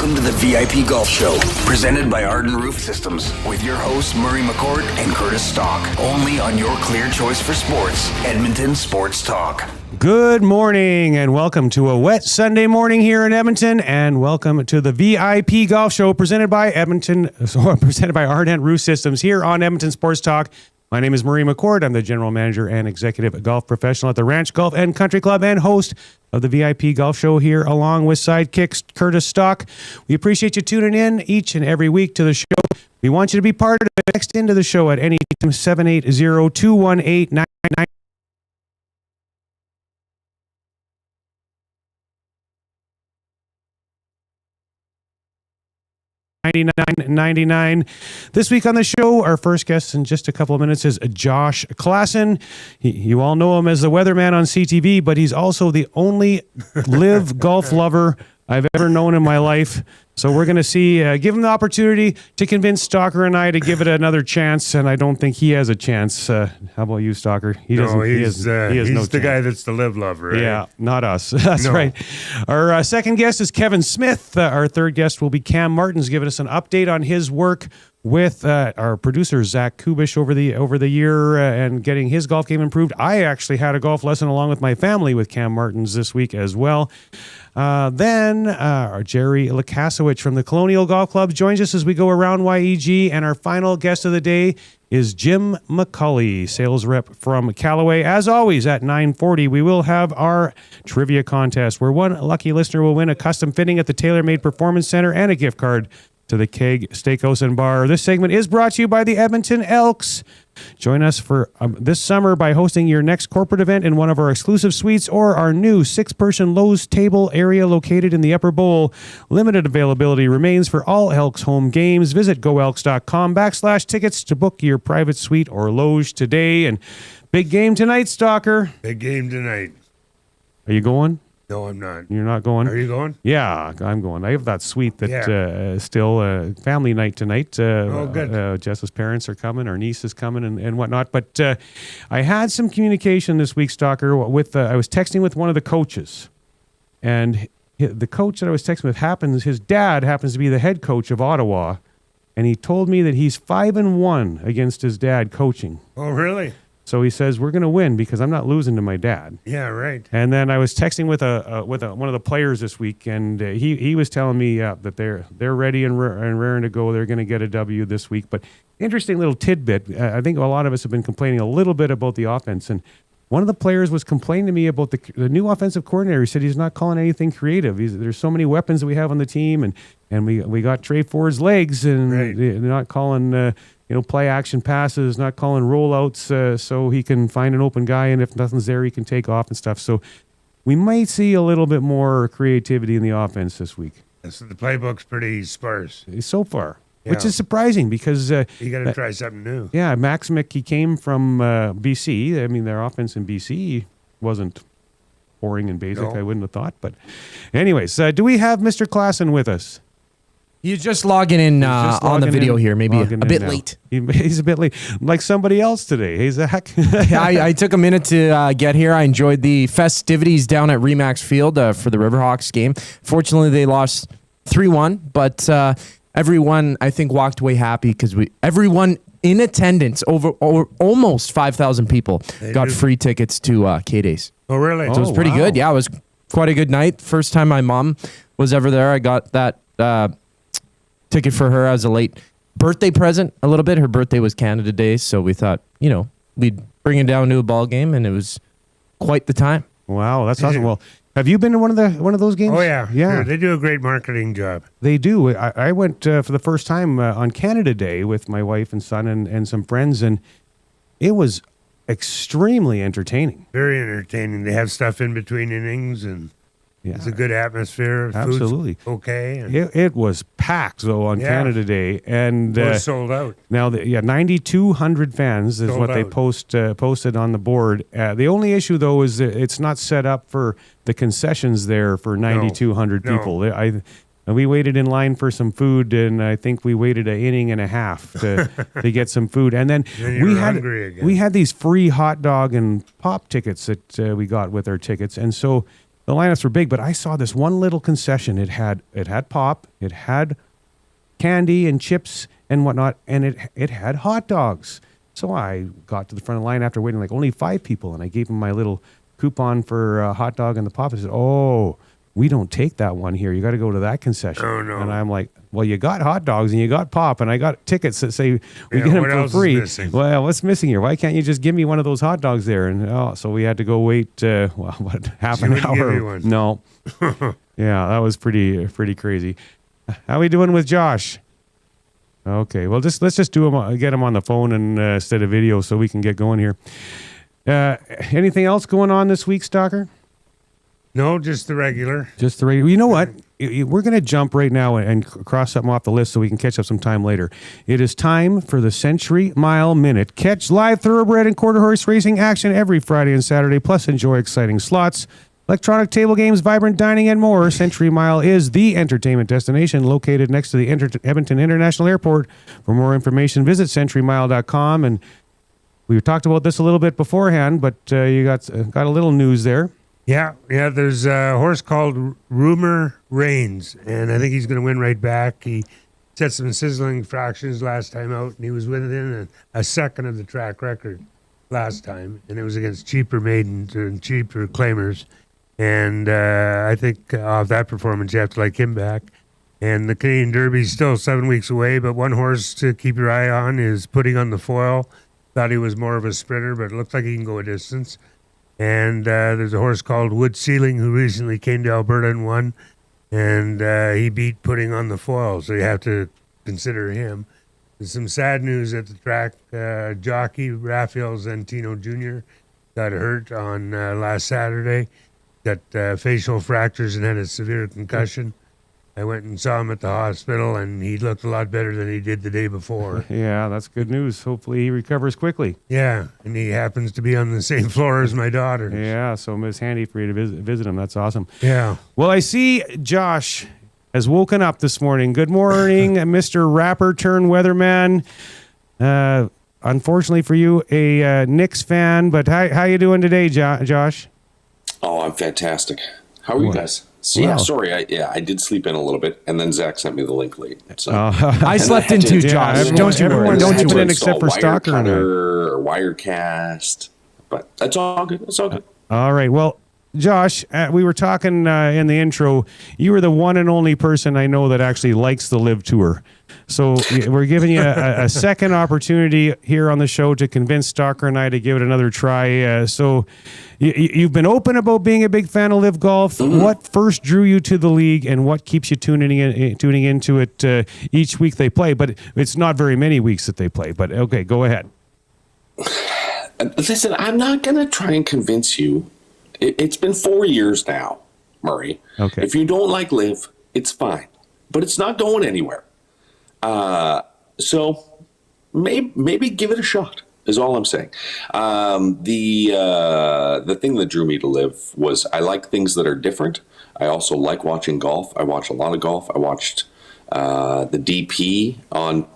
Welcome to the VIP Golf Show, presented by Arden Roof Systems, with your hosts McCourt and Curtis Stock. Only on your clear choice for sports, Edmonton Sports Talk. Good morning and welcome to a wet Sunday morning here in Edmonton, and welcome to the VIP Golf Show presented by Arden Roof Systems here on Edmonton Sports Talk. My name is McCourt. I'm the General Manager and Executive Golf Professional at the Ranch Golf and Country Club and host of the VIP Golf Show here along with sidekicks Curtis Stock. We appreciate you tuning in each and every week to the show. We want you to be part of it. Text into the show at any time 780-218-9999. 99.99. This week on the show, our first guest in just a couple of minutes is Josh Classen. You all know him as the weatherman on CTV, but he's also the only LIV golf lover I've ever known in my life. So we're going to see, give him the opportunity to convince Stalker and I to give it another chance, and I don't think he has a chance. How about you, Stalker? He has no chance. Guy that's the LIV lover, right? Yeah, not us. That's right. Our second guest is Kevin Smith. Our third guest will be Cam Martens, giving us an update on his work with our producer Zach Koob Kubusch over the year and getting his golf game improved. I actually had a golf lesson along with my family with Cam Martens this week as well. Then our Jerry Lukasewich from the Colonial Golf Club joins us as we go around YEG, and our final guest of the day is Jim McCulley, sales rep from Callaway. As always, at 9:40, we will have our trivia contest where one lucky listener will win a custom fitting at the TaylorMade Performance Center and a gift card to the Keg Steakhouse and Bar. This segment is brought to you by the Edmonton Elks. Join us for this summer by hosting your next corporate event in one of our exclusive suites or our new 6-person Lowe's table area located in the Upper Bowl. Limited availability remains for all Elks home games. Visit goelks.com/tickets to book your private suite or loge today. And big game tonight, Stalker. Big game tonight. Are you going? No, I'm not. You're not going? Are you going? Yeah, I'm going. I have that suite that still family night tonight. Good. Jess's parents are coming, our niece is coming, and whatnot. But I had some communication this week, Stalker, with I was texting with one of the coaches, and the coach that I was texting with his dad happens to be the head coach of Ottawa, and he told me that he's 5-1 against his dad coaching. Oh, really? So he says, we're going to win because I'm not losing to my dad. Yeah, right. And then I was texting with one of the players this week, and he was telling me that they're ready and raring to go. They're going to get a W this week. But interesting little tidbit. I think a lot of us have been complaining a little bit about the offense. And one of the players was complaining to me about the new offensive coordinator. He said he's not calling anything creative. There's so many weapons that we have on the team, and we got Trey Ford's legs, and they're not calling play action passes, not calling rollouts so he can find an open guy, and if nothing's there, he can take off and stuff. So we might see a little bit more creativity in the offense this week. So the playbook's pretty sparse. So far, which is surprising because... you got to try something new. Yeah, Max Mick, he came from BC. I mean, their offense in BC wasn't boring and basic, I wouldn't have thought. But anyways, do we have Mr. Classen with us? He's just logging in on the video here, maybe a bit late. He's a bit late, like somebody else today. Hey, Zach. I took a minute to get here. I enjoyed the festivities down at Remax Field for the Riverhawks game. Fortunately, they lost 3-1, but everyone, I think, walked away happy because everyone in attendance, over almost 5,000 people, got free tickets to K-Days. Oh, really? So it was pretty good. Yeah, it was quite a good night. First time my mom was ever there. I got that ticket for her as a late birthday present a little bit. Her birthday was Canada Day, so we thought, we'd bring it down to a ball game, and it was quite the time. Wow, that's awesome. Well, have you been to one of those games? Oh, yeah. Sure. They do a great marketing job. They do. I went for the first time on Canada Day with my wife and son and some friends, and it was extremely entertaining. Very entertaining. They have stuff in between innings, and it's a good atmosphere. Absolutely. Food's okay. It was packed, though, on Canada Day. And it was sold out. Now, 9,200 fans is what they posted on the board. The only issue, though, is that it's not set up for the concessions there for 9,200 people. We waited in line for some food, and I think we waited an inning and a half to get some food. And then we had these free hot dog and pop tickets that we got with our tickets. And so the lineups were big, but I saw this one little concession. It had pop, it had candy and chips and whatnot, and it had hot dogs. So I got to the front of the line after waiting like only 5 people, and I gave him my little coupon for a hot dog and the pop. I said, "Oh, we don't take that one here. You got to go to that concession." Oh, no. And I'm like, "Well, you got hot dogs and you got pop, and I got tickets that say we get them for free. Well, what's missing here? Why can't you just give me one of those hot dogs there?" And so we had to go wait half an hour. Give you one. No. Yeah, that was pretty crazy. How we doing with Josh? Okay, well, let's just get him on the phone and instead of video so we can get going here. Anything else going on this week, Stalker? No, just the regular. Just the regular. You know what? We're going to jump right now and cross something off the list so we can catch up some time later. It is time for the Century Mile Minute. Catch live thoroughbred and quarter horse racing action every Friday and Saturday, plus enjoy exciting slots, electronic table games, vibrant dining, and more. Century Mile is the entertainment destination located next to the Edmonton International Airport. For more information, visit centurymile.com. And we talked about this a little bit beforehand, but you got a little news there. Yeah. There's a horse called Rumor Reigns, and I think he's going to win right back. He set some sizzling fractions last time out, and he was within a second of the track record last time, and it was against cheaper maidens and cheaper claimers. And I think off that performance, you have to like him back. And the Canadian Derby is still 7 weeks away, but one horse to keep your eye on is Putting on the Foil. Thought he was more of a sprinter, but it looks like he can go a distance. And there's a horse called Wood Ceiling who recently came to Alberta and won, and he beat Putting on the Foil, so you have to consider him. There's some sad news at the track. Jockey Rafael Zentino Jr. got hurt on last Saturday. Got facial fractures and had a severe concussion. I went and saw him at the hospital, and he looked a lot better than he did the day before. Yeah, that's good news. Hopefully he recovers quickly. Yeah, and he happens to be on the same floor as my daughter. Yeah, so it's handy for you to visit him. That's awesome. Yeah. Well, I see Josh has woken up this morning. Good morning, Mr. Rapper turned weatherman. Unfortunately for you, a Knicks fan, but how you doing today, Josh? Oh, I'm fantastic. How are you guys? So, yeah, sorry. I did sleep in a little bit, and then Zach sent me the link late. So. I slept in too, Josh. Don't you worry. Don't you worry. in except for Stalker or Wirecast, but that's all good. It's all good. All right. Well, Josh, we were talking in the intro. You were the one and only person I know that actually likes the LIV Tour. So we're giving you a second opportunity here on the show to convince Stalker and I to give it another try. So you've been open about being a big fan of LIV Golf. Mm-hmm. What first drew you to the league, and what keeps you tuning into it each week they play? But it's not very many weeks that they play. But okay, go ahead. Listen, I'm not going to try and convince you. It's been 4 years now, Murray. Okay. If you don't like LIV, it's fine, but it's not going anywhere. So maybe give it a shot is all I'm saying. The thing that drew me to LIV was I like things that are different. I also like watching golf. I watch a lot of golf. I watched the DP on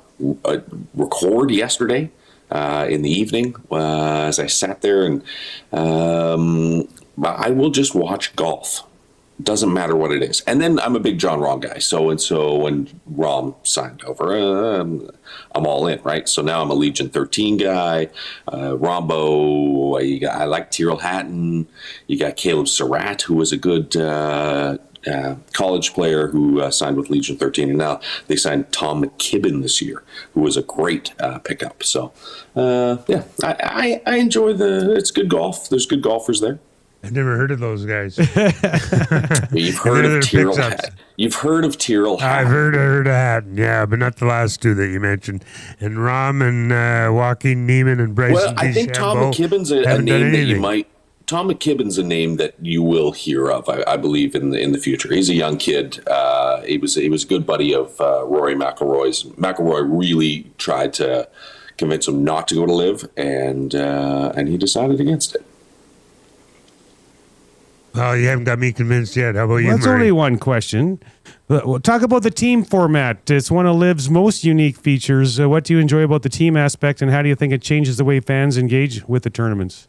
record yesterday in the evening as I sat there, and I will just watch golf. Doesn't matter what it is. And then I'm a big John Rahm guy. So when Rahm signed over, I'm all in, right? So now I'm a Legion 13 guy. Rombo, I like Tyrrell Hatton. You got Caleb Surratt, who was a good college player who signed with Legion 13. And now they signed Tom McKibben this year, who was a great pickup. So, I enjoy it's good golf. There's good golfers there. I've never heard of those guys. You've heard of Tyrrell Hatton. You've heard of Tyrrell Hatton. I've heard of Hatton, yeah, but not the last two that you mentioned. And Rahm and Joaquin Neiman and Bryson. Well, I think Tom McKibben's a name that you might. Tom McKibben's a name that you will hear of, I believe, in the future. He's a young kid. He was a good buddy of Rory McIlroy's. McIlroy really tried to convince him not to go to LIV, and he decided against it. Well, you haven't got me convinced yet. How about you, That's Murray? only one question. We'll talk about the team format. It's one of LIV's most unique features. What do you enjoy about the team aspect, and how do you think it changes the way fans engage with the tournaments?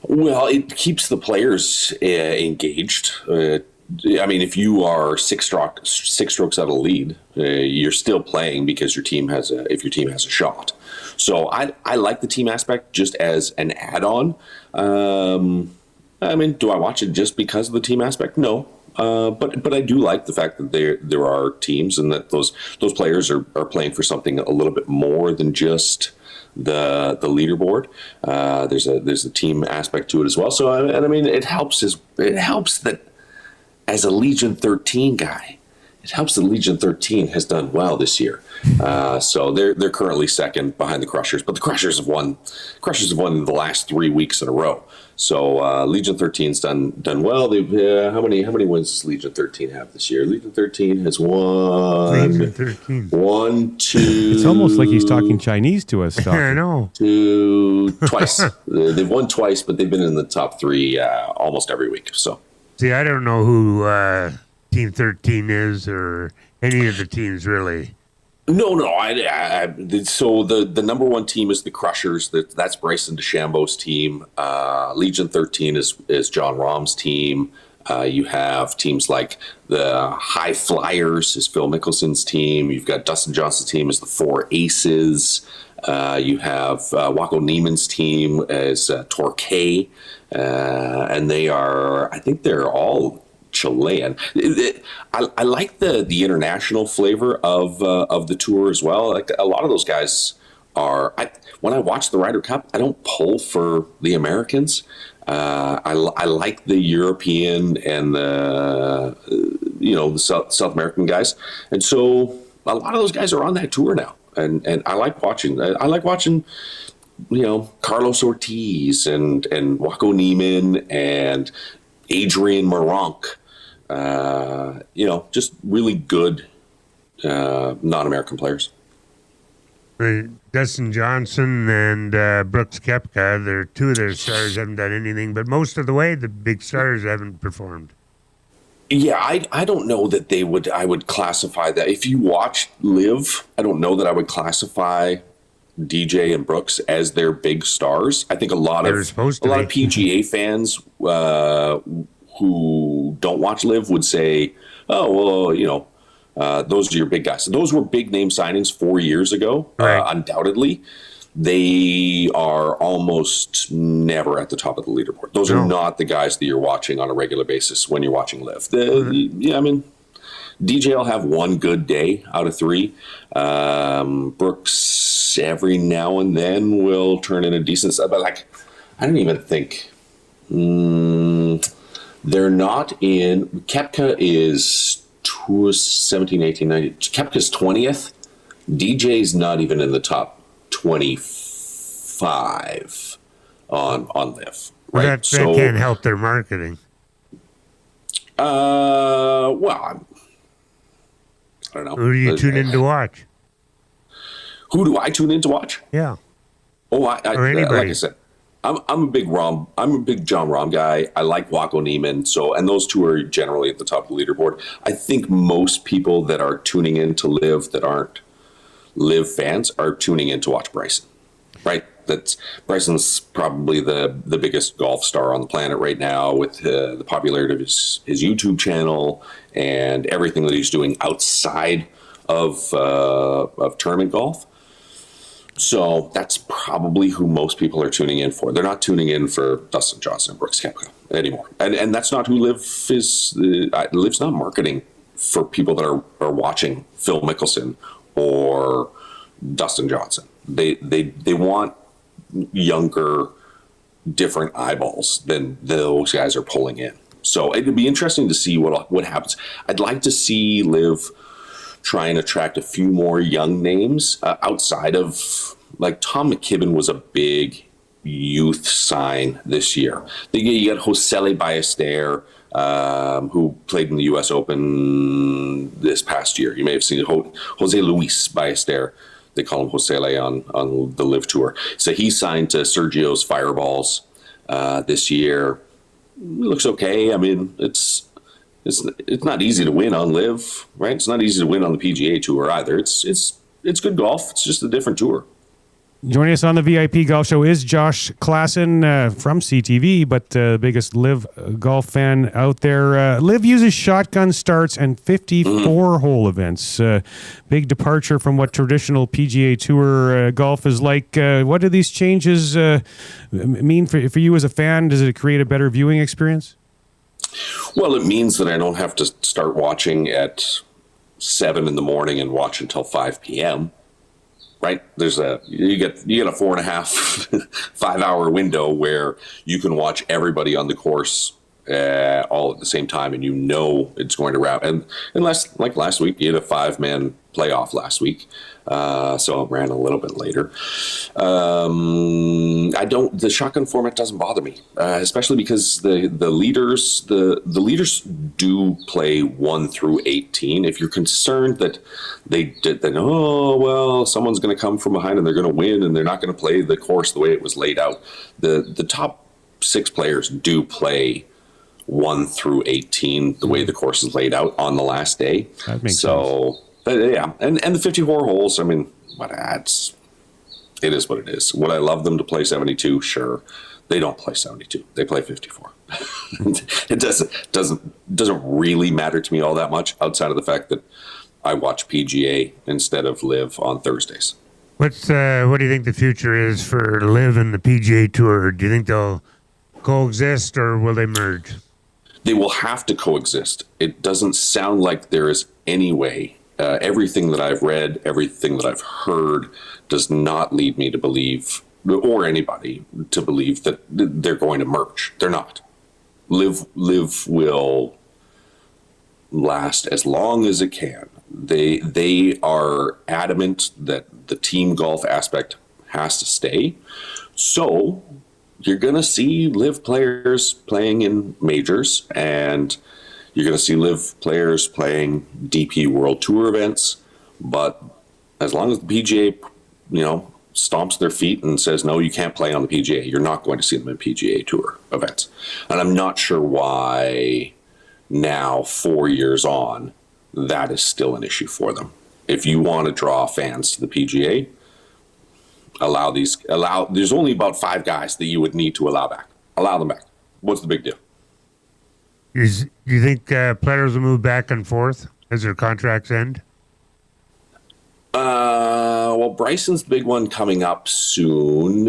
Well, it keeps the players engaged. I mean, if you are six strokes out of the lead, you're still playing because your team has a shot. So I like the team aspect just as an add-on. I mean, do I watch it just because of the team aspect? No. But I do like the fact that there are teams and that those players are playing for something a little bit more than just the leaderboard. There's a team aspect to it as well. So I mean, it helps that as a Legion 13 guy, it helps that Legion 13 has done well this year. So they're currently second behind the Crushers, but the Crushers have won the last 3 weeks in a row. So Legion 13's done well. They've how many wins does Legion 13 have this year? Legion 13 has won. Legion 13. 1, 2. It's almost like he's talking Chinese to us. I know. Twice. They've won twice, but they've been in the top 3 almost every week. So. See, I don't know who Team 13 is or any of the teams really. No. So the number one team is the Crushers. That's Bryson DeChambeau's team. Legion 13 is John Rahm's team. You have teams like the High Flyers is Phil Mickelson's team. You've got Dustin Johnson's team is the Four Aces. You have Waco Neiman's team as Torquay. And I think they're all Chilean. I like the international flavor of the tour as well. Like a lot of those guys are. When I watch the Ryder Cup, I don't pull for the Americans. I like the European and the South American guys, and so a lot of those guys are on that tour now, and I like watching. I like watching. Carlos Ortiz and Waco Neiman and Adrian Maronk. Just really good non-American players. Dustin Johnson and Brooks Koepka, they're two of their stars haven't done anything, but most of the way the big stars haven't performed. Yeah, I don't know that I would classify that. If you watch LIV, I don't know that I would classify DJ and Brooks as their big stars. I think a lot of PGA fans who don't watch LIV would say, "Oh, well, those are your big guys." Those were big name signings 4 years ago. Right. Undoubtedly, they are almost never at the top of the leaderboard. Those are not the guys that you're watching on a regular basis when you're watching LIV. DJ will have one good day out of 3. Brooks every now and then will turn in a decent stuff, but I don't even think they're not in. Koepka is 17, 18, 19. Kepka's 20th. DJ's not even in the top 25 on LIV. Right? That can't help their marketing. Well, I don't know. Who do you tune in to watch? Who do I tune in to watch? Yeah. Oh, or anybody. Like I said, I'm a big John Rahm guy. I like Waco Neiman. And those two are generally at the top of the leaderboard. I think most people that are tuning in to LIV that aren't LIV fans are tuning in to watch Bryson, right? Bryson's probably the biggest golf star on the planet right now with the popularity of his YouTube channel and everything that he's doing outside of tournament golf. So that's probably who most people are tuning in for. They're not tuning in for Dustin Johnson and Brooks Koepka anymore. And that's not who LIV is. LIV's not marketing for people that are watching Phil Mickelson or Dustin Johnson. They want younger, different eyeballs than those guys are pulling in. So it'd be interesting to see what happens. I'd like to see LIV try and attract a few more young names outside of, like, Tom McKibben was a big youth sign this year. You got Josele Ballester, who played in the U.S. Open this past year. You may have seen Jose Luis Ballester. They call him Josele on the LIV Tour. So he signed to Sergio's Fireballs this year. It looks okay. I mean, it's not easy to win on LIV, right? It's not easy to win on the PGA Tour either. It's good golf. It's just a different tour. Joining us on the VIP Golf Show is Josh Classen from CTV, but biggest LIV golf fan out there. LIV uses shotgun starts and 54-hole events. Big departure from what traditional PGA Tour golf is like. What do these changes mean for you as a fan? Does it create a better viewing experience? Well, it means that I don't have to start watching at 7 in the morning and watch until 5 p.m. Right? You get a 4.5, 5 hour window where you can watch everybody on the course all at the same time, and it's going to wrap. And unless, like last week, you had a 5-man playoff last week, so it ran a little bit later. The shotgun format doesn't bother me, especially because the leaders do play 1 through 18. If you're concerned that someone's going to come from behind and they're going to win and they're not going to play the course the way it was laid out, the top 6 players do play 1 through 18 the way the course is laid out on the last day. That makes sense. But yeah, and the 54 holes, I mean, it is what it is. Would I love them to play 72? Sure. They don't play 72. They play 54. It doesn't really matter to me all that much, outside of the fact that I watch PGA instead of LIV on Thursdays. What do you think the future is for LIV and the PGA Tour? Do you think they'll coexist, or will they merge? They will have to coexist. It doesn't sound like there is any way. Everything that I've read, everything that I've heard does not lead me to believe, or anybody to believe, that they're going to merge. They're not. LIV will last as long as it can. They are adamant that the team golf aspect has to stay. So you're going to see LIV players playing in majors, and you're going to see LIV players playing DP World Tour events. But as long as the PGA, stomps their feet and says, no, you can't play on the PGA, you're not going to see them in PGA Tour events. And I'm not sure why now, 4 years on, that is still an issue for them. If you want to draw fans to the PGA, there's only about 5 guys that you would need to allow back. Allow them back. What's the big deal? Do you think players will move back and forth as their contracts end? Well, Bryson's the big one coming up soon.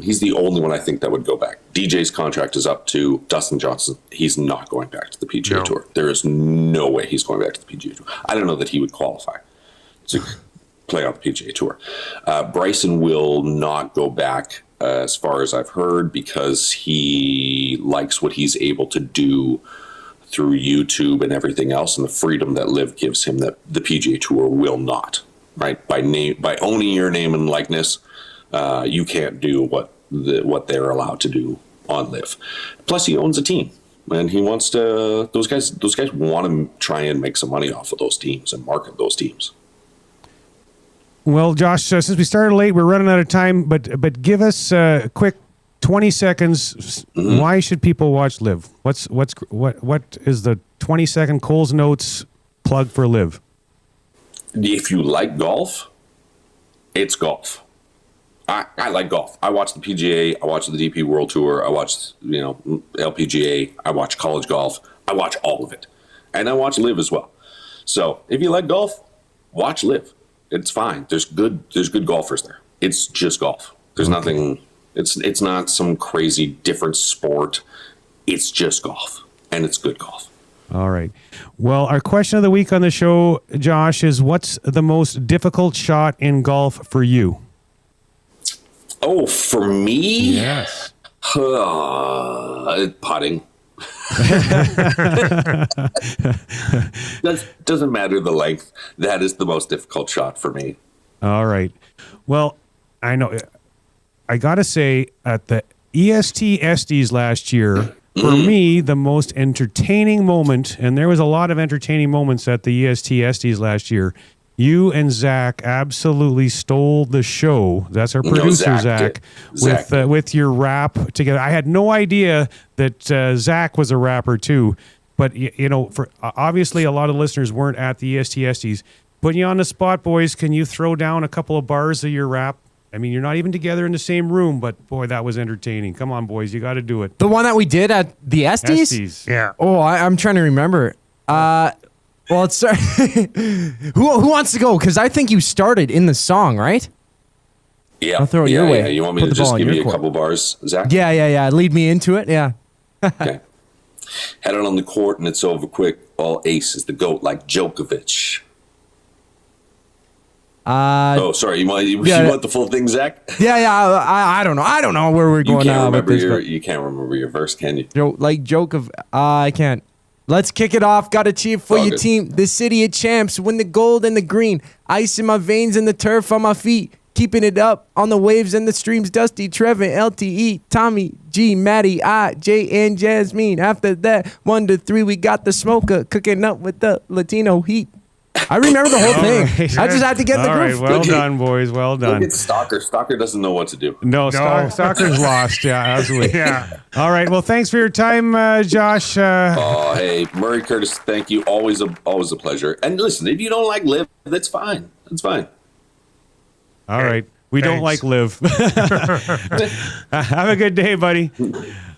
He's the only one I think that would go back. DJ's contract is up to Dustin Johnson. He's not going back to the PGA Tour. There is no way he's going back to the PGA Tour. I don't know that he would qualify to play on the PGA Tour. Bryson will not go back, as far as I've heard, because he likes what he's able to do through YouTube and everything else, and the freedom that LIV gives him that the PGA Tour will not. Right? By owning your name and likeness, you can't do what they're allowed to do on LIV. Plus, he owns a team, and he wants to. Those guys want to try and make some money off of those teams and market those teams. Well, Josh, since we started late, we're running out of time, but give us a quick 20 seconds. Mm-hmm. Why should people watch LIV? What is the 20-second Coles Notes plug for LIV? If you like golf, it's golf. I like golf. I watch the PGA. I watch the DP World Tour. I watch LPGA. I watch college golf. I watch all of it, and I watch LIV as well. So if you like golf, watch LIV. It's fine. There's good golfers there. It's just golf. There's nothing. It's not some crazy different sport. It's just golf, and it's good golf. All right. Well, our question of the week on the show, Josh, is what's the most difficult shot in golf for you? Oh, for me? Yes. Putting. Doesn't matter the length. That is the most difficult shot for me. All right. Well, I know. I got to say, at the EST Estes last year, for me, the most entertaining moment, and there was a lot of entertaining moments at the EST Estes last year, you and Zach absolutely stole the show. That's our producer, Zach, with your rap together. I had no idea that Zach was a rapper too, but for obviously a lot of listeners weren't at the EST Estes. Putting you on the spot, boys. Can you throw down a couple of bars of your rap? I mean, you're not even together in the same room, but boy, that was entertaining. Come on, boys, you got to do it. The one that we did at the Estes? Estes. Yeah. Oh, I'm trying to remember. Well, it's who wants to go? Because I think you started in the song, right? Yeah. I'll throw it your way. Yeah. You want me Put to the ball just in give your you a court. couple bars, Zach? Yeah. Lead me into it. Yeah. Okay. Head it on the court and it's over quick. All aces, the GOAT like Djokovic. Sorry. You want the full thing, Zach? Yeah. I don't know. I don't know where we're going now with this. You can't remember your verse, can you? Joke of I can't. Let's kick it off. Got to cheer for your good. team. The city of champs. Win the gold and the green. Ice in my veins and the turf on my feet. Keeping it up on the waves and the streams. Dusty, Trevor, LTE, Tommy, G, Maddie, I, J, and Jasmine. After that, 1 to 3, we got the smoker cooking up with the Latino heat. I remember the whole thing. right. I just had to get the All groove. right, well done, boys. Well done. Look at Stalker. Stalker doesn't know what to do. No, Stalker's lost. Yeah, absolutely. Yeah. All right. Well, thanks for your time, Josh. Oh, hey, Murray, Curtis, thank you. Always a pleasure. And listen, if you don't like LIV, that's fine. That's fine. All right. We don't like Thanks. LIV. Have a good day, buddy.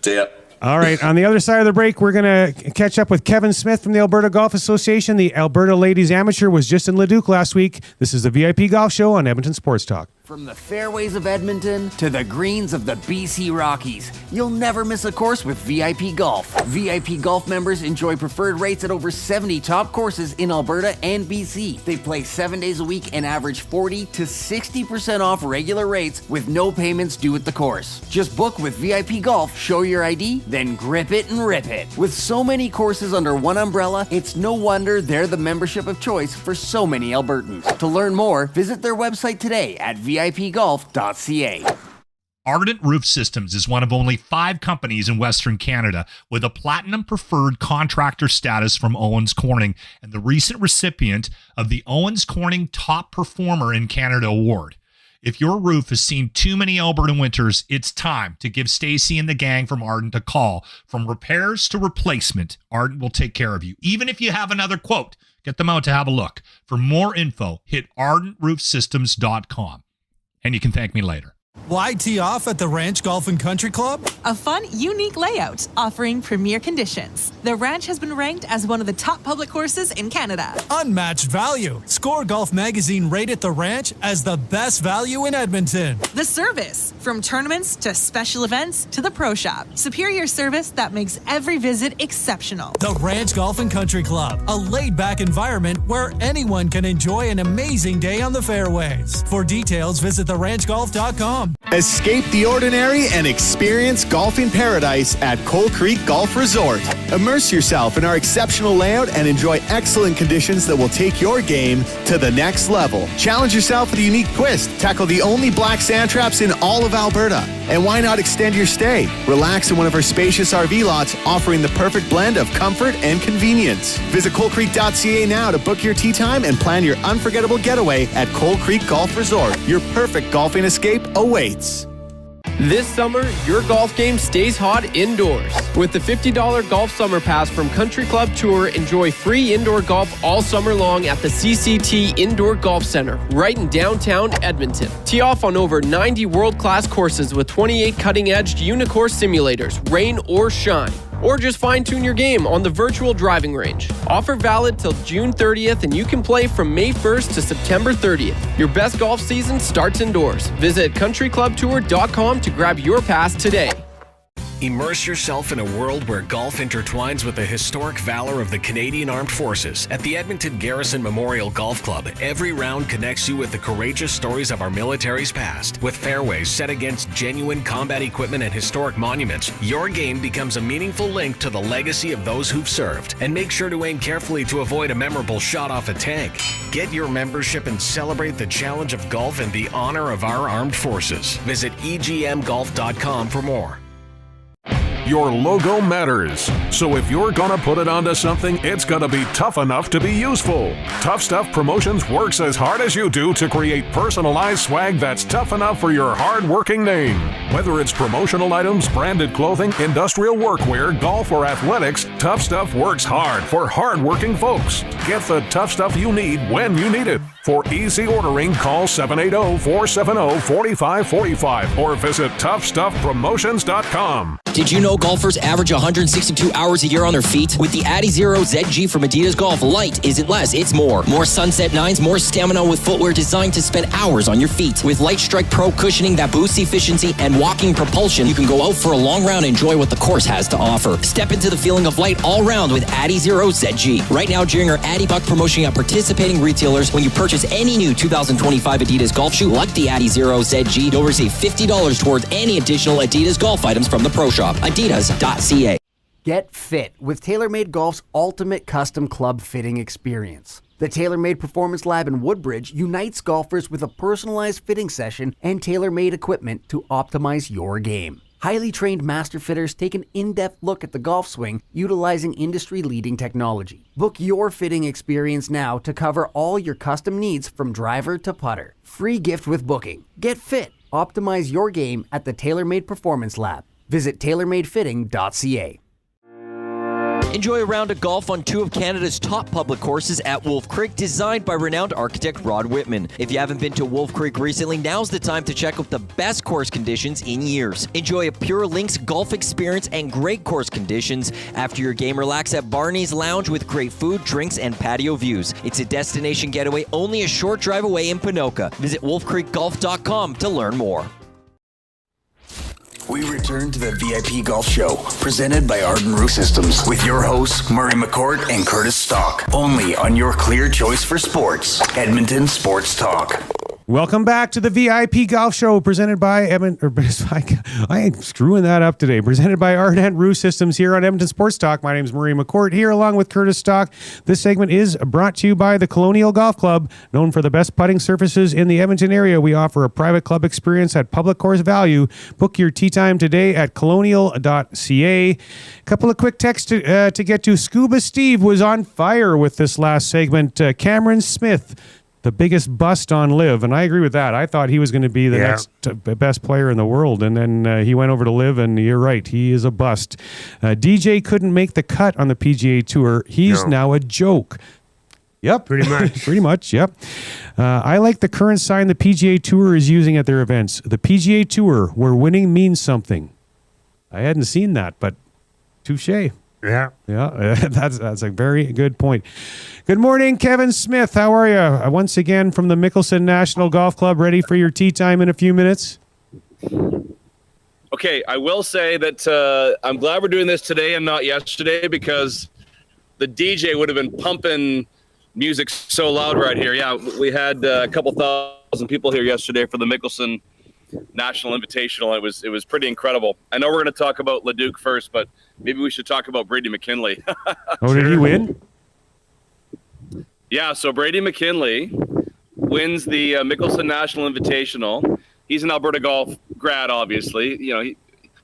See ya. All right. On the other side of the break, we're going to catch up with Kevin Smith from the Alberta Golf Association. The Alberta Ladies Amateur was just in Leduc last week. This is the VIP Golf Show on Edmonton Sports Talk. From the fairways of Edmonton to the greens of the BC Rockies, you'll never miss a course with VIP Golf. VIP Golf members enjoy preferred rates at over 70 top courses in Alberta and BC. They play 7 days a week and average 40 to 60% off regular rates with no payments due at the course. Just book with VIP Golf, show your ID, then grip it and rip it. With so many courses under one umbrella, it's no wonder they're the membership of choice for so many Albertans. To learn more, visit their website today at VIPgolf.ca. Ardent Roof Systems is one of only 5 companies in Western Canada with a Platinum Preferred Contractor status from Owens Corning and the recent recipient of the Owens Corning Top Performer in Canada Award. If your roof has seen too many Alberta winters, it's time to give Stacy and the gang from Ardent a call. From repairs to replacement, Ardent will take care of you. Even if you have another quote, get them out to have a look. For more info, hit ardentroofsystems.com. And you can thank me later. Why tee off at the Ranch Golf and Country Club? A fun, unique layout offering premier conditions. The Ranch has been ranked as one of the top public courses in Canada. Unmatched value. Score Golf Magazine rated the Ranch as the best value in Edmonton. The service, from tournaments to special events to the pro shop. Superior service that makes every visit exceptional. The Ranch Golf and Country Club, a laid-back environment where anyone can enjoy an amazing day on the fairways. For details, visit theranchgolf.com. Escape the ordinary and experience golfing paradise at Coal Creek Golf Resort. Immerse yourself in our exceptional layout and enjoy excellent conditions that will take your game to the next level. Challenge yourself with a unique twist. Tackle the only black sand traps in all of Alberta. And why not extend your stay? Relax in one of our spacious RV lots, offering the perfect blend of comfort and convenience. Visit coalcreek.ca now to book your tee time and plan your unforgettable getaway at Coal Creek Golf Resort. Your perfect golfing escape awaits. This summer, your golf game stays hot indoors. With the $50 Golf Summer Pass from Country Club Tour, enjoy free indoor golf all summer long at the CCT Indoor Golf Center, right in downtown Edmonton. Tee off on over 90 world-class courses with 28 cutting-edge Unicourse simulators, rain or shine. Or just fine-tune your game on the virtual driving range. Offer valid till June 30th, and you can play from May 1st to September 30th. Your best golf season starts indoors. Visit countryclubtour.com to grab your pass today. Immerse yourself in a world where golf intertwines with the historic valor of the Canadian Armed Forces. At the Edmonton Garrison Memorial Golf Club, every round connects you with the courageous stories of our military's past. With fairways set against genuine combat equipment and historic monuments, your game becomes a meaningful link to the legacy of those who've served. And make sure to aim carefully to avoid a memorable shot off a tank. Get your membership and celebrate the challenge of golf and the honor of our armed forces. Visit egmgolf.com for more. Your logo matters. So if you're gonna put it onto something, it's gonna be tough enough to be useful. Tough Stuff Promotions works as hard as you do to create personalized swag that's tough enough for your hard-working name. Whether it's promotional items, branded clothing, industrial workwear, golf, or athletics, Tough Stuff works hard for hard-working folks. Get the tough stuff you need when you need it. For easy ordering, call 780-470-4545 or visit toughstuffpromotions.com. Did you know golfers average 162 hours a year on their feet? With the Adizero ZG from Adidas Golf, light isn't less, it's more. More Sunset 9s, more stamina with footwear designed to spend hours on your feet. With Light Strike Pro cushioning that boosts efficiency and walking propulsion, you can go out for a long round and enjoy what the course has to offer. Step into the feeling of light all round with Adizero ZG. Right now, during our Addy Buck promotion at participating retailers, when you purchase any new 2025 Adidas golf shoe like the Adizero ZG, you'll receive $50 towards any additional Adidas golf items from the Pro Shop. Adidas.ca. Get fit with TaylorMade Golf's ultimate custom club fitting experience. The TaylorMade Performance Lab in Woodbridge unites golfers with a personalized fitting session and tailor-made equipment to optimize your game. Highly trained master fitters take an in-depth look at the golf swing utilizing industry-leading technology. Book your fitting experience now to cover all your custom needs from driver to putter. Free gift with booking. Get fit. Optimize your game at the TaylorMade Performance Lab. Visit tailormadefitting.ca. Enjoy a round of golf on two of Canada's top public courses at Wolf Creek, designed by renowned architect Rod Whitman. If you haven't been to Wolf Creek recently, now's the time to check out the best course conditions in years. Enjoy a pure links golf experience and great course conditions. After your game, relax at Barney's Lounge with great food, drinks, and patio views. It's a destination getaway only a short drive away in Ponoka. Visit wolfcreekgolf.com to learn more. We return to the VIP Golf Show, presented by Arden Roof Systems, with your hosts, Murray McCourt and Curtis Stock, only on your clear choice for sports, Edmonton Sports Talk. Welcome back to the VIP Golf Show, presented by I ain't screwing that up today. Presented by Ardent Roof Systems here on Edmonton Sports Talk. My name is Murray McCourt here along with Curtis Stock. This segment is brought to you by the Colonial Golf Club, known for the best putting surfaces in the Edmonton area. We offer a private club experience at public course value. Book your tee time today at colonial.ca. A couple of quick texts to get to. Scuba Steve was on fire with this last segment. Cameron Smith, the biggest bust on LIV, and I agree with that. I thought he was going to be the next best player in the world, and then he went over to LIV, and you're right, he is a bust. DJ couldn't make the cut on the PGA Tour. He's now a joke. Yep. Pretty much. Pretty much, yep. I like the current sign the PGA Tour is using at their events. The PGA Tour, where winning means something. I hadn't seen that, but touche. Yeah. Yeah, that's a very good point. Good morning, Kevin Smith. How are you? Once again from the Mickelson National Golf Club, ready for your tee time in a few minutes? Okay, I will say that I'm glad we're doing this today and not yesterday, because the DJ would have been pumping music so loud right here. Yeah, we had a couple thousand people here yesterday for the Mickelson National Invitational. It was pretty incredible. I know we're going to talk about Leduc first, but maybe we should talk about Brady McKinley. Oh, did he win? Yeah, so Brady McKinley wins the Mickelson National Invitational. He's an Alberta Golf grad, obviously. You know,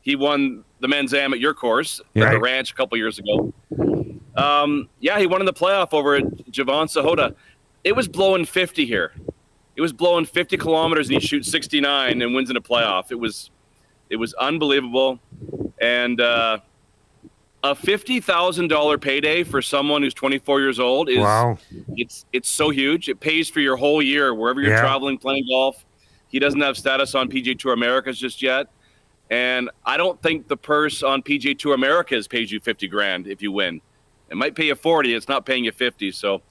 he won the men's am at your course at the ranch a couple years ago. He won in the playoff over at Javon Sahota. It was blowing 50 here. It was blowing 50 kilometers, and he shoots 69 and wins in a playoff. It was unbelievable. And a $50,000 payday for someone who's 24 years old is it's so huge. It pays for your whole year wherever you're traveling, playing golf. He doesn't have status on PGA Tour Americas just yet. And I don't think the purse on PGA Tour Americas pays you $50,000 if you win. It might pay you 40. It's not paying you 50. So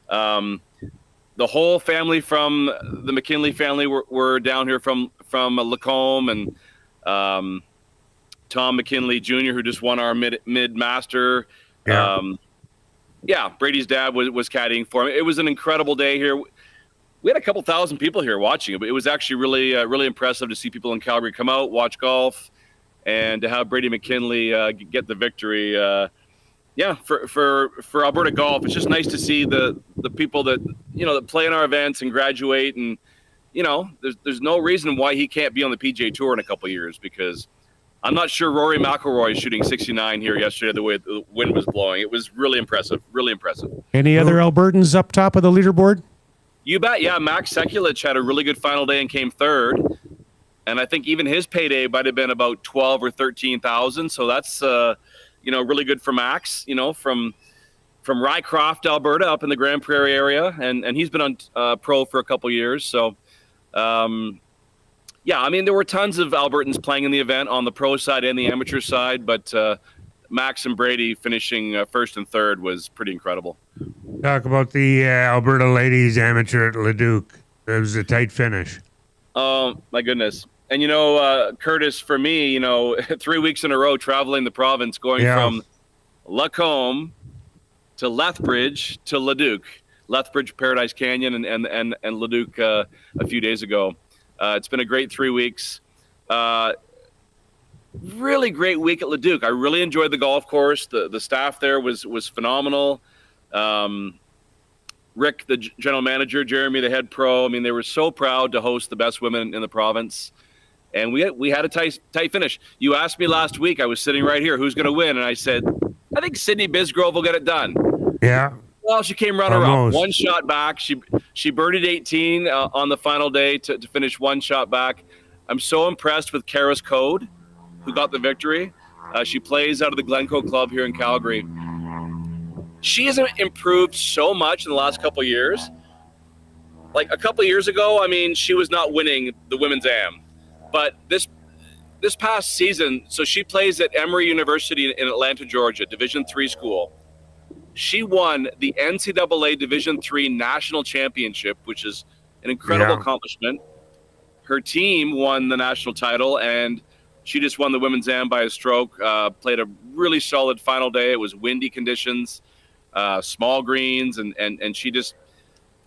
the whole family from the McKinley family were down here from Lacombe, and Tom McKinley Jr., who just won our mid-master. Brady's dad was caddying for him. It was an incredible day here. We had a couple thousand people here watching it, but it was actually really impressive to see people in Calgary come out, watch golf, and to have Brady McKinley get the victory. For Alberta golf, it's just nice to see the people that that play in our events and graduate, and there's no reason why he can't be on the PGA Tour in a couple of years, because I'm not sure Rory McIlroy is shooting 69 here yesterday the way the wind was blowing. It was really impressive, really impressive. Any other Albertans up top of the leaderboard? You bet. Yeah, Max Sekulic had a really good final day and came third. And I think even his payday might have been about 12 or 13,000. So that's, really good for Max, from Rycroft, Alberta, up in the Grand Prairie area. And he's been on pro for a couple years. So, there were tons of Albertans playing in the event on the pro side and the amateur side. But Max and Brady finishing first and third was pretty incredible. Talk about the Alberta ladies amateur at Leduc. It was a tight finish. Oh, my goodness. And, Curtis, for me, 3 weeks in a row traveling the province, going from Lacombe to Lethbridge to Leduc. Lethbridge, Paradise Canyon, and Leduc a few days ago. It's been a great 3 weeks. Really great week at Leduc. I really enjoyed the golf course. The staff there was phenomenal. Rick, the general manager, Jeremy, the head pro. I mean, they were so proud to host the best women in the province. And we had a tight finish. You asked me last week, I was sitting right here, who's going to win? And I said, I think Sydney Bisgrove will get it done. Yeah. Well, she came runner-up, one shot back. She birdied 18 on the final day to finish one shot back. I'm so impressed with Karis Code, who got the victory. She plays out of the Glencoe Club here in Calgary. She has improved so much in the last couple of years. Like a couple of years ago, she was not winning the women's AM. But this past season, so she plays at Emory University in Atlanta, Georgia, Division III school. She won the NCAA Division III National Championship, which is an incredible accomplishment. Her team won the national title, and she just won the women's AM by a stroke. Played a really solid final day. It was windy conditions, small greens, and she just,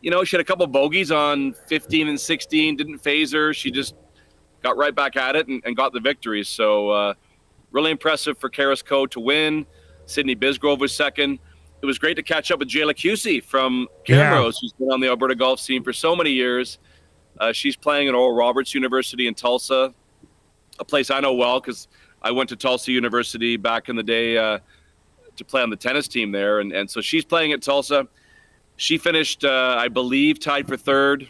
she had a couple bogeys on 15 and 16, didn't phase her. She just got right back at it and got the victory. So really impressive for Karis Code to win. Sydney Bisgrove was second. It was great to catch up with Jayla Cusey from Camrose, who's been on the Alberta golf scene for so many years. She's playing at Oral Roberts University in Tulsa, a place I know well because I went to Tulsa University back in the day to play on the tennis team there. And so she's playing at Tulsa. She finished, I believe, tied for third.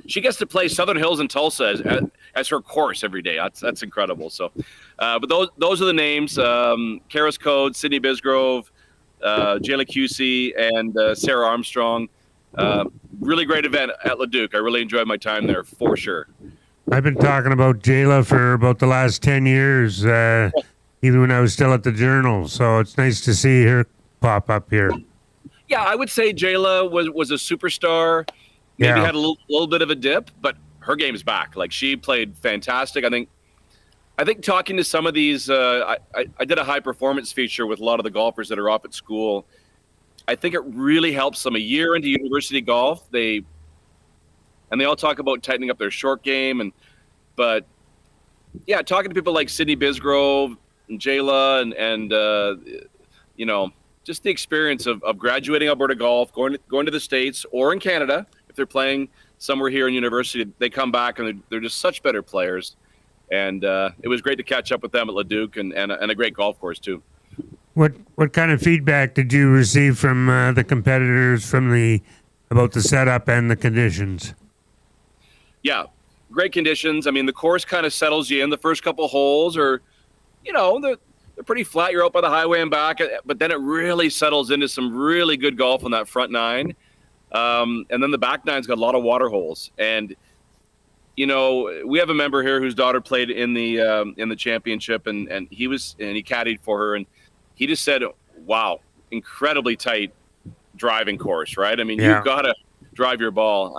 She gets to play Southern Hills in Tulsa as her course every day. That's incredible. So, but those are the names: Karis Code, Sydney Bisgrove, Jayla Cusey, and Sarah Armstrong. Really great event at Leduc. I really enjoyed my time there for sure. I've been talking about Jayla for about the last 10 years, even when I was still at the Journal. So it's nice to see her pop up here. Yeah, I would say Jayla was a superstar. Maybe had a little bit of a dip, but her game's back. Like, she played fantastic. I think talking to some of these, I did a high performance feature with a lot of the golfers that are off at school. I think it really helps them a year into university golf. They all talk about tightening up their short game, but talking to people like Sydney Bisgrove and Jayla and just the experience of graduating Alberta golf, going to the States or in Canada. They're playing somewhere here in university, they come back and they're just such better players. And it was great to catch up with them at Leduc and a great golf course too. What kind of feedback did you receive from the competitors about the setup and the conditions? Yeah, great conditions. The course kind of settles you in. The first couple holes are, they're pretty flat. You're out by the highway and back, but then it really settles into some really good golf on that front nine. And then the back nine's got a lot of water holes. And, we have a member here whose daughter played in the championship and he caddied for her. And he just said, wow, incredibly tight driving course, right? You've got to drive your ball.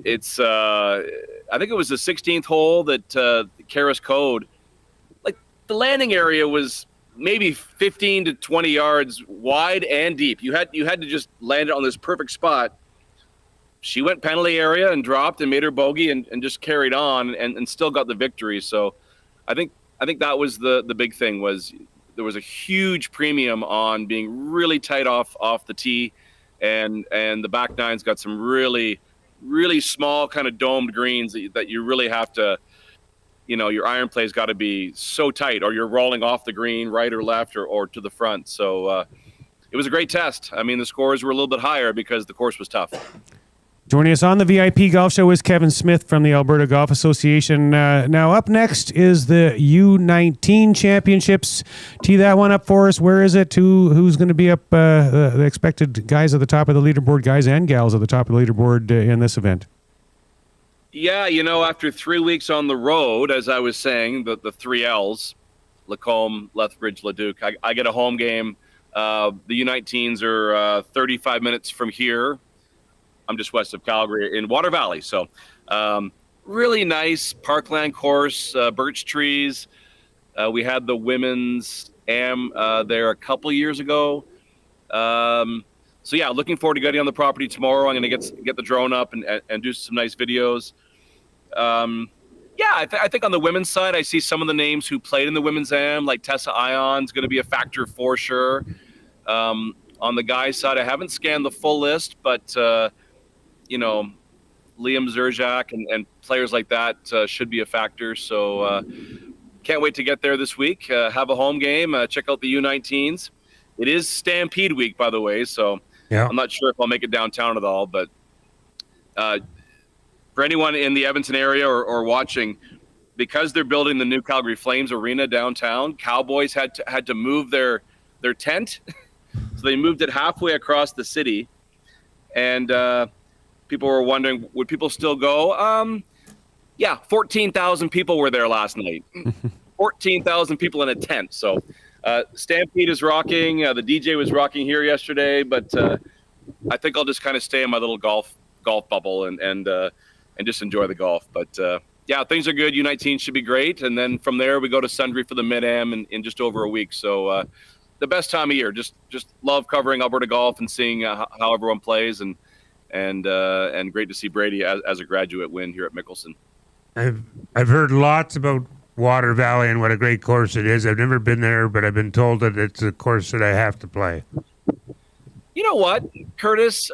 It's, I think it was the 16th hole that Karis Code, like the landing area was maybe 15 to 20 yards wide and deep. You had to just land it on this perfect spot. She went penalty area and dropped and made her bogey and just carried on and still got the victory. So I think that was the big thing, was there was a huge premium on being really tight off the tee, and the back nine's got some really, really small kind of domed greens that you really have to your iron play's got to be so tight, or you're rolling off the green right or left or to the front. So it was a great test. I mean, the scores were a little bit higher because the course was tough. Joining us on the VIP Golf Show is Kevin Smith from the Alberta Golf Association. Now up next is the U19 Championships. Tee that one up for us. Where is it? Who's going to be up, the expected guys at the top of the leaderboard, guys and gals at the top of the leaderboard in this event? Yeah, after 3 weeks on the road, as I was saying, the 3 Ls, Lacombe, Lethbridge, Leduc, I get a home game. The U19s are 35 minutes from here. I'm just west of Calgary in Water Valley. So really nice parkland course, birch trees. We had the women's AM there a couple years ago. So yeah, looking forward to getting on the property tomorrow. I'm going to get the drone up and do some nice videos. I think on the women's side, I see some of the names who played in the women's AM, like Tessa Ion's going to be a factor for sure. On the guys' side, I haven't scanned the full list, but Liam Zerjak and players like that should be a factor. So can't wait to get there this week, have a home game, check out the U19s. It is Stampede week, by the way, so yeah. I'm not sure if I'll make it downtown at all, but for anyone in the Edmonton area or watching, because they're building the new Calgary Flames arena downtown, Cowboys had to move their tent. So they moved it halfway across the city, and people were wondering, would people still go? 14,000 people were there last night. 14,000 people in a tent. So Stampede is rocking. The DJ was rocking here yesterday, but I think I'll just kind of stay in my little golf bubble and just enjoy the golf. But things are good. U19 should be great, and then from there we go to Sundre for the Mid-Am in just over a week. So the best time of year. Just love covering Alberta golf and seeing how everyone plays, and great to see Brady as a graduate win here at Mickelson. I've heard lots about Water Valley and what a great course it is. I've never been there, but I've been told that it's a course that I have to play. You know what, Curtis?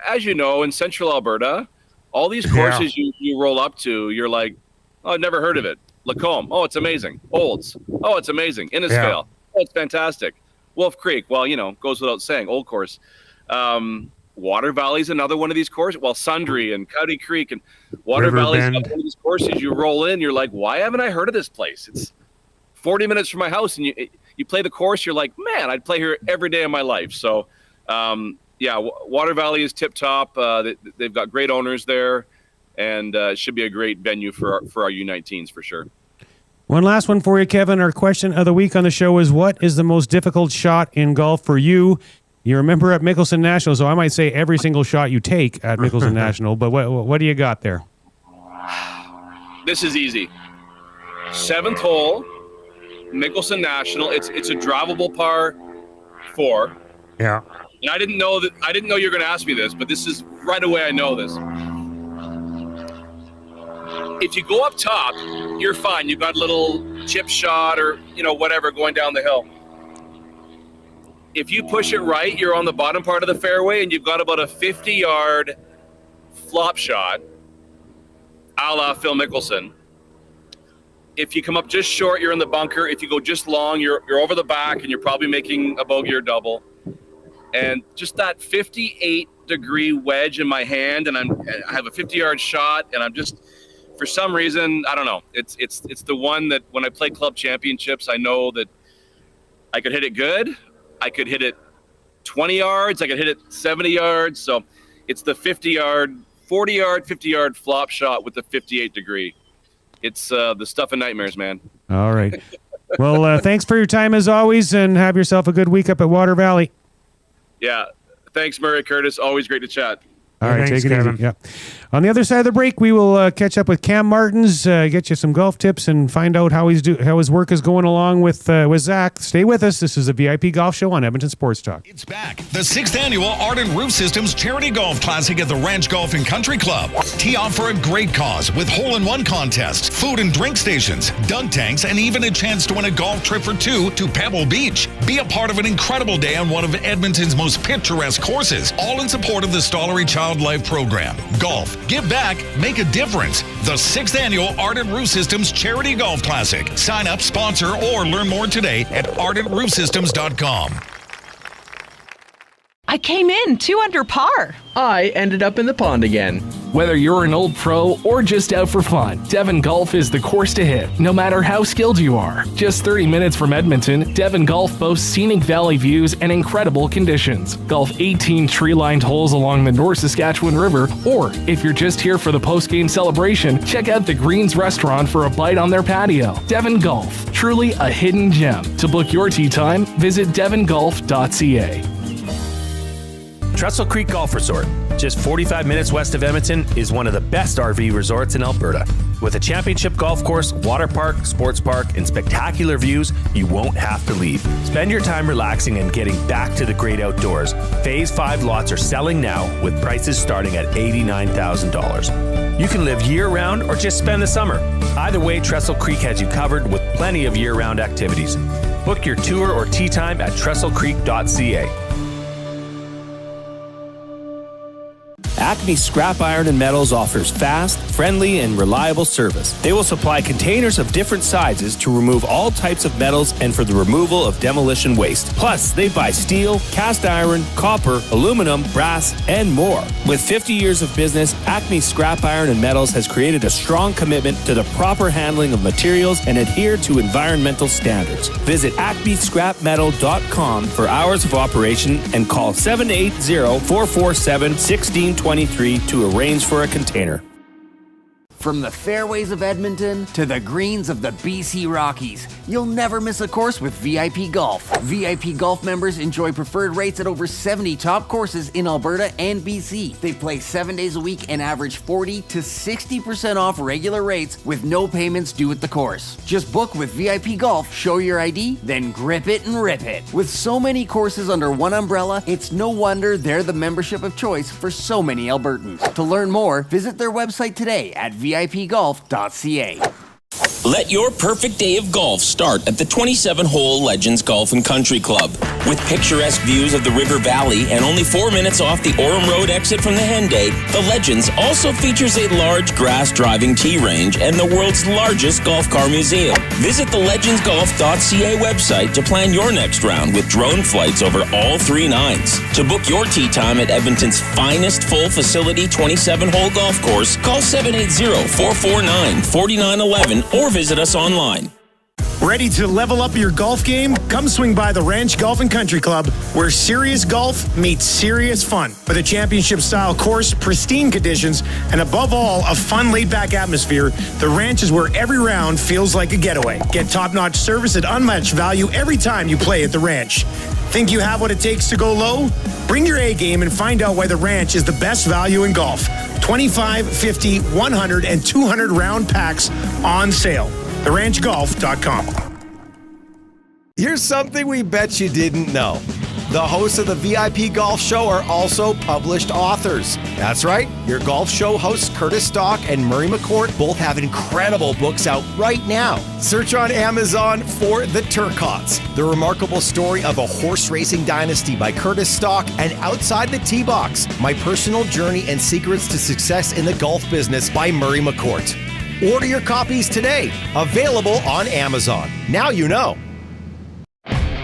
As you know, in Central Alberta, all these courses you roll up to, you're like, oh, I've never heard of it. Lacombe, oh, it's amazing. Olds, oh, it's amazing. Innisfail, oh, it's fantastic. Wolf Creek, well, goes without saying, old course. Water Valley's another one of these courses. Well, Sundre and Cuddy Creek and Water Valley's another one of these courses. You roll in, you're like, why haven't I heard of this place? It's 40 minutes from my house, and you play the course. You're like, man, I'd play here every day of my life. So, Water Valley is tip top. They've got great owners there, and it should be a great venue for our U19s for sure. One last one for you, Kevin. Our question of the week on the show is, what is the most difficult shot in golf for you? You remember at Mickelson National, so I might say every single shot you take at Mickelson National, but what do you got there? This is easy. 7th hole, Mickelson National. It's a drivable par 4. Yeah. And I didn't know you were going to ask me this, but this is right away I know this. If you go up top, you're fine. You got a little chip shot or whatever going down the hill. If you push it right, you're on the bottom part of the fairway, and you've got about a 50-yard flop shot, a la Phil Mickelson. If you come up just short, you're in the bunker. If you go just long, you're over the back, and you're probably making a bogey or double. And just that 58-degree wedge in my hand, and I have a 50-yard shot, and I'm just, for some reason, I don't know. It's the one that when I play club championships, I know that I could hit it good. I could hit it 20 yards. I could hit it 70 yards. So it's the 50-yard, 40-yard, 50-yard flop shot with the 58-degree. It's the stuff of nightmares, man. All right. Well, thanks for your time as always, and have yourself a good week up at Water Valley. Yeah. Thanks, Murray Curtis. Always great to chat. All right, thanks, take it Kevin. easy. Yeah. On the other side of the break, we will catch up with Cam Martens, get you some golf tips, and find out how his work is going along with Zach. Stay with us. This is the VIP Golf Show on Edmonton Sports Talk. It's back. The 6th annual Ardent Roof Systems Charity Golf Classic at the Ranch Golf and Country Club. Tee off for a great cause with hole-in-one contests, food and drink stations, dunk tanks, and even a chance to win a golf trip for 2 to Pebble Beach. Be a part of an incredible day on one of Edmonton's most picturesque courses, all in support of the Stollery Child Life Program. Golf, give back, make a difference. the 6th Annual Ardent Roof Systems Charity Golf Classic. Sign up, sponsor, or learn more today at ardentroofsystems.com. I came in 2 under par. I ended up in the pond again. Whether you're an old pro or just out for fun, Devon Golf is the course to hit, no matter how skilled you are. Just 30 minutes from Edmonton, Devon Golf boasts scenic valley views and incredible conditions. Golf 18 tree-lined holes along the North Saskatchewan River, or if you're just here for the post-game celebration, check out the Greens restaurant for a bite on their patio. Devon Golf, truly a hidden gem. To book your tee time, visit devongolf.ca. Trestle Creek Golf Resort, just 45 minutes west of Edmonton, is one of the best RV resorts in Alberta. With a championship golf course, water park, sports park, and spectacular views, you won't have to leave. Spend your time relaxing and getting back to the great outdoors. Phase 5 lots are selling now with prices starting at $89,000. You can live year-round or just spend the summer. Either way, Trestle Creek has you covered with plenty of year-round activities. Book your tour or tee time at trestlecreek.ca. Acme Scrap Iron and Metals offers fast, friendly, and reliable service. They will supply containers of different sizes to remove all types of metals and for the removal of demolition waste. Plus, they buy steel, cast iron, copper, aluminum, brass, and more. With 50 years of business, Acme Scrap Iron and Metals has created a strong commitment to the proper handling of materials and adhere to environmental standards. Visit acmescrapmetal.com for hours of operation and call 780-447-1623 to arrange for a container. From the fairways of Edmonton to the greens of the BC Rockies, you'll never miss a course with VIP Golf. VIP Golf members enjoy preferred rates at over 70 top courses in Alberta and BC. They play 7 days a week and average 40 to 60% off regular rates with no payments due at the course. Just book with VIP Golf, show your ID, then grip it and rip it. With so many courses under one umbrella, it's no wonder they're the membership of choice for so many Albertans. To learn more, visit their website today at vipgolf.ca. Let your perfect day of golf start at the 27-hole Legends Golf and Country Club. With picturesque views of the River Valley and only 4 minutes off the Orem Road exit from the Henday, the Legends also features a large grass driving tee range and the world's largest golf car museum. Visit the legendsgolf.ca website to plan your next round with drone flights over all 3 nines. To book your tee time at Edmonton's finest full facility 27-hole golf course, call 780-449-4911 or visit us online. Ready to level up your golf game? Come swing by the Ranch Golf and Country Club, where serious golf meets serious fun. With a championship-style course, pristine conditions, and above all, a fun, laid-back atmosphere, the Ranch is where every round feels like a getaway. Get top-notch service at unmatched value every time you play at the Ranch. Think you have what it takes to go low? Bring your A game and find out why the Ranch is the best value in golf. 25, 50, 100, and 200 round packs on sale. TheRanchGolf.com. Here's something we bet you didn't know. The hosts of the VIP Golf Show are also published authors. That's right. Your golf show hosts Curtis Stock and Murray McCourt both have incredible books out right now. Search on Amazon for The Turcots, the remarkable story of a horse racing dynasty by Curtis Stock, and Outside the Tee Box, my personal journey and secrets to success in the golf business by Murray McCourt. Order your copies today. Available on Amazon. Now you know.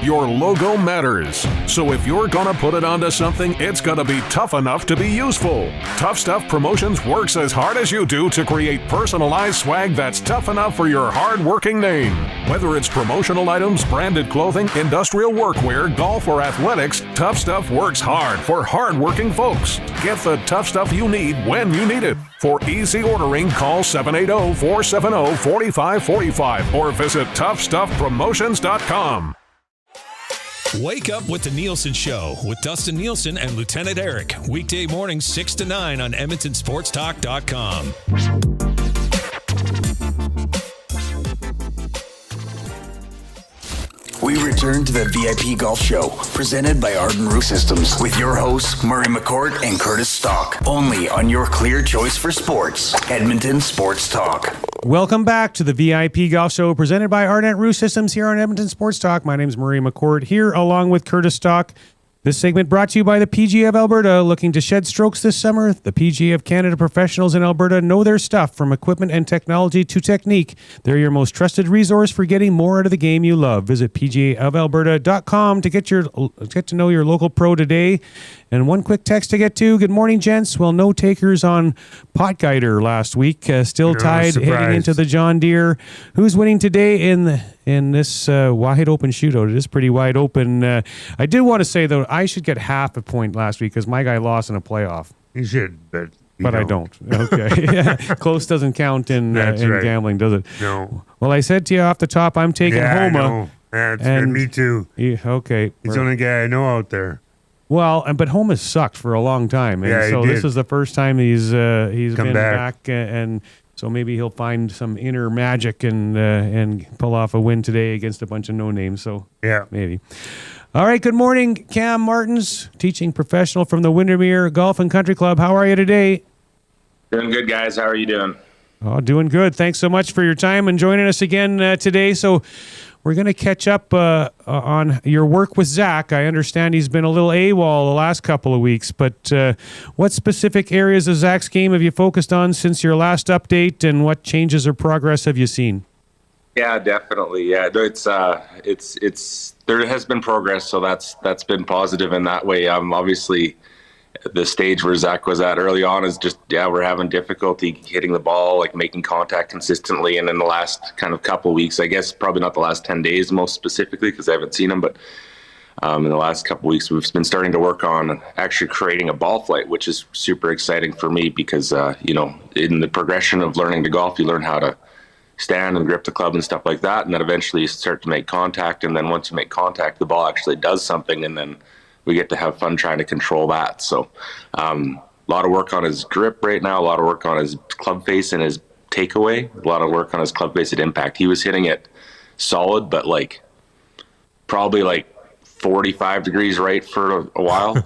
Your logo matters. So if you're gonna put it onto something, it's gonna be tough enough to be useful. Tough Stuff Promotions works as hard as you do to create personalized swag that's tough enough for your hard-working name. Whether it's promotional items, branded clothing, industrial workwear, golf, or athletics, Tough Stuff works hard for hard-working folks. Get the tough stuff you need when you need it. For easy ordering, call 780-470-4545 or visit toughstuffpromotions.com. Wake up with the Nielsen Show with Dustin Nielsen and Lieutenant Eric. Weekday mornings 6 to 9 on EdmontonSportsTalk.com. We return to the VIP Golf Show, presented by Ardent Roof Systems, with your hosts, Murray McCourt and Curtis Stock, only on your clear choice for sports, Edmonton Sports Talk. Welcome back to the VIP Golf Show, presented by Ardent Roof Systems here on Edmonton Sports Talk. My name is Murray McCourt, here along with Curtis Stock. This segment brought to you by the PGA of Alberta. Looking to shed strokes this summer? The PGA of Canada professionals in Alberta know their stuff, from equipment and technology to technique. They're your most trusted resource for getting more out of the game you love. Visit pgaofalberta.com to get to know your local pro today. And one quick text to get to. Good morning, gents. Well, no takers on Potgeider last week. Still tied heading into the John Deere. Who's winning today in this wide open shootout? It is pretty wide open. I did want to say, though, I should get half a point last week because my guy lost in a playoff. You should, but I don't. Okay. Close doesn't count in gambling, does it? No. Well, I said to you off the top, I'm taking Homa. That's good. Me too. Yeah, okay. He's the only guy I know out there. Well, but Homa's sucked for a long time, and so this is the first time he's been back, and so maybe he'll find some inner magic and pull off a win today against a bunch of no names. So yeah, maybe. All right. Good morning, Cam Martens, teaching professional from the Windermere Golf and Country Club. How are you today? Doing good, guys. How are you doing? Oh, doing good. Thanks so much for your time and joining us again today. So we're going to catch up on your work with Zach. I understand he's been a little AWOL the last couple of weeks, but what specific areas of Zach's game have you focused on since your last update, and what changes or progress have you seen? Yeah, definitely. Yeah, it's there has been progress, so that's been positive in that way. Obviously, the stage where Zach was at early on is just, we're having difficulty hitting the ball, like making contact consistently. And in the last kind of couple of weeks, I guess probably not the last 10 days most specifically because I haven't seen him, but in the last couple of weeks, we've been starting to work on actually creating a ball flight, which is super exciting for me because, in the progression of learning to golf, you learn how to stand and grip the club and stuff like that. And then eventually you start to make contact. And then once you make contact, the ball actually does something. And then we get to have fun trying to control that. So a lot of work on his grip right now, a lot of work on his club face and his takeaway, a lot of work on his club face at impact. He was hitting it solid, but probably 45 degrees right for a while.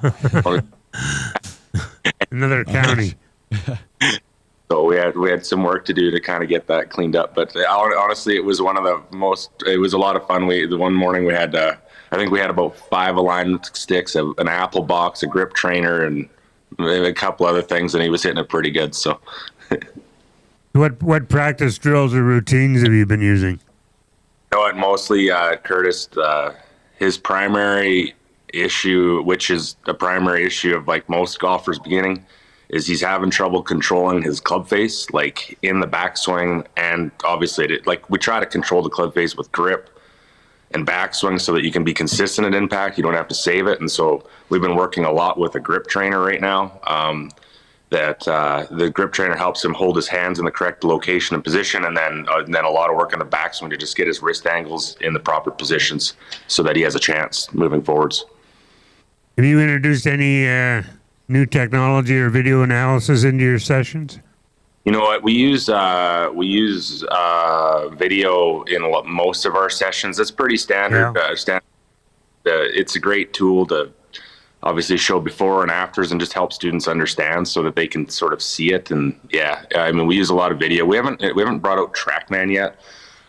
Another county. So we had some work to do to kind of get that cleaned up. But honestly, it was it was a lot of fun. The one morning we had, I think we had about 5 alignment sticks, an apple box, a grip trainer, and a couple other things, and he was hitting it pretty good. So, what practice drills or routines have you been using? Mostly Curtis. His primary issue, which is a primary issue of most golfers beginning, is he's having trouble controlling his club face, in the backswing, and obviously, we try to control the club face with grip and backswing so that you can be consistent at impact. You don't have to save it. And so we've been working a lot with a grip trainer right now. The grip trainer helps him hold his hands in the correct location and position, and then a lot of work on the backswing to just get his wrist angles in the proper positions so that he has a chance moving forwards. Have you introduced any new technology or video analysis into your sessions? You know what? We use video in most of our sessions. That's pretty standard. Yeah. It's a great tool to obviously show before and afters and just help students understand so that they can sort of see it. And we use a lot of video. We haven't brought out TrackMan yet.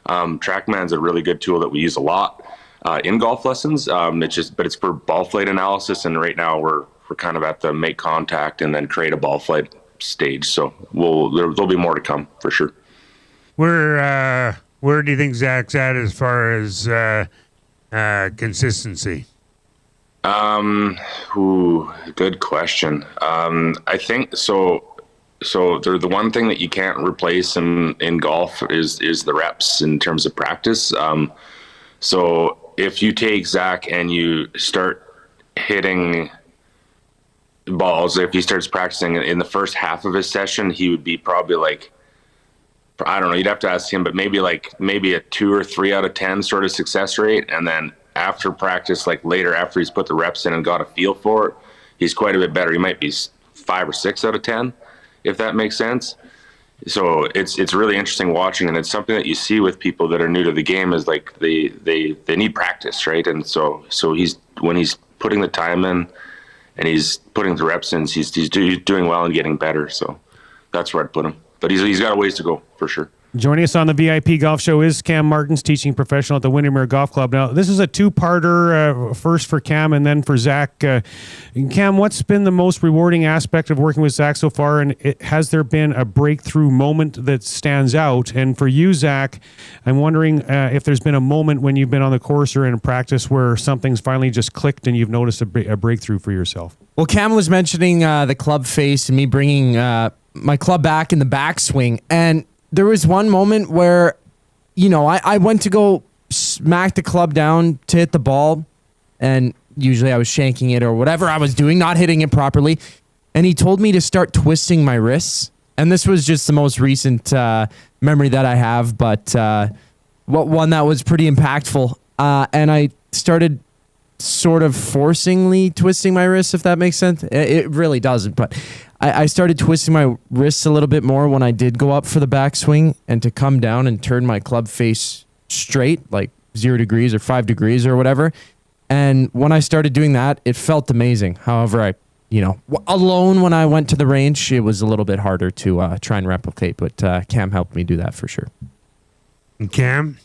TrackMan's a really good tool that we use a lot in golf lessons. It's for ball flight analysis, and right now we're kind of at the make contact and then create a ball flight stage. So there'll be more to come for sure. Where do you think Zach's at as far as consistency? Good question. I think so. So the one thing that you can't replace in golf is the reps in terms of practice. So if you take Zach and you start hitting balls, if he starts practicing in the first half of his session, he would be probably I don't know, you'd have to ask him, but maybe a 2 or 3 out of 10 sort of success rate. And then after practice, later after he's put the reps in and got a feel for it, he's quite a bit better. He might be 5 or 6 out of 10, if that makes sense. So it's really interesting watching, and it's something that you see with people that are new to the game is they need practice, right? And so when he's putting the time in and he's putting the reps in, he's doing well and getting better. So that's where I'd put him. But he's got a ways to go for sure. Joining us on the VIP Golf Show is Cam Martens, teaching professional at the Windermere Golf Club. Now, this is a two-parter, first for Cam and then for Zach. Cam, what's been the most rewarding aspect of working with Zach so far, and has there been a breakthrough moment that stands out? And for you, Zach, I'm wondering if there's been a moment when you've been on the course or in practice where something's finally just clicked and you've noticed a breakthrough for yourself. Well, Cam was mentioning the club face and me bringing my club back in the backswing, and there was one moment where, I went to go smack the club down to hit the ball, and usually I was shanking it or whatever I was doing, not hitting it properly. And he told me to start twisting my wrists. And this was just the most recent memory that I have, but one that was pretty impactful. And I started sort of forcingly twisting my wrists, if that makes sense. It really doesn't, but I started twisting my wrists a little bit more when I did go up for the backswing, and to come down and turn my club face straight, like 0 degrees or 5 degrees or whatever. And when I started doing that, it felt amazing. However, alone when I went to the range, it was a little bit harder to try and replicate, but Cam helped me do that for sure. And Cam?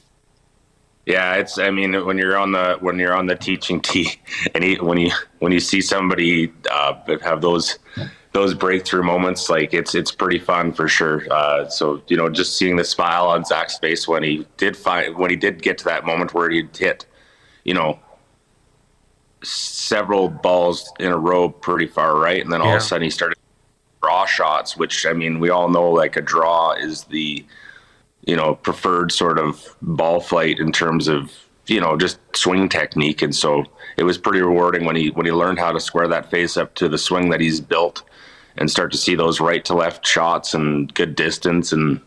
Yeah, when you're on the teaching tee, and when you see somebody have those breakthrough moments, like it's pretty fun for sure. So just seeing the smile on Zach's face when he did get to that moment where he'd hit, several balls in a row pretty far right, and then all of a sudden he started draw shots, which we all know like a draw is the preferred sort of ball flight in terms of just swing technique. And so it was pretty rewarding when he learned how to square that face up to the swing that he's built and start to see those right to left shots and good distance and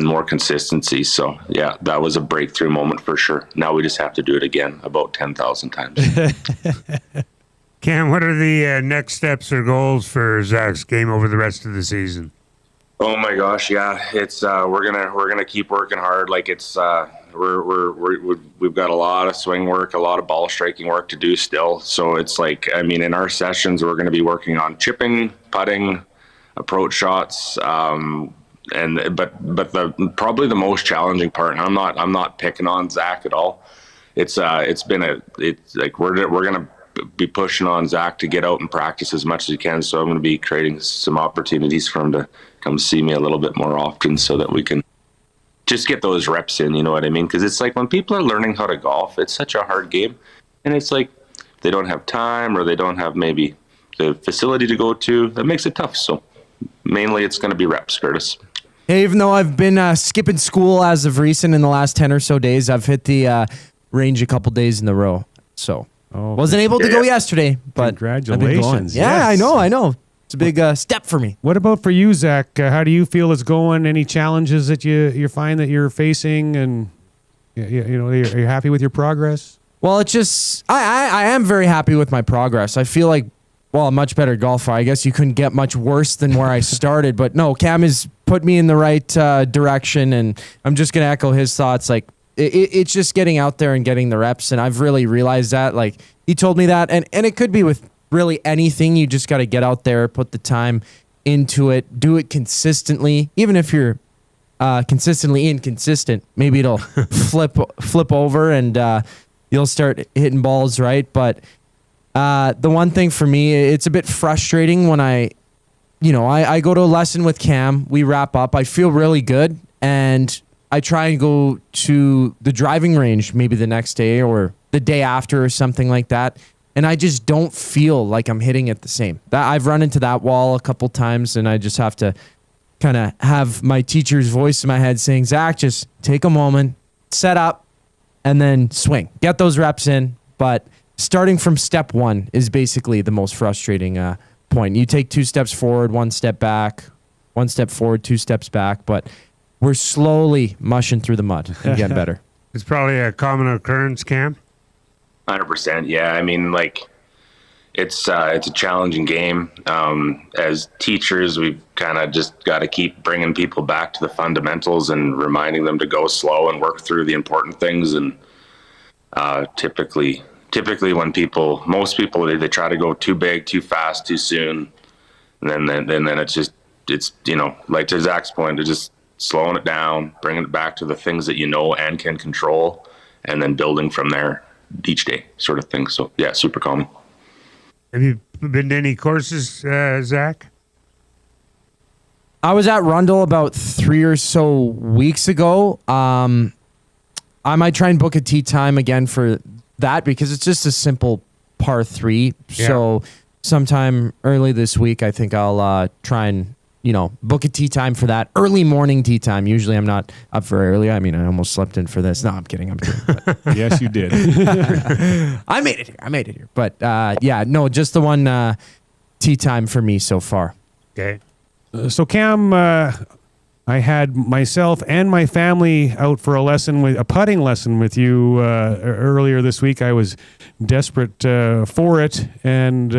more consistency. So yeah, that was a breakthrough moment for sure. Now we just have to do it again about 10,000 times. Cam, what are the next steps or goals for Zach's game over the rest of the season? Oh my gosh, yeah, it's we're gonna keep working hard. Like it's we've got a lot of swing work, a lot of ball striking work to do still. So it's like, in our sessions we're going to be working on chipping, putting, approach shots, but probably the most challenging part. And I'm not picking on Zach at all. It's like we're gonna be pushing on Zach to get out and practice as much as he can. So I'm going to be creating some opportunities for him to come see me a little bit more often so that we can just get those reps in, you know what I mean? Because it's like when people are learning how to golf, it's such a hard game. And it's like they don't have time or they don't have maybe the facility to go to. That makes it tough. So mainly it's going to be reps, Curtis. Hey, even though I've been skipping school as of recent in the last 10 or so days, I've hit the range a couple days in a row. So wasn't able to go yesterday, but congratulations. I've been going. Yeah, yes. I know. It's a big step for me. What about for you, Zach? How do you feel it's going? Any challenges that you find that you're facing, and are you happy with your progress? Well, it's just I am very happy with my progress. I feel like, a much better golfer. I guess you couldn't get much worse than where I started, but no, Cam has put me in the right direction, and I'm just gonna echo his thoughts. Like it's just getting out there and getting the reps, and I've really realized that. Like he told me that, and it could be with really anything. You just got to get out there, put the time into it, do it consistently. Even if you're consistently inconsistent, maybe it'll flip over and you'll start hitting balls right. But the one thing for me, it's a bit frustrating when I go to a lesson with Cam, we wrap up, I feel really good, and I try and go to the driving range maybe the next day or the day after or something like that, and I just don't feel like I'm hitting it the same. I've run into that wall a couple times, and I just have to kind of have my teacher's voice in my head saying, Zach, just take a moment, set up, and then swing. Get those reps in. But starting from step one is basically the most frustrating point. You take 2 steps forward, 1 step back, 1 step forward, 2 steps back, but we're slowly mushing through the mud and getting better. It's probably a common occurrence, Cam. 100%. Yeah. I mean, like it's a challenging game. As teachers, we've kind of just got to keep bringing people back to the fundamentals and reminding them to go slow and work through the important things. And typically when most people, they try to go too big, too fast, too soon. And then it's like to Zach's point, slowing it down, bringing it back to the things that you know and can control, and then building from there each day, sort of thing. So yeah, super common. Have you been to any courses, Zach? I was at Rundle about 3 or so weeks ago. I might try and book a tee time again for that because it's just a simple par 3. Yeah. So sometime early this week, I think I'll try and, book a tee time for that. Early morning tee time. Usually I'm not up very early. I mean, I almost slept in for this. No, I'm kidding. Yes, you did. I made it here. But just the one tee time for me so far. Okay. So Cam, I had myself and my family out for a putting lesson with you earlier this week. I was desperate for it, and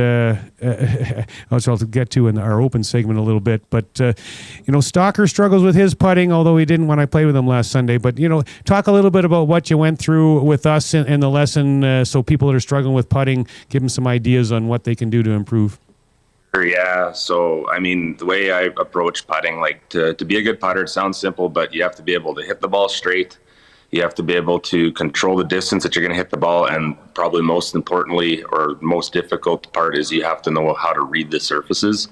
which I'll get to in our open segment a little bit. But Stocker struggles with his putting, although he didn't when I played with him last Sunday. But talk a little bit about what you went through with us in the lesson, so people that are struggling with putting, give them some ideas on what they can do to improve. Yeah, so I mean, the way I approach putting, like to be a good putter, it sounds simple, but you have to be able to hit the ball straight. You have to be able to control the distance that you're going to hit the ball, and probably most importantly, or most difficult part, is you have to know how to read the surfaces.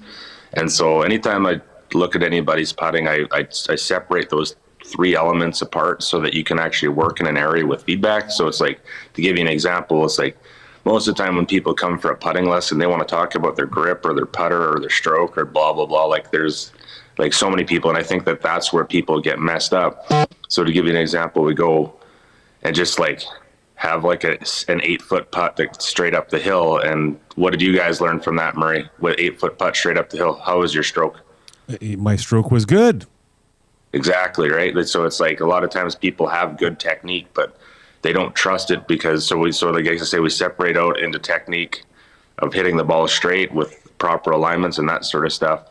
And so anytime I look at anybody's putting, I separate those 3 elements apart so that you can actually work in an area with feedback. So it's like, to give you an example, it's like, most of the time when people come for a putting lesson, they want to talk about their grip or their putter or their stroke or blah, blah, blah. Like there's like so many people, and I think that that's where people get messed up. So to give you an example, we go and just like have like an 8-foot putt that's straight up the hill. And what did you guys learn from that, Murray? With 8-foot putt straight up the hill, how was your stroke? My stroke was good. Exactly, right? So it's like a lot of times people have good technique, but they don't trust it because like I say, we separate out into technique of hitting the ball straight with proper alignments and that sort of stuff.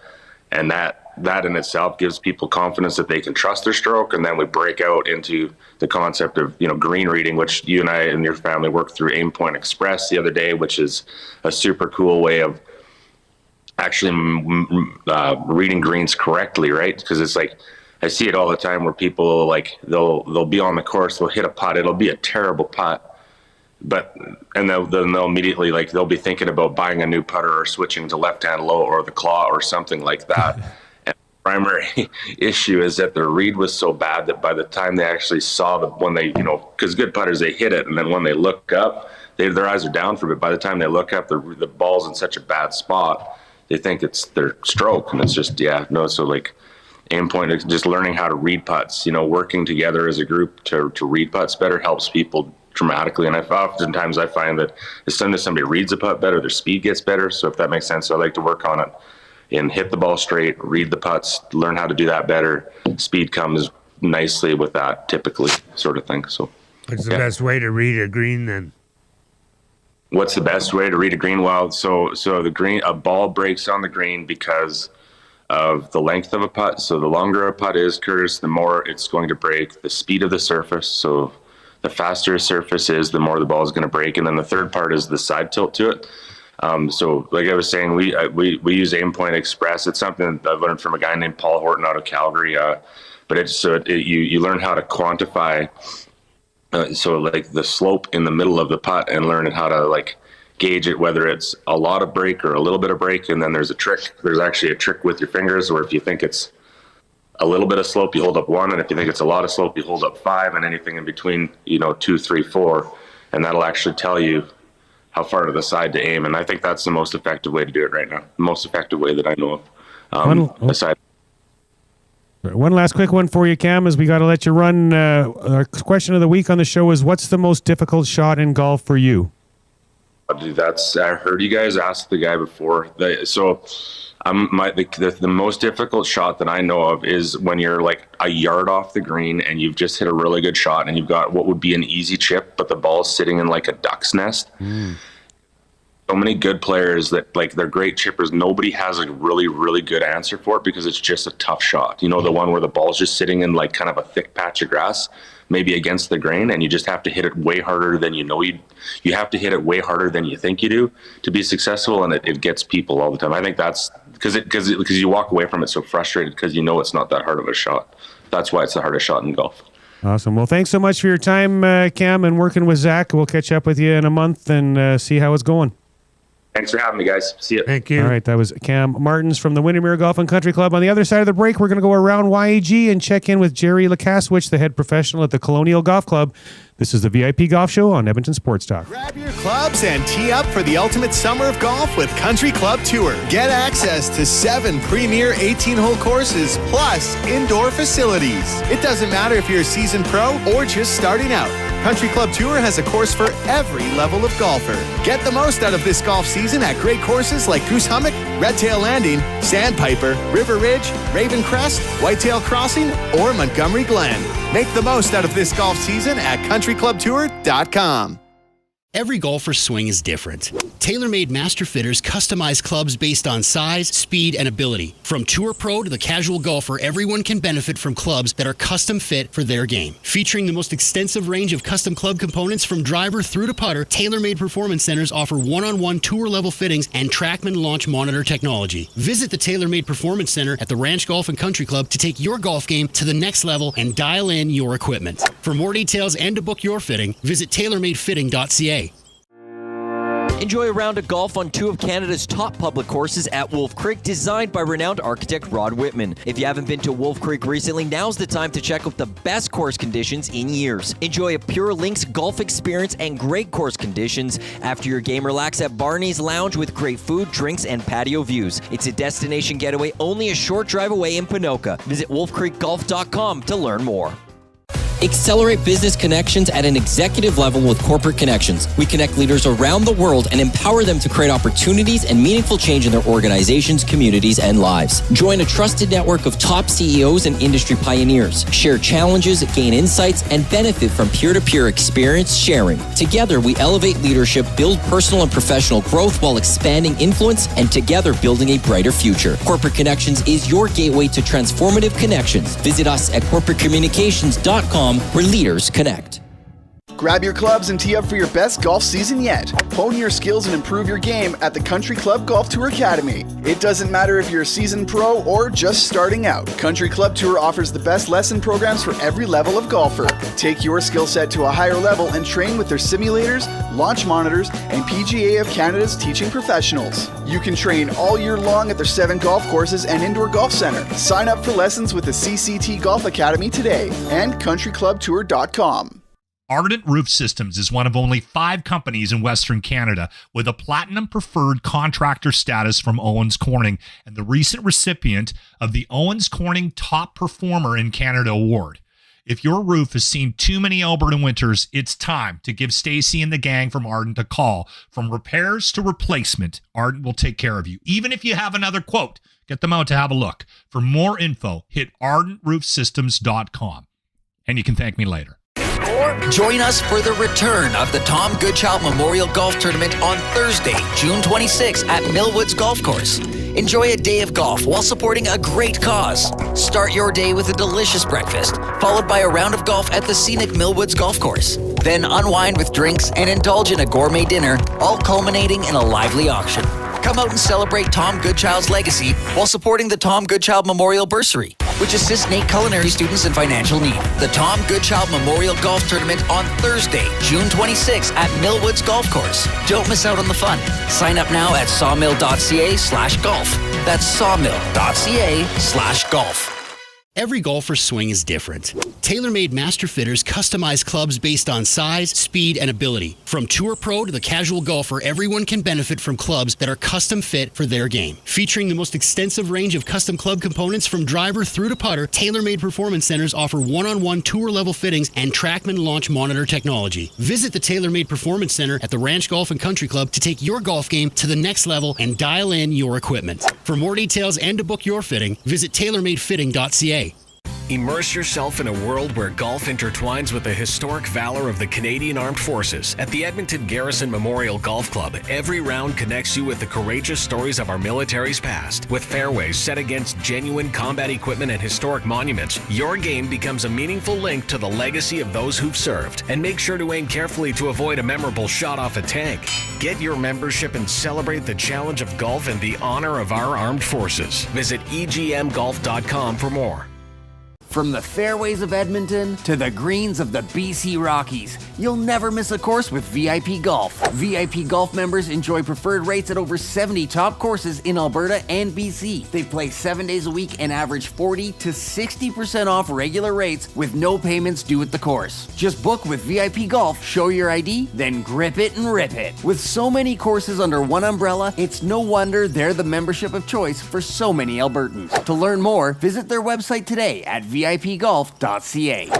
And that in itself gives people confidence that they can trust their stroke. And then we break out into the concept of, green reading, which you and I and your family worked through Aim Point Express the other day, which is a super cool way of actually reading greens correctly, right? Because it's like, I see it all the time where people like they'll be on the course, they'll hit a putt, it'll be a terrible putt, and they'll immediately they'll be thinking about buying a new putter or switching to left-hand low or the claw or something like that. And the primary issue is that their read was so bad that by the time they actually saw because good putters, they hit it, and then when they look up, their eyes are down for a bit. By the time they look up, the ball's in such a bad spot, they think it's their stroke, and it's just so like. Aim Point is just learning how to read putts, working together as a group to read putts better helps people dramatically. And oftentimes I find that as soon as somebody reads a putt better, their speed gets better. So if that makes sense, so I like to work on it and hit the ball straight, read the putts, learn how to do that better. Speed comes nicely with that typically, sort of thing. So what's the best way to read a green then? What's the best way to read a green? Well, so a ball breaks on the green because of the length of a putt. So the longer a putt is, Curtis, the more it's going to break. The speed of the surface. So the faster a surface is, the more the ball is going to break. And then the third part is the side tilt to it. So like I was saying, we use Aim Point Express. It's something that I've learned from a guy named Paul Horton out of Calgary. But you learn how to quantify. So like the slope in the middle of the putt and learn how to gauge it, whether it's a lot of break or a little bit of break. And then there's actually a trick with your fingers, or if you think it's a little bit of slope, you hold up 1, and if you think it's a lot of slope, you hold up 5, and anything in between, 2, 3, 4, and that'll actually tell you how far to the side to aim. And I think that's the most effective way to do it right now. The most effective way that I know of. One last quick one for you, Cam, as we got to let you run. Our question of the week on the show is, what's the most difficult shot in golf for you? I heard you guys ask the guy before. The most difficult shot that I know of is when you're like a yard off the green and you've just hit a really good shot and you've got what would be an easy chip, but the ball's sitting in like a duck's nest. So many good players that they're great chippers. Nobody has a really, really good answer for it because it's just a tough shot. The one where the ball's just sitting in kind of a thick patch of grass, maybe against the grain, and you just have to hit it way harder than you have to hit it way harder than you think you do to be successful, and it gets people all the time. I think that's because you walk away from it so frustrated because it's not that hard of a shot. that's why it's the hardest shot in golf. Awesome. Well, thanks so much for your time, Cam, and working with Zach. We'll catch up with you in a month and see how it's going. Thanks for having me, guys. See you. Thank you. All right, that was Cam Martens from the Windermere Golf and Country Club. On the other side of the break, we're going to go around YAG and check in with Jerry Lukasewich, the head professional at the Colonial Golf Club. This is the VIP Golf Show on Edmonton Sports Talk. Grab your clubs and tee up for the ultimate summer of golf with Country Club Tour. Get access to 7 premier 18-hole courses plus indoor facilities. It doesn't matter if you're a seasoned pro or just starting out. Country Club Tour has a course for every level of golfer. Get the most out of this golf season at great courses like Goose Hummock, Redtail Landing, Sandpiper, River Ridge, Raven Crest, Whitetail Crossing, or Montgomery Glen. Make the most out of this golf season at countryclubtour.com. Every golfer's swing is different. TaylorMade Master Fitters customize clubs based on size, speed, and ability. From Tour Pro to the casual golfer, everyone can benefit from clubs that are custom fit for their game. Featuring the most extensive range of custom club components from driver through to putter, TaylorMade Performance Centers offer one-on-one tour-level fittings and TrackMan launch monitor technology. Visit the TaylorMade Performance Center at the Ranch Golf and Country Club to take your golf game to the next level and dial in your equipment. For more details and to book your fitting, visit TaylorMadeFitting.ca. Enjoy a round of golf on 2 of Canada's top public courses at Wolf Creek, designed by renowned architect Rod Whitman. If you haven't been to Wolf Creek recently, now's the time to check out the best course conditions in years. Enjoy a pure links golf experience and great course conditions. After your game, relax at Barney's Lounge with great food, drinks, and patio views. It's a destination getaway only a short drive away in Ponoka. Visit wolfcreekgolf.com to learn more. Accelerate business connections at an executive level with Corporate Connections. We connect leaders around the world and empower them to create opportunities and meaningful change in their organizations, communities, and lives. Join a trusted network of top CEOs and industry pioneers. Share challenges, gain insights, and benefit from peer-to-peer experience sharing. Together, we elevate leadership, build personal and professional growth while expanding influence, and together building a brighter future. Corporate Connections is your gateway to transformative connections. Visit us at corporatecommunications.com, where leaders connect. Grab your clubs and tee up for your best golf season yet. Hone your skills and improve your game at the Country Club Golf Tour Academy. It doesn't matter if you're a seasoned pro or just starting out. Country Club Tour offers the best lesson programs for every level of golfer. Take your skill set to a higher level and train with their simulators, launch monitors, and PGA of Canada's teaching professionals. You can train all year long at their 7 golf courses and indoor golf center. Sign up for lessons with the CCT Golf Academy today and countryclubtour.com. Ardent Roof Systems is one of only 5 companies in Western Canada with a Platinum Preferred Contractor status from Owens Corning and the recent recipient of the Owens Corning Top Performer in Canada Award. If your roof has seen too many Alberta winters, it's time to give Stacy and the gang from Ardent a call. From repairs to replacement, Ardent will take care of you. Even if you have another quote, get them out to have a look. For more info, hit ardentroofsystems.com. And you can thank me later. Join us for the return of the Tom Goodchild Memorial Golf Tournament on Thursday, June 26 at Millwoods Golf Course. Enjoy a day of golf while supporting a great cause. Start your day with a delicious breakfast, followed by a round of golf at the scenic Millwoods Golf Course. Then unwind with drinks and indulge in a gourmet dinner, all culminating in a lively auction. Come out and celebrate Tom Goodchild's legacy while supporting the Tom Goodchild Memorial Bursary, which assists NAIT culinary students in financial need. The Tom Goodchild Memorial Golf Tournament on Thursday, June 26 at Millwoods Golf Course. Don't miss out on the fun. Sign up now at sawmill.ca/golf. That's sawmill.ca/golf. Every golfer's swing is different. TaylorMade Master Fitters customize clubs based on size, speed, and ability. From Tour Pro to the casual golfer, everyone can benefit from clubs that are custom fit for their game. Featuring the most extensive range of custom club components from driver through to putter, TaylorMade Performance Centers offer one-on-one tour-level fittings and TrackMan launch monitor technology. Visit the TaylorMade Performance Center at the Ranch Golf and Country Club to take your golf game to the next level and dial in your equipment. For more details and to book your fitting, visit TaylorMadeFitting.ca. Immerse yourself in a world where golf intertwines with the historic valor of the Canadian Armed Forces. At the Edmonton Garrison Memorial Golf Club, every round connects you with the courageous stories of our military's past. With fairways set against genuine combat equipment and historic monuments, your game becomes a meaningful link to the legacy of those who've served. And make sure to aim carefully to avoid a memorable shot off a tank. Get your membership and celebrate the challenge of golf and the honor of our armed forces. Visit egmgolf.com for more. From the fairways of Edmonton to the greens of the BC Rockies, you'll never miss a course with VIP Golf. VIP Golf members enjoy preferred rates at over 70 top courses in Alberta and BC. They play 7 days a week and average 40 to 60% off regular rates with no payments due at the course. Just book with VIP Golf, show your ID, then grip it and rip it. With so many courses under one umbrella, it's no wonder they're the membership of choice for so many Albertans. To learn more, visit their website today at VIPGolf.ca.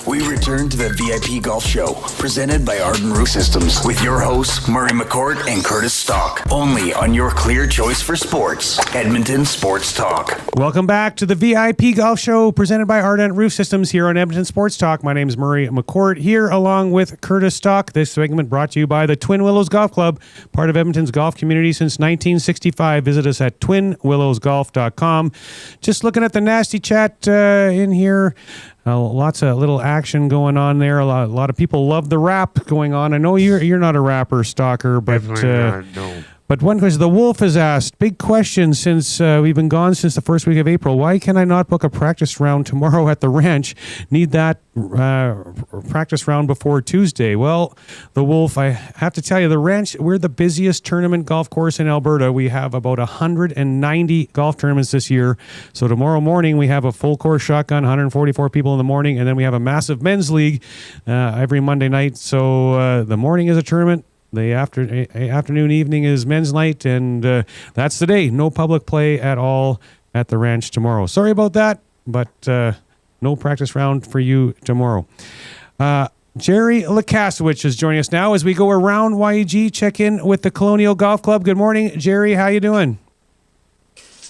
We return to the VIP Golf Show, presented by Arden Roof Systems, with your hosts, Murray McCourt and Curtis Stock, only on your clear choice for sports, Edmonton Sports Talk. Welcome back to the VIP Golf Show, presented by Arden Roof Systems here on Edmonton Sports Talk. My name is Murray McCourt, here along with Curtis Stock. This segment brought to you by the Twin Willows Golf Club, part of Edmonton's golf community since 1965. Visit us at twinwillowsgolf.com. Just looking at the nasty chat in here. Lots of little action going on there. A lot of people love the rap going on. I know you're not a rapper, Stalker, but Definitely not, no. But one question, the Wolf has asked, big question since we've been gone since the first week of April. Why can I not book a practice round tomorrow at the ranch? Need that practice round before Tuesday. Well, the Wolf, I have to tell you, the ranch, we're the busiest tournament golf course in Alberta. We have about 190 golf tournaments this year. So tomorrow morning, we have a full course shotgun, 144 people in the morning, and then we have a massive men's league every Monday night. So the morning is a tournament. The afternoon, evening is men's night, and that's the day. No public play at all at the ranch tomorrow. Sorry about that, but no practice round for you tomorrow. Jerry Lukasewich is joining us now as we go around YEG, check in with the Colonial Golf Club. Good morning, Jerry. How you doing?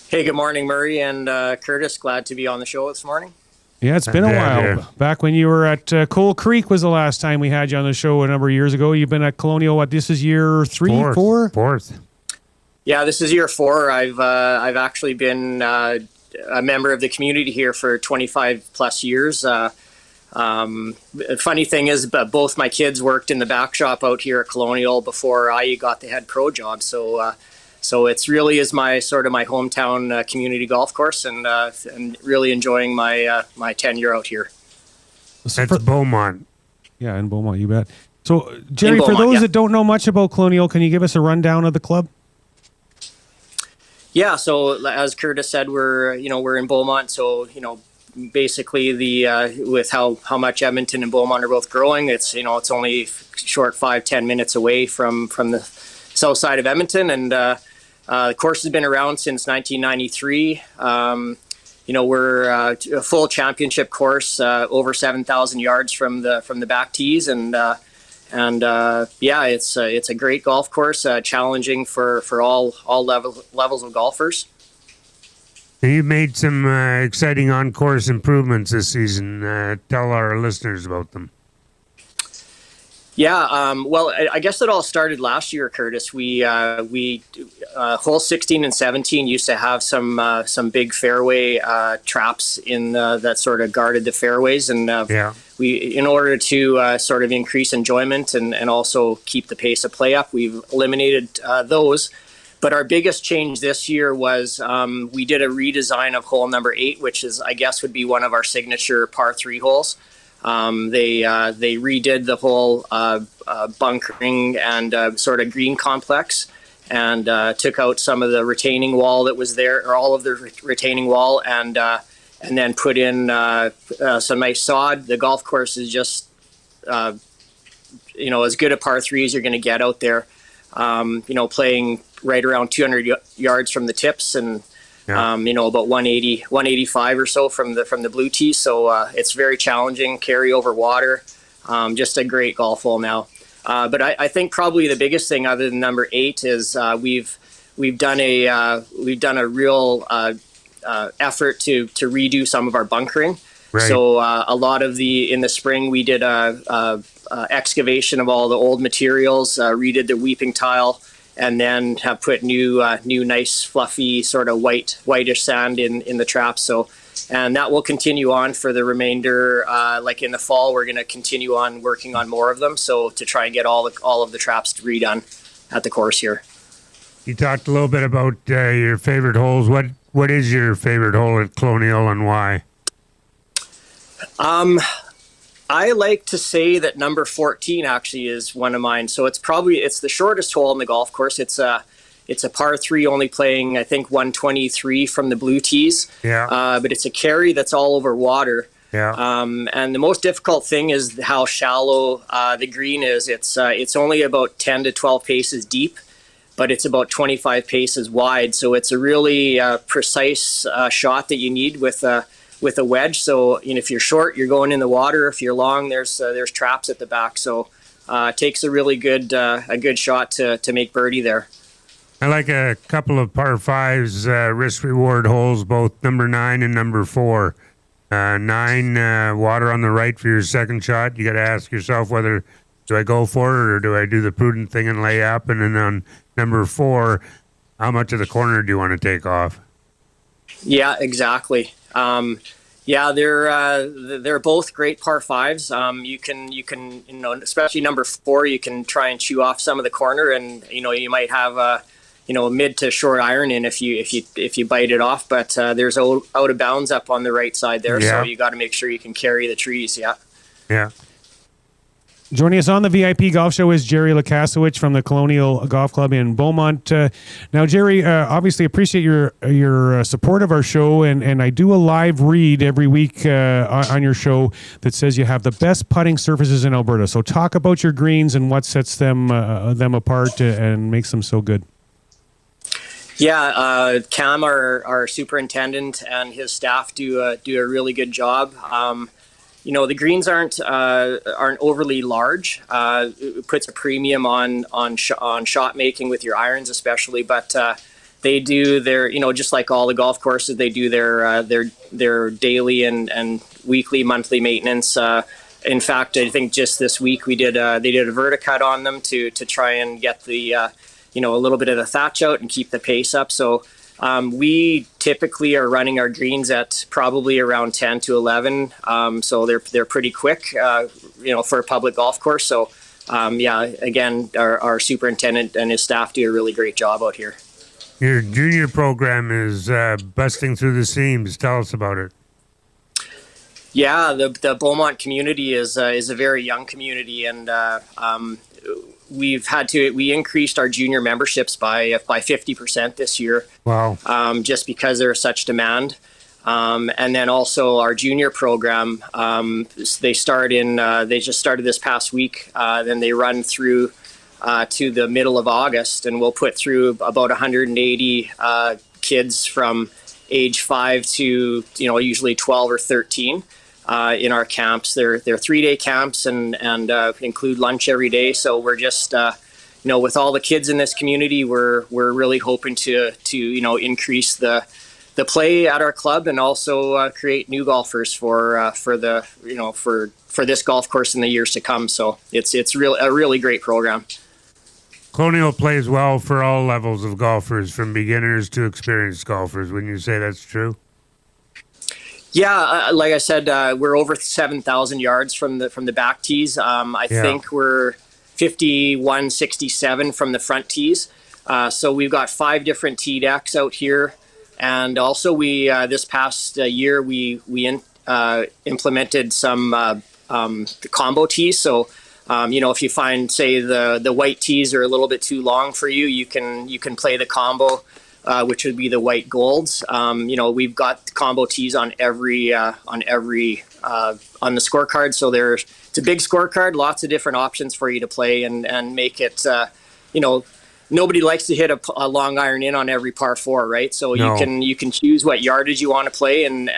Hey, good morning, Murray and Curtis. Glad to be on the show this morning. Yeah, it's been a while. Yeah. Back when you were at Coal Creek was the last time we had you on the show a number of years ago. You've been at Colonial, what, this is year four? Fourth. Yeah, this is year 4. I've actually been a member of the community here for 25 plus years. Funny thing is, both my kids worked in the back shop out here at Colonial before I got the head pro job. So it's really is my sort of my hometown community golf course, and really enjoying my tenure out here. That's Beaumont. Yeah, in Beaumont, you bet. So, Jerry, Beaumont, for those yeah. that don't know much about Colonial, can you give us a rundown of the club? Yeah, so as Curtis said, we're in Beaumont, so basically with how much Edmonton and Beaumont are both growing, it's only short 5-10 minutes away from the south side of Edmonton, and the course has been around since 1993. We're a full championship course, over 7,000 yards from the back tees, and it's a great golf course, challenging for all levels of golfers. You made some exciting on-course improvements this season. Tell our listeners about them. Yeah, well, I guess it all started last year, Curtis. We hole 16 and 17 used to have some big fairway traps in that sort of guarded the fairways, and we, in order to sort of increase enjoyment and also keep the pace of play up, we've eliminated those. But our biggest change this year was we did a redesign of hole number 8, which is, I guess, would be one of our signature par 3 holes. They redid the whole bunkering and sort of green complex, and took out some of the retaining wall that was there, or all of the retaining wall, and then put in some nice sod. The golf course is just as good a par 3 as you're going to get out there. Playing right around 200 yards from the tips, and about 185 or so from the blue tee. So it's very challenging, carry over water, just a great golf hole now. But I think probably the biggest thing other than number 8 is we've done a real effort to redo some of our bunkering. Right. So a lot of in the spring we did a excavation of all the old materials, redid the weeping tile, and then have put new nice fluffy sort of whitish sand in the traps. So, and that will continue on for the remainder. Like in the fall, we're going to continue on working on more of them. So to try and get all of the traps redone at the course here. You talked a little bit about your favorite holes. What What is your favorite hole at Colonial and why? I like to say that number 14 actually is one of mine. So it's the shortest hole on the golf course. It's a par 3, only playing, I think, 123 from the blue tees. Yeah. But it's a carry that's all over water. Yeah. And the most difficult thing is how shallow the green is. It's only about 10 to 12 paces deep, but it's about 25 paces wide. So it's a really precise shot that you need with a wedge. So if you're short, you're going in the water. If you're long, there's traps at the back. So it takes a really good shot to make birdie there. I like a couple of par 5s risk-reward holes, both number 9 and number 4. 9, water on the right for your second shot. You got to ask yourself whether do I go for it or do I do the prudent thing and lay up? And then on number 4, how much of the corner do you want to take off? Yeah, exactly. They're both great par 5s. You can especially number 4, you can try and chew off some of the corner, and you might have a mid to short iron in if you bite it off. But there's out of bounds up on the right side there, so you got to make sure you can carry the trees. Yeah. Yeah. Joining us on the VIP Golf Show is Jerry Lukasewich from the Colonial Golf Club in Beaumont. Now, Jerry, obviously appreciate your support of our show, and I do a live read every week on your show that says you have the best putting surfaces in Alberta. So talk about your greens and what sets them apart and makes them so good. Yeah, Cam, our superintendent, and his staff do a really good job. The greens aren't overly large. It puts a premium on shot making with your irons, especially. But they do their, just like all the golf courses, they do their daily and weekly, monthly maintenance. In fact, I think just this week they did a verticut on them to try and get the a little bit of the thatch out and keep the pace up. So we typically are running our greens at probably around 10 to 11. So they're pretty quick, for a public golf course. So again, our superintendent and his staff do a really great job out here. Your junior program is busting through the seams. Tell us about it. Yeah, the Beaumont community is a very young community, and we increased our junior memberships by 50% this year. Wow. Just because there's such demand. And then also our junior program, they just started this past week. Then they run through to the middle of August, and we'll put through about 180 kids from age 5 to usually 12 or 13 in our camps. They're 3-day camps and include lunch every day. So we're just with all the kids in this community, we're really hoping to increase the play at our club, and also create new golfers for this golf course in the years to come. So it's a really great program. Colonial plays well for all levels of golfers, from beginners to experienced golfers. Wouldn't you say that's true? Yeah, like I said, we're over 7,000 yards from the back tees. I think we're 5,167 from the front tees. So we've got 5 different tee decks out here, and also we this past year we implemented some combo tees. So if you find, say, the white tees are a little bit too long for you, you can play the combo. Which would be the white golds. We've got combo tees on every on the scorecard. So it's a big scorecard, lots of different options for you to play and make it. Nobody likes to hit a long iron in on every par 4, right? So you can choose what yardage you want to play and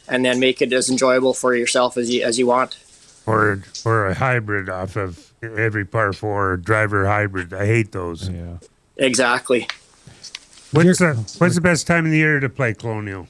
then make it as enjoyable for yourself as you want. Or a hybrid off of every par 4, driver hybrid. I hate those. Yeah. Exactly. What's the best time of the year to play Colonial?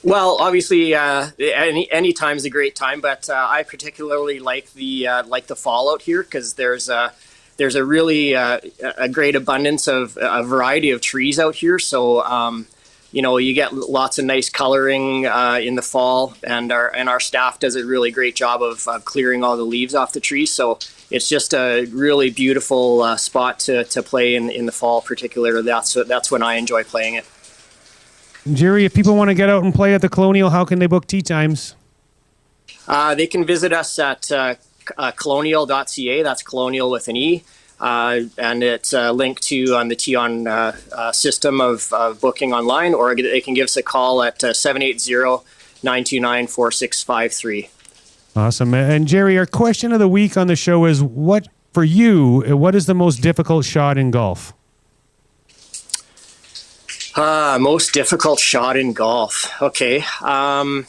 Well, obviously, any time's a great time, but I particularly like the fall out here, because there's a really a great abundance of a variety of trees out here. So you get lots of nice coloring in the fall, and our staff does a really great job of clearing all the leaves off the trees. So it's just a really beautiful spot to play in the fall, particularly. That's when I enjoy playing it. Jerry, if people want to get out and play at the Colonial, how can they book tee times? They can visit us at colonial.ca. That's Colonial with an E. And it's linked to on the T-On system of booking online, or they can give us a call at 780-929-4653. Awesome. And Jerry, our question of the week on the show is, what is the most difficult shot in golf? Most difficult shot in golf. Okay. Well,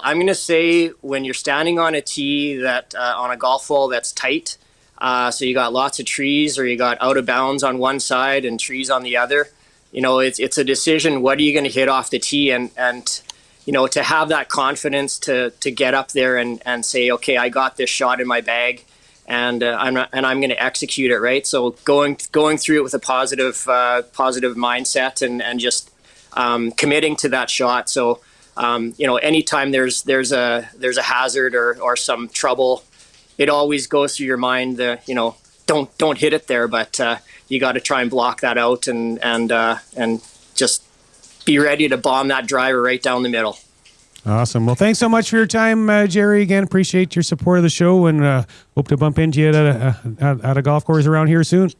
I'm going to say when you're standing on a tee that on a golf hole that's tight, so you got lots of trees, or you got out of bounds on one side and trees on the other. It's a decision. What are you going to hit off the tee? And to have that confidence to get up there and say, okay, I got this shot in my bag, and I'm going to execute it, right? So going through it with a positive mindset and just committing to that shot. So anytime there's a hazard or some trouble, it always goes through your mind. Don't hit it there, but you got to try and block that out and just be ready to bomb that driver right down the middle. Awesome. Well, thanks so much for your time, Jerry. Again, appreciate your support of the show, and hope to bump into you at a golf course around here soon.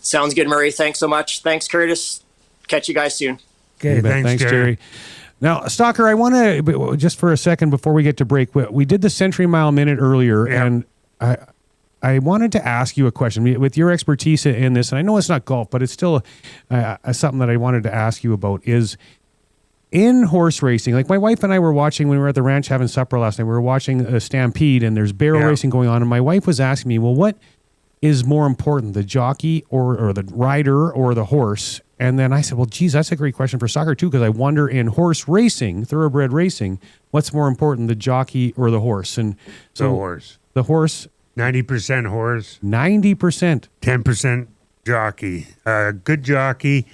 Sounds good, Murray. Thanks so much. Thanks, Curtis. Catch you guys soon. Okay, thanks, Jerry. Now, Stalker, I want to, just for a second before we get to break, we did the Century Mile Minute earlier, and I wanted to ask you a question. With your expertise in this, and I know it's not golf, but it's still something that I wanted to ask you about, is in horse racing. Like my wife and I were watching, when we were at the ranch having supper last night, we were watching a Stampede, and there's barrel racing going on, and my wife was asking me, well, what is more important, the jockey or the rider or the horse? And then I said, well, geez, that's a great question for soccer too, because I wonder in horse racing, thoroughbred racing, what's more important, the jockey or the horse? And so the horse. 90% 10% jockey. A good jockey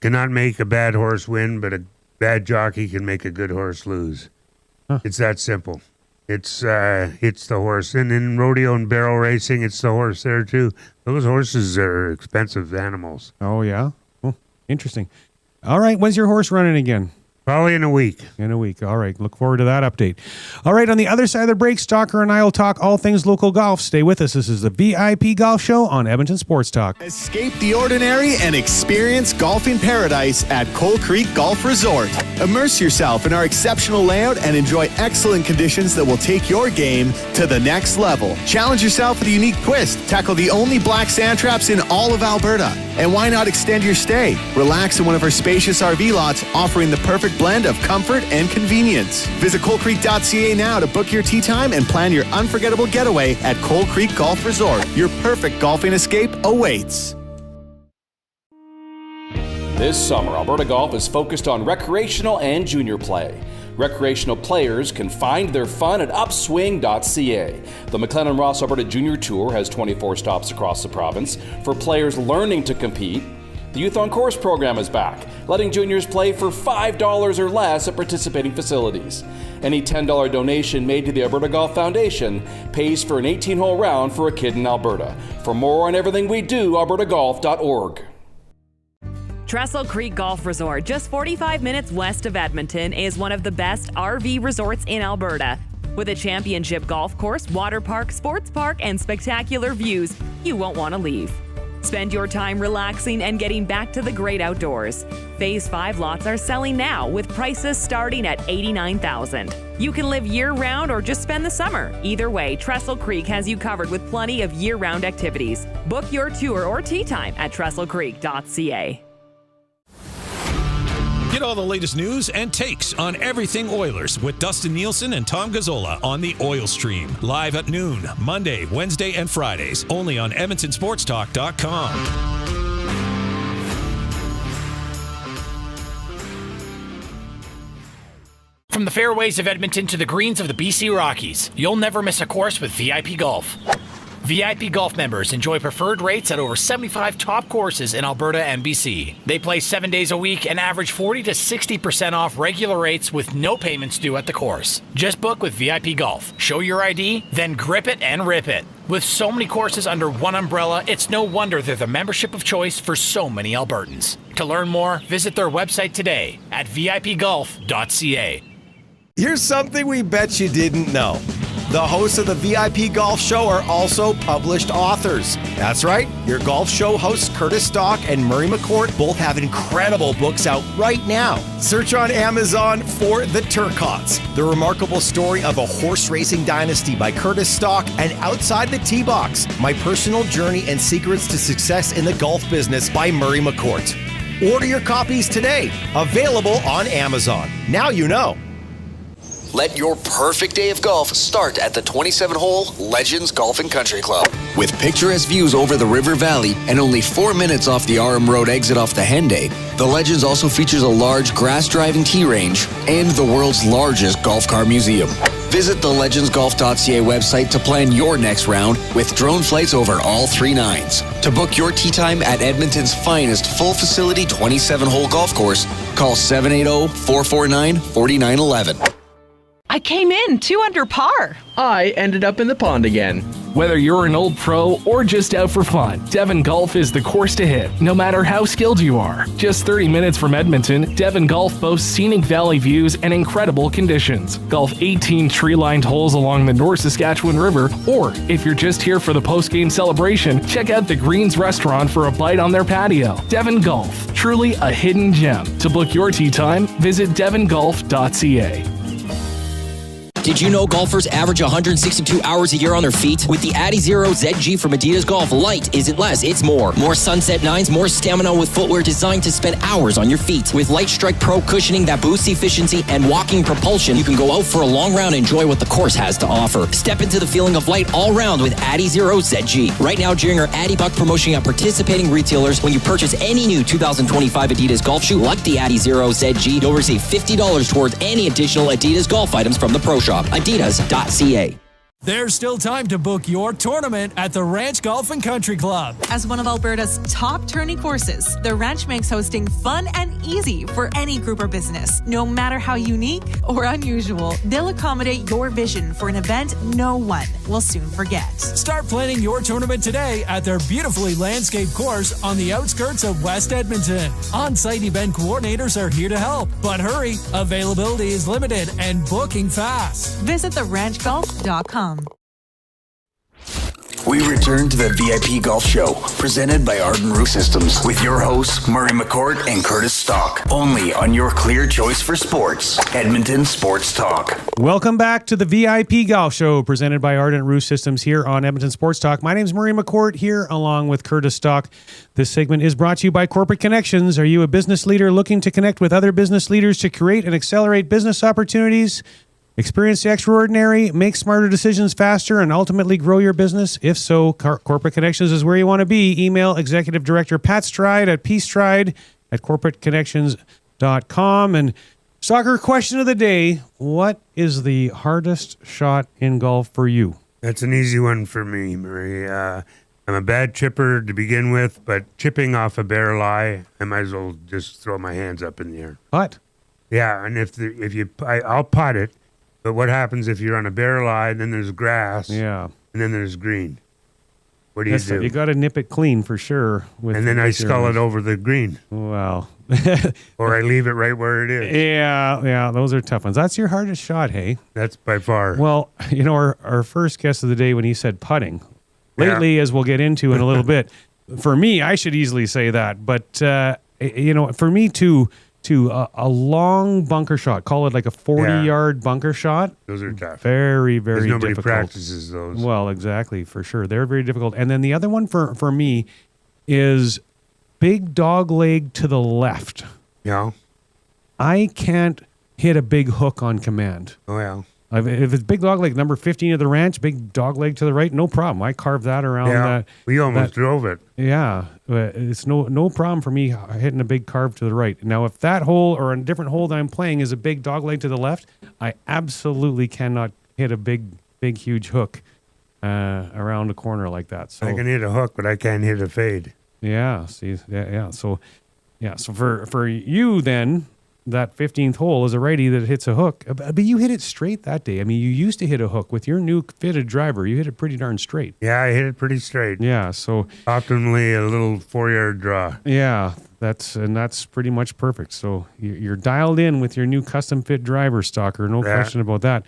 cannot make a bad horse win, but a bad jockey can make a good horse lose. It's that simple. It's the horse. And in rodeo and barrel racing, it's the horse there too. Those horses are expensive animals. Oh, yeah? Interesting. All right. When's your horse running again? Probably in a week. All right. Look forward to that update. All right. On the other side of the break, Stalker and I will talk all things local golf. Stay with us. This is the VIP Golf Show on Edmonton Sports Talk. Escape the ordinary and experience golfing paradise at Coal Creek Golf Resort. Immerse yourself in our exceptional layout and enjoy excellent conditions that will take your game to the next level. Challenge yourself with a unique twist. Tackle the only black sand traps in all of Alberta. And why not extend your stay? Relax in one of our spacious RV lots, offering the perfect blend of comfort and convenience. Visit coalcreek.ca now to book your tee time and plan your unforgettable getaway at Coal Creek Golf Resort. Your perfect golfing escape awaits. This summer, Alberta Golf is focused on recreational and junior play. Recreational players can find their fun at upswing.ca. The McLennan Ross Alberta Junior Tour has 24 stops across the province for players learning to compete. The Youth on Course program is back, letting juniors play for $5 or less at participating facilities. Any $10 donation made to the Alberta Golf Foundation pays for an 18-hole round for a kid in Alberta. For more on everything we do, albertagolf.org. Trestle Creek Golf Resort, just 45 minutes west of Edmonton, is one of the best RV resorts in Alberta. With a championship golf course, water park, sports park, and spectacular views, you won't want to leave. Spend your time relaxing and getting back to the great outdoors. Phase 5 lots are selling now with prices starting at $89,000. You can live year-round or just spend the summer. Either way, Trestle Creek has you covered with plenty of year-round activities. Book your tour or tee time at trestlecreek.ca. Get all the latest news and takes on everything Oilers with Dustin Nielsen and Tom Gazzola on the Oil Stream. Live at noon, Monday, Wednesday, and Fridays. Only on EdmontonSportsTalk.com. From the fairways of Edmonton to the greens of the BC Rockies, you'll never miss a course with VIP Golf. VIP Golf members enjoy preferred rates at over 75 top courses in Alberta and BC. They play 7 days a week and average 40 to 60% off regular rates with no payments due at the course. Just book with VIP Golf. Show your ID, then grip it and rip it. With so many courses under one umbrella, it's no wonder they're the membership of choice for so many Albertans. To learn more, visit their website today at vipgolf.ca. Here's something we bet you didn't know. The hosts of the VIP Golf Show are also published authors. That's right, your golf show hosts Curtis Stock and Murray McCourt both have incredible books out right now. Search on Amazon for The Turcots, the remarkable story of a horse racing dynasty by Curtis Stock, and Outside the Tee Box, my personal journey and secrets to success in the golf business by Murray McCourt. Order your copies today, available on Amazon. Now you know. Let your perfect day of golf start at the 27-hole Legends Golf and Country Club. With picturesque views over the river valley and only 4 minutes off the RM Road exit off the Henday, the Legends also features a large grass-driving tee range and the world's largest golf car museum. Visit the legendsgolf.ca website to plan your next round with drone flights over all 3 nines. To book your tee time at Edmonton's finest full-facility 27-hole golf course, call 780-449-4911. I came in 2 under par. I ended up in the pond again. Whether you're an old pro or just out for fun, Devon Golf is the course to hit, no matter how skilled you are. Just 30 minutes from Edmonton, Devon Golf boasts scenic valley views and incredible conditions. Golf 18 tree-lined holes along the North Saskatchewan River, or if you're just here for the post-game celebration, check out the Greens restaurant for a bite on their patio. Devon Golf, truly a hidden gem. To book your tee time, visit devongolf.ca. Did you know golfers average 162 hours a year on their feet? With the Adizero ZG from Adidas Golf, light isn't less, it's more. More sunset nines, more stamina with footwear designed to spend hours on your feet. With Light Strike Pro cushioning that boosts efficiency and walking propulsion, you can go out for a long round and enjoy what the course has to offer. Step into the feeling of light all round with Adizero ZG. Right now, during our Addy Buck promotion at participating retailers, when you purchase any new 2025 Adidas golf shoe like the Adizero ZG, you'll receive $50 towards any additional Adidas golf items from the Pro Shop. Adidas.ca. There's still time to book your tournament at the Ranch Golf and Country Club. As one of Alberta's top tourney courses, the Ranch makes hosting fun and easy for any group or business. No matter how unique or unusual, they'll accommodate your vision for an event no one will soon forget. Start planning your tournament today at their beautifully landscaped course on the outskirts of West Edmonton. On-site event coordinators are here to help, but hurry, availability is limited and booking fast. Visit theranchgolf.com. We return to the VIP Golf Show, presented by Arden Roof Systems, with your hosts, Murray McCourt and Curtis Stock, only on your clear choice for sports, Edmonton Sports Talk. Welcome back to the VIP Golf Show, presented by Ardent Roof Systems here on Edmonton Sports Talk. My name is Murray McCourt here, along with Curtis Stock. This segment is brought to you by Corporate Connections. Are you a business leader looking to connect with other business leaders to create and accelerate business opportunities? Experience the extraordinary, make smarter decisions faster, and ultimately grow your business? If so, Corporate Connections is where you want to be. Email Executive Director Pat Stride at pstride@corporateconnections.com. And soccer question of the day, what is the hardest shot in golf for you? That's an easy one for me, Murray. I'm a bad chipper to begin with, but chipping off a bare lie, I might as well just throw my hands up in the air. Putt? Yeah, and I'll putt it. But what happens if you're on a bare lie, then there's grass, and then there's green? What do you do? You got to nip it clean for sure. And then I scull it over the green. Well. Or I leave it right where it is. Yeah, those are tough ones. That's your hardest shot, hey? That's by far. Well, our first guest of the day when he said putting, lately, as we'll get into in a little bit, for me, I should easily say that. But, for me to a long bunker shot, call it like a 40-yard bunker shot. Those are tough. Very, very difficult. Nobody practices those. Well, exactly, for sure. They're very difficult. And then the other one for me is big dog leg to the left. Yeah. I can't hit a big hook on command. Oh, yeah. If it's big dog leg, number 15 of the ranch, big dog leg to the right, no problem. I carved that around. Yeah, we almost drove it. Yeah, it's no problem for me hitting a big carve to the right. Now, if that hole or a different hole that I'm playing is a big dog leg to the left, I absolutely cannot hit a big, huge hook around a corner like that. So I can hit a hook, but I can't hit a fade. Yeah. See. Yeah. So for you then, that 15th hole is a righty that hits a hook, but you hit it straight that day. I mean, you used to hit a hook with your new fitted driver. You hit it pretty darn straight. Yeah, I hit it pretty straight. Yeah, so optimally a little 4-yard draw. Yeah, that's pretty much perfect. So you're dialed in with your new custom fit driver, Stalker. No question about that.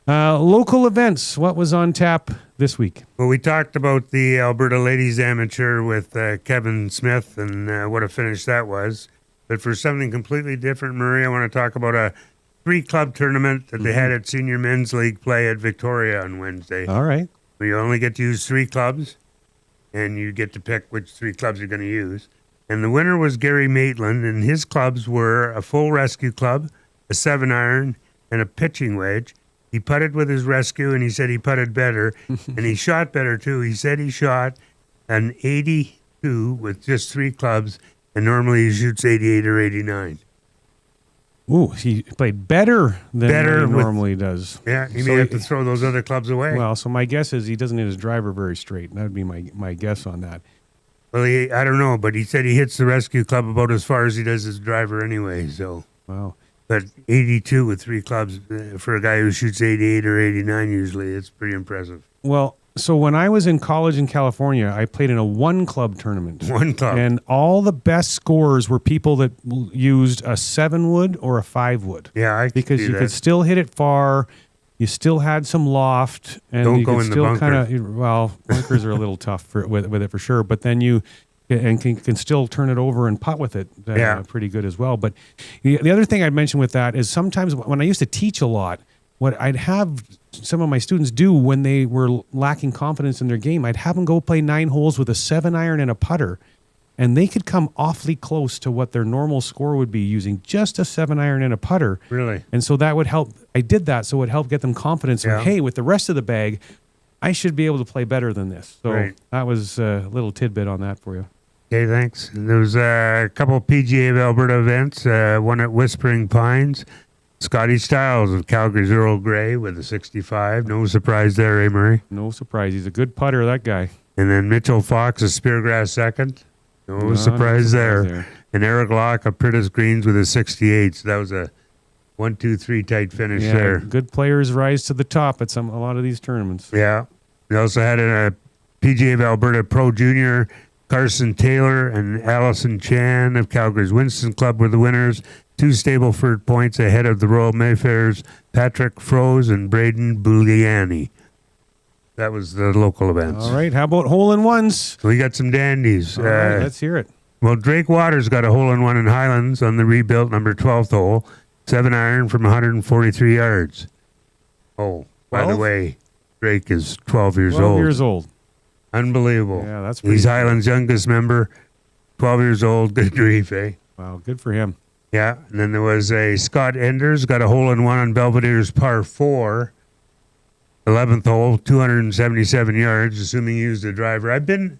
Local events. What was on tap this week? Well, we talked about the Alberta Ladies Amateur with Kevin Smith and what a finish that was. But for something completely different, Murray, I want to talk about a 3-club tournament that they had at Senior Men's League play at Victoria on Wednesday. All right. You only get to use 3 clubs, and you get to pick which 3 clubs you're going to use. And the winner was Gary Maitland, and his clubs were a full rescue club, a 7-iron, and a pitching wedge. He putted with his rescue, and he said he putted better, and he shot better, too. He said he shot an 82 with just 3 clubs, and normally he shoots 88 or 89. Ooh, he played better than he normally does. Yeah, he may have to throw those other clubs away. Well, so my guess is he doesn't hit his driver very straight. That would be my guess on that. Well, I don't know, but he said he hits the rescue club about as far as he does his driver anyway. So, wow. But 82 with 3 clubs for a guy who shoots 88 or 89 usually, it's pretty impressive. Well, so when I was in college in California, I played in a 1-club tournament. 1 club. And all the best scorers were people that used a 7-wood or a 5-wood. Yeah, because you could still hit it far. You still had some loft, and Don't you go could in the still bunker. well, bunkers are a little tough with it for sure. But then you can still turn it over and putt with it pretty good as well. But the other thing I'd mention with that is sometimes when I used to teach a lot, what I'd have some of my students do when they were lacking confidence in their game, I'd have them go play 9 holes with a 7-iron and a putter, and they could come awfully close to what their normal score would be using just a 7-iron and a putter. Really? And so that would help. I did that so it helped get them confidence. Yeah. Hey, with the rest of the bag, I should be able to play better than this. So that was a little tidbit on that for you. Okay, thanks. There was a couple PGA of Alberta events, one at Whispering Pines. Scotty Stiles of Calgary's Earl Grey with a 65. No surprise there, eh, Murray? No surprise. He's a good putter, that guy. And then Mitchell Fox of Speargrass second. No surprise there. And Eric Locke of Prentice Greens with a 68. So that was a 1-2-3 tight finish there. Good players rise to the top at a lot of these tournaments. Yeah. We also had a PGA of Alberta Pro Junior. Carson Taylor and Allison Chan of Calgary's Winston Club were the winners. 2 Stableford points ahead of the Royal Mayfair's Patrick Froese and Braden Bouliani. That was the local events. All right. How about hole-in-ones? So we got some dandies. All right, let's hear it. Well, Drake Waters got a hole-in-one in Highlands on the rebuilt number 12th hole. 7-iron from 143 yards. Oh, by the way, Drake is 12 years old. 12 years old. Unbelievable. Yeah, that's pretty He's cool. Highlands' youngest member. 12 years old. Good grief, eh? Wow, good for him. Yeah, and then there was a Scott Enders, got a hole-in-one on Belvedere's par 4. 11th hole, 277 yards, assuming he used a driver. I've been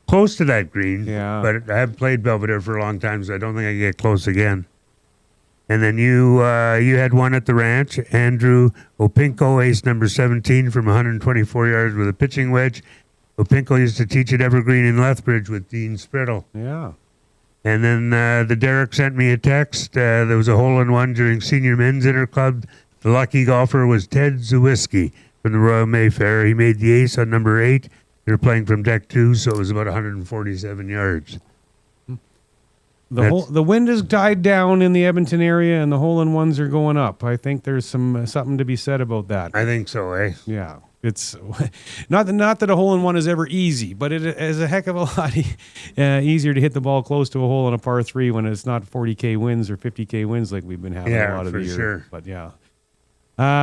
close to that green, but I haven't played Belvedere for a long time, so I don't think I can get close again. And then you had one at the ranch, Andrew Opinko, ace number 17 from 124 yards with a pitching wedge. Opinko used to teach at Evergreen in Lethbridge with Dean Sprittle. Yeah. And then the Derek sent me a text. There was a hole-in-one during Senior Men's Interclub. The lucky golfer was Ted Zawiski from the Royal Mayfair. He made the ace on number 8. They were playing from deck 2, so it was about 147 yards. The wind has died down in the Edmonton area, and the hole-in-ones are going up. I think there's something to be said about that. I think so, eh? Yeah. It's not that a hole-in-one is ever easy, but it is a heck of a lot easier to hit the ball close to a hole in a par 3 when it's not 40K wins or 50K wins like we've been having a lot of the year. Sure. But yeah.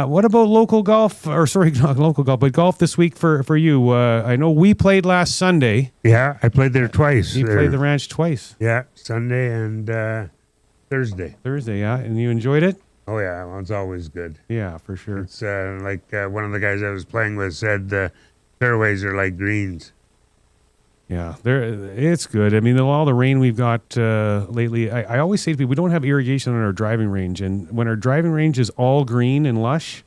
What about local golf? Or sorry, not local golf, but golf this week for you. I know we played last Sunday. Yeah, I played there twice. You played the ranch twice. Yeah, Sunday and Thursday. Thursday, yeah. And you enjoyed it? Oh, yeah. Well, it's always good. Yeah, for sure. It's like one of the guys I was playing with said the fairways are like greens. Yeah, it's good. I mean, all the rain we've got lately, I always say to people, we don't have irrigation on our driving range. And when our driving range is all green and lush,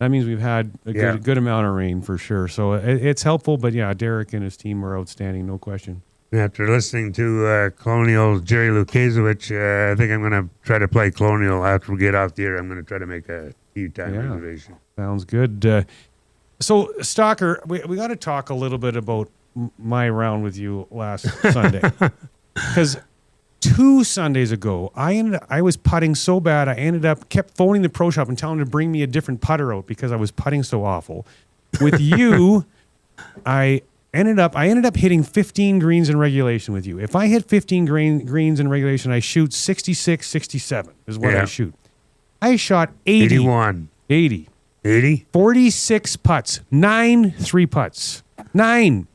That means we've had a good amount of rain for sure. So it's helpful, but yeah, Derek and his team are outstanding, no question. After listening to Colonial Jerry Lukasewich, I think I'm going to try to play Colonial after we get off the air. I'm going to try to make a tea time reservation. Sounds good. So, Stalker, we got to talk a little bit about my round with you last Sunday. Because 2 Sundays ago, I was putting so bad, I kept phoning the pro shop and telling them to bring me a different putter out because I was putting so awful. With you, I ended up hitting 15 greens in regulation with you. If I hit 15 greens in regulation, I shoot 66, 67 is what I shoot. I shot 80. 81. 80. 80? 46 putts. 9 3-putts. 9.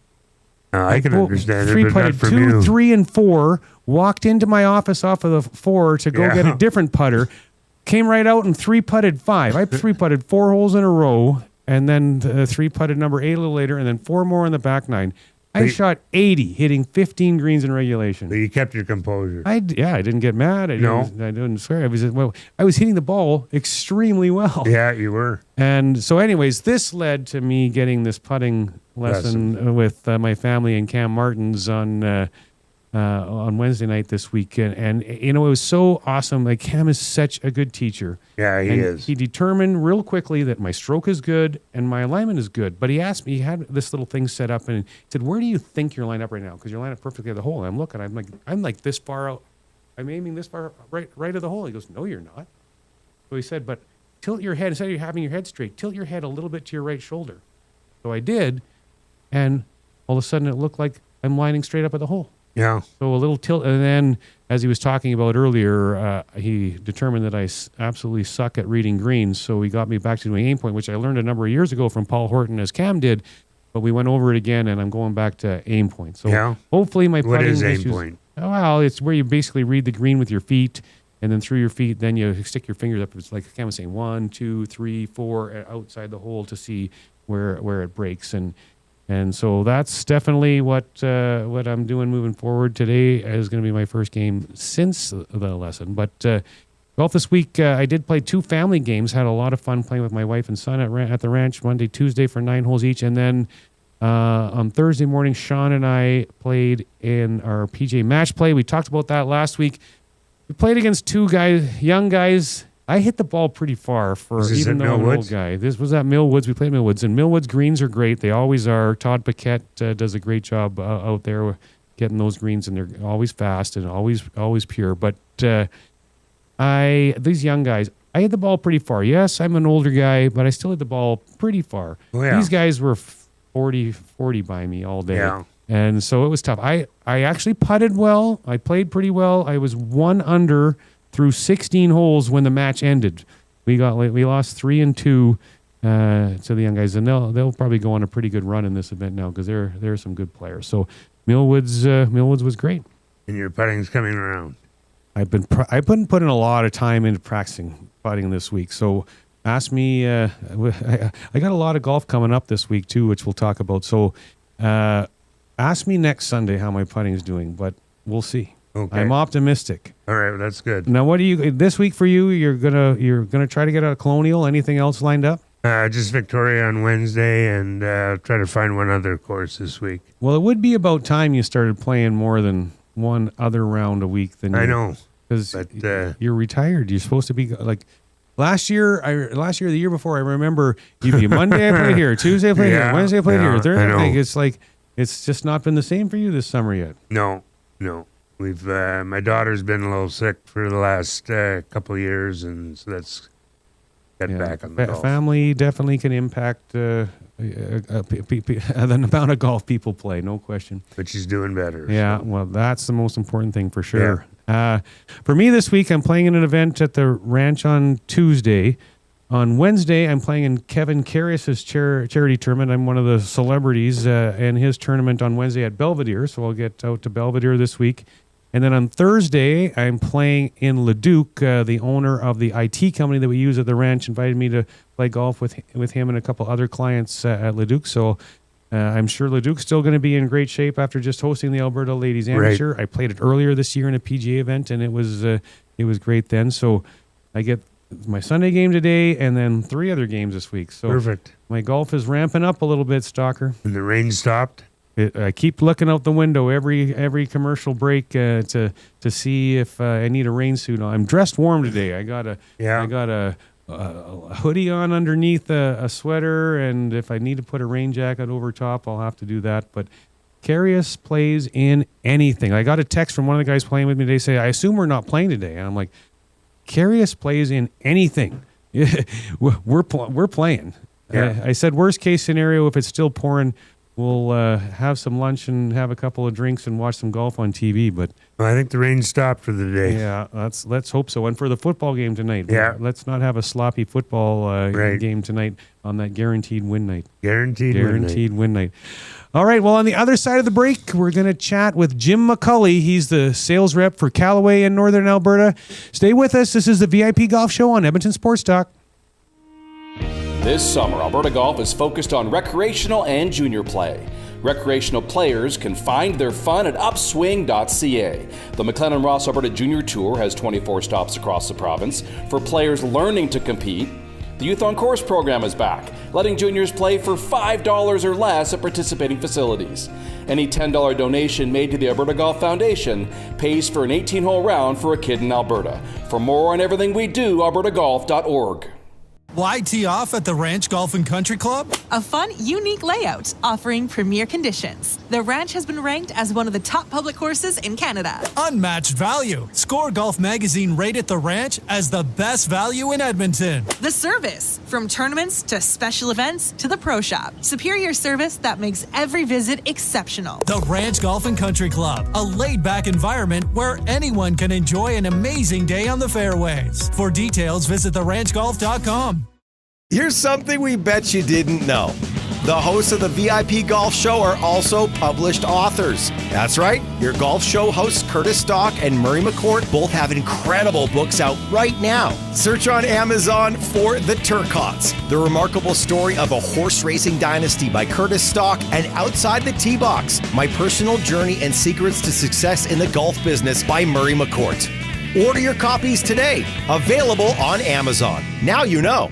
I can understand it, but not Three-putted from 2, you. 3, and 4. Walked into my office off of the 4 to go get a different putter. Came right out and 3-putted 5. I 3-putted 4 holes in a row. And then 3-putted number 8 a little later, and then 4 more in the back 9. I shot 80, hitting 15 greens in regulation. But you kept your composure. I didn't get mad. I didn't swear. I was hitting the ball extremely well. Yeah, you were. And so, anyways, this led to me getting this putting lesson with my family and Cam Martens on Wednesday night this week, and it was so awesome. Like, Cam is such a good teacher. Yeah, he is. He determined real quickly that my stroke is good and my alignment is good. But he asked me, he had this little thing set up, and he said, "Where do you think you're lined up right now? Because you're lined up perfectly at the hole." And I'm looking, I'm like this far out. I'm aiming this far right of the hole. He goes, "No, you're not." So he said, "But tilt your head, instead of having your head straight, tilt your head a little bit to your right shoulder." So I did, and all of a sudden it looked like I'm lining straight up at the hole. Yeah. So a little tilt, and then, as he was talking about earlier, he determined that I absolutely suck at reading greens, so he got me back to doing aim point, which I learned a number of years ago from Paul Horton, as Cam did, but we went over it again, and I'm going back to aim point. So hopefully my putting What is aim issues, point? Oh, well, it's where you basically read the green with your feet, and then through your feet, then you stick your fingers up. It's like Cam was saying, 1, 2, 3, 4 outside the hole to see where it breaks, and so that's definitely what I'm doing moving forward. Today is going to be my first game since the lesson. But golf this week, I did play 2 family games. Had a lot of fun playing with my wife and son at the ranch Monday, Tuesday for 9 holes each. And then on Thursday morning, Sean and I played in our PGA match play. We talked about that last week. We played against 2 young guys. I hit the ball pretty far for even though I'm an old guy. This was at Millwoods. We played Millwoods, and Millwoods greens are great. They always are. Todd Paquette does a great job out there getting those greens, and they're always fast and always pure. But these young guys, I hit the ball pretty far. Yes, I'm an older guy, but I still hit the ball pretty far. Oh, yeah. These guys were 40 by me all day. Yeah. And so it was tough. I actually putted well. I played pretty well. I was 1 under through 16 holes when the match ended. We lost 3 and 2 to the young guys, and they'll probably go on a pretty good run in this event now because they're some good players. So Millwoods was great. And your putting's coming around. I've been putting a lot of time into practicing putting this week. So ask me. I got a lot of golf coming up this week too, which we'll talk about. So ask me next Sunday how my putting is doing, but we'll see. Okay. I'm optimistic. All right, that's good. Now, what do you this week for you? You're gonna try to get out of Colonial. Anything else lined up? Just Victoria on Wednesday, and try to find one other course this week. Well, it would be about time you started playing more than one other round a week. I know, because you're retired. You're supposed to be like last year, the year before. I remember you Monday I played here, Tuesday I played here, Wednesday I played here, Thursday. It's like it's just not been the same for you this summer yet. No. We've my daughter's been a little sick for the last couple of years, and so that's back on the golf. Family definitely can impact the amount of golf people play, no question. But she's doing better. Yeah, well, that's the most important thing for sure. Yeah. For me this week, I'm playing in an event at the ranch on Tuesday. On Wednesday, I'm playing in Kevin Carius's charity tournament. I'm one of the celebrities in his tournament on Wednesday at Belvedere, so I'll get out to Belvedere this week. And then on Thursday, I'm playing in Leduc. The owner of the IT company that we use at the ranch invited me to play golf with him and a couple other clients at Leduc. So I'm sure Leduk's still going to be in great shape after just hosting the Alberta Ladies Amateur. Right. I played it earlier this year in a PGA event, and it was great then. So I get my Sunday game today, and then 3 other games this week. So perfect. My golf is ramping up a little bit, Stalker. And the rain stopped. I keep looking out the window every commercial break to see if I need a rain suit on. I'm dressed warm today. I got a hoodie on underneath a sweater, and if I need to put a rain jacket over top, I'll have to do that. But Carius plays in anything. I got a text from one of the guys playing with me. They say, I assume we're not playing today. And I'm like, Carius plays in anything. we're playing. Yeah. I said, worst case scenario, if it's still pouring, we'll have some lunch and have a couple of drinks and watch some golf on TV. But I think the rain stopped for the day. Yeah, let's hope so. And for the football game tonight, yeah, let's not have a sloppy football game tonight on that guaranteed win night. Guaranteed win night. All right, well, on the other side of the break, we're going to chat with Jim McCulley. He's the sales rep for Callaway in Northern Alberta. Stay with us. This is the VIP Golf Show on Edmonton Sports Talk. This summer, Alberta Golf is focused on recreational and junior play. Recreational players can find their fun at upswing.ca. The McLennan Ross Alberta Junior Tour has 24 stops across the province. For players learning to compete, the Youth on Course program is back, letting juniors play for $5 or less at participating facilities. Any $10 donation made to the Alberta Golf Foundation pays for an 18-hole round for a kid in Alberta. For more on everything we do, albertagolf.org. Why tee off at the Ranch Golf and Country Club? A fun, unique layout offering premier conditions. The Ranch has been ranked as one of the top public courses in Canada. Unmatched value. Score Golf Magazine rated the Ranch as the best value in Edmonton. The service, from tournaments to special events to the pro shop. Superior service that makes every visit exceptional. The Ranch Golf and Country Club, a laid-back environment where anyone can enjoy an amazing day on the fairways. For details, visit theranchgolf.com. Here's something we bet you didn't know. The hosts of the VIP Golf Show are also published authors. That's right, your golf show hosts Curtis Stock and Murray McCourt both have incredible books out right now. Search on Amazon for The Turcots, the remarkable story of a horse racing dynasty by Curtis Stock, and Outside the Tee Box, my personal journey and secrets to success in the golf business by Murray McCourt. Order your copies today, available on Amazon. Now you know.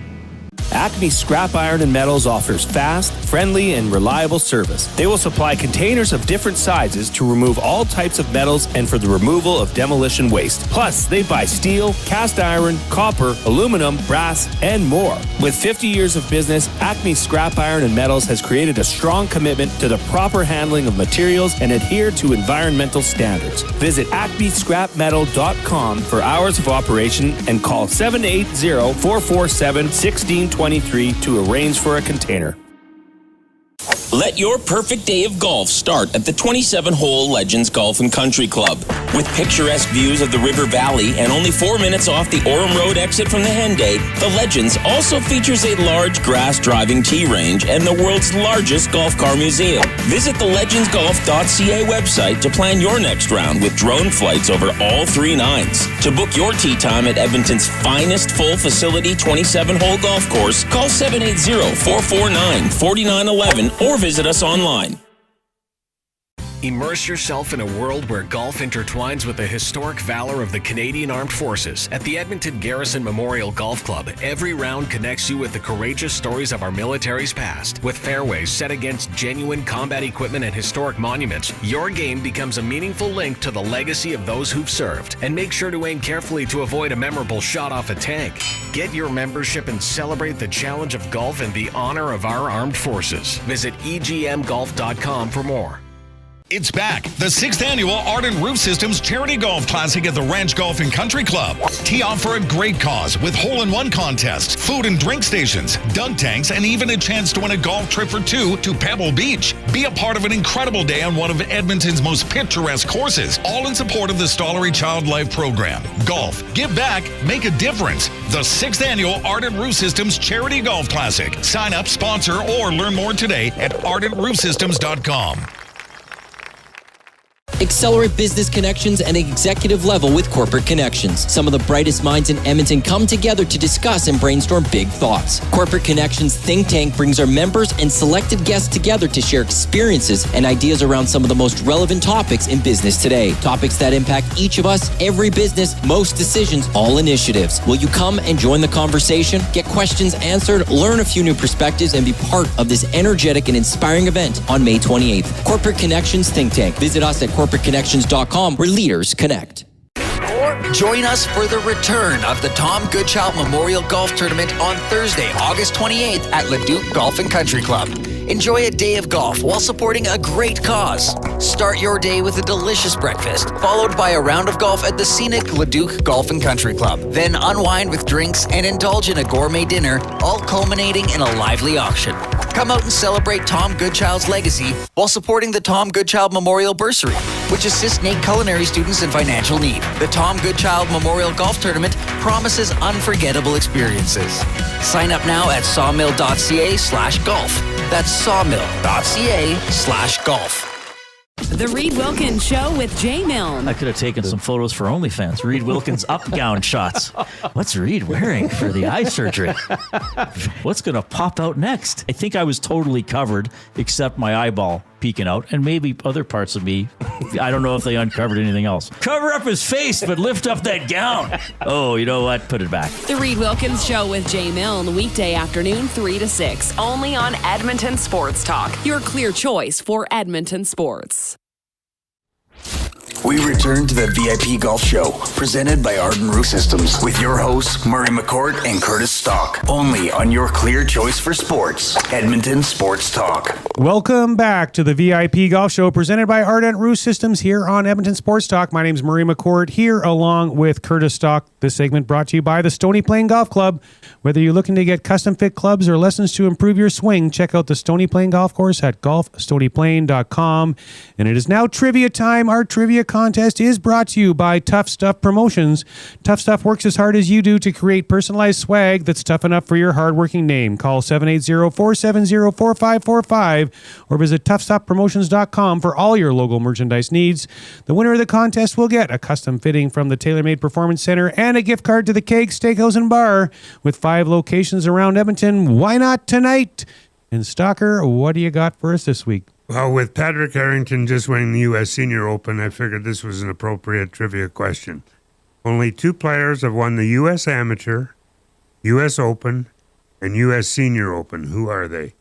Acme Scrap Iron and Metals offers fast, friendly, and reliable service. They will supply containers of different sizes to remove all types of metals and for the removal of demolition waste. Plus, they buy steel, cast iron, copper, aluminum, brass, and more. With 50 years of business, Acme Scrap Iron and Metals has created a strong commitment to the proper handling of materials and adhere to environmental standards. Visit acmescrapmetal.com for hours of operation and call 780-447-1623 to arrange for a container. Let your perfect day of golf start at the 27-hole Legends Golf and Country Club. With picturesque views of the River Valley and only 4 minutes off the Orem Road exit from the Henday, the Legends also features a large grass driving tee range and the world's largest golf car museum. Visit the legendsgolf.ca website to plan your next round with drone flights over all 3 nines. To book your tee time at Edmonton's finest full facility 27-hole golf course, call 780-449-4911 or visit us online. Immerse yourself in a world where golf intertwines with the historic valor of the Canadian Armed Forces. At the Edmonton Garrison Memorial Golf Club, every round connects you with the courageous stories of our military's past. With fairways set against genuine combat equipment and historic monuments, your game becomes a meaningful link to the legacy of those who've served. And make sure to aim carefully to avoid a memorable shot off a tank. Get your membership and celebrate the challenge of golf and the honor of our armed forces. Visit egmgolf.com for more. It's back, the 6th annual Ardent Roof Systems Charity Golf Classic at the Ranch Golf and Country Club. Tee off for a great cause with hole-in-one contests, food and drink stations, dunk tanks, and even a chance to win a golf trip for 2 to Pebble Beach. Be a part of an incredible day on one of Edmonton's most picturesque courses, all in support of the Stollery Child Life program. Golf, give back, make a difference. The 6th annual Ardent Roof Systems Charity Golf Classic. Sign up, sponsor, or learn more today at ardentroofsystems.com. Accelerate business connections and executive level with Corporate Connections. Some of the brightest minds in Edmonton come together to discuss and brainstorm big thoughts. Corporate Connections Think Tank brings our members and selected guests together to share experiences and ideas around some of the most relevant topics in business today. Topics that impact each of us, every business, most decisions, all initiatives. Will you come and join the conversation? Get questions answered, learn a few new perspectives, and be part of this energetic and inspiring event on May 28th. Corporate Connections Think Tank. Visit us at corporateconnections.com, where leaders connect. Join us for the return of the Tom Goodchild Memorial Golf Tournament on Thursday, August 28th at LIV Golf and Country Club. Enjoy a day of golf while supporting a great cause. Start your day with a delicious breakfast, followed by a round of golf at the scenic Leduc Golf and Country Club. Then unwind with drinks and indulge in a gourmet dinner, all culminating in a lively auction. Come out and celebrate Tom Goodchild's legacy while supporting the Tom Goodchild Memorial Bursary, which assists NAIT culinary students in financial need. The Tom Goodchild Memorial Golf Tournament promises unforgettable experiences. Sign up now at sawmill.ca/golf. That's sawmill.ca/golf. The Reed Wilkins Show with Jay Milne. I could have taken some photos for OnlyFans. Reed Wilkins up gown shots. What's Reed wearing for the eye surgery? What's going to pop out next? I think I was totally covered except my eyeball peeking out, and maybe other parts of me. I don't know if they uncovered anything else. Cover up his face, but lift up that gown. Oh, you know what? Put it back. The Reed Wilkins Show with Jay Milne, weekday afternoon 3 to 6, only on Edmonton Sports Talk, your clear choice for Edmonton sports. We return to the VIP Golf Show, presented by Arden Roof Systems, with your hosts, Murray McCourt and Curtis Stock, only on your clear choice for sports, Edmonton Sports Talk. Welcome back to the VIP Golf Show, presented by Ardent Roof Systems here on Edmonton Sports Talk. My name is Murray McCourt, here along with Curtis Stock. This segment brought to you by the Stony Plain Golf Club. Whether you're looking to get custom fit clubs or lessons to improve your swing, check out the Stony Plain Golf Course at golfstonyplain.com. And it is now trivia time. Our trivia contest is brought to you by Tough Stuff Promotions. Tough Stuff works as hard as you do to create personalized swag that's tough enough for your hardworking name. Call 780-470-4545 or visit toughstuffpromotions.com for all your logo merchandise needs. The winner of the contest will get a custom fitting from the TaylorMade Performance Center and a gift card to the Keg Steakhouse and Bar with 5 locations around Edmonton. Why not tonight? And Stalker, what do you got for us this week? Well, with Patrick Harrington just winning the U.S. Senior Open, I figured this was an appropriate trivia question. Only 2 players have won the U.S. Amateur, U.S. Open, and U.S. Senior Open. Who are they?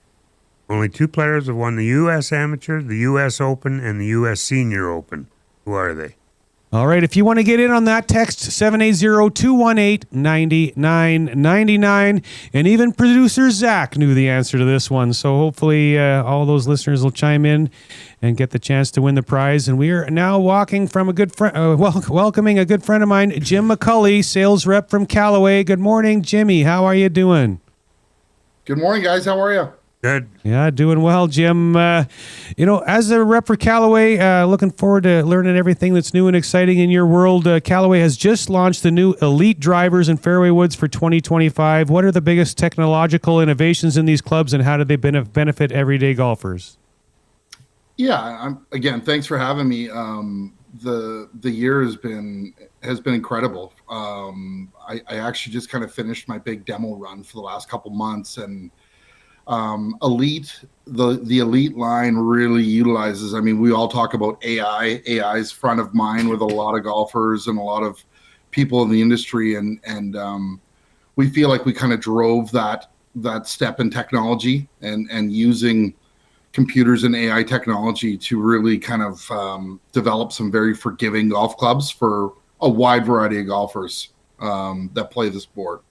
Only 2 players have won the U.S. Amateur, the U.S. Open, and the U.S. Senior Open. Who are they? All right, if you want to get in on that, text 780-218-9999. And even producer Zach knew the answer to this one. So hopefully all those listeners will chime in and get the chance to win the prize. And we are now welcoming a good friend of mine, Jim McCulley, sales rep from Callaway. Good morning, Jimmy. How are you doing? Good morning, guys. How are you? Good. Yeah, doing well, Jim. As a rep for Callaway, looking forward to learning everything that's new and exciting in your world. Callaway has just launched the new Elite drivers and fairway woods for 2025. What are the biggest technological innovations in these clubs, and how do they benefit everyday golfers? Yeah, again, thanks for having me. The year has been incredible. I actually just kind of finished my big demo run for the last couple months, and Elite, the Elite line really utilizes, we all talk about AI. AI is front of mind with a lot of golfers and a lot of people in the industry. And we feel like we kind of drove that step in technology and using computers and AI technology to really kind of develop some very forgiving golf clubs for a wide variety of golfers that play the sport.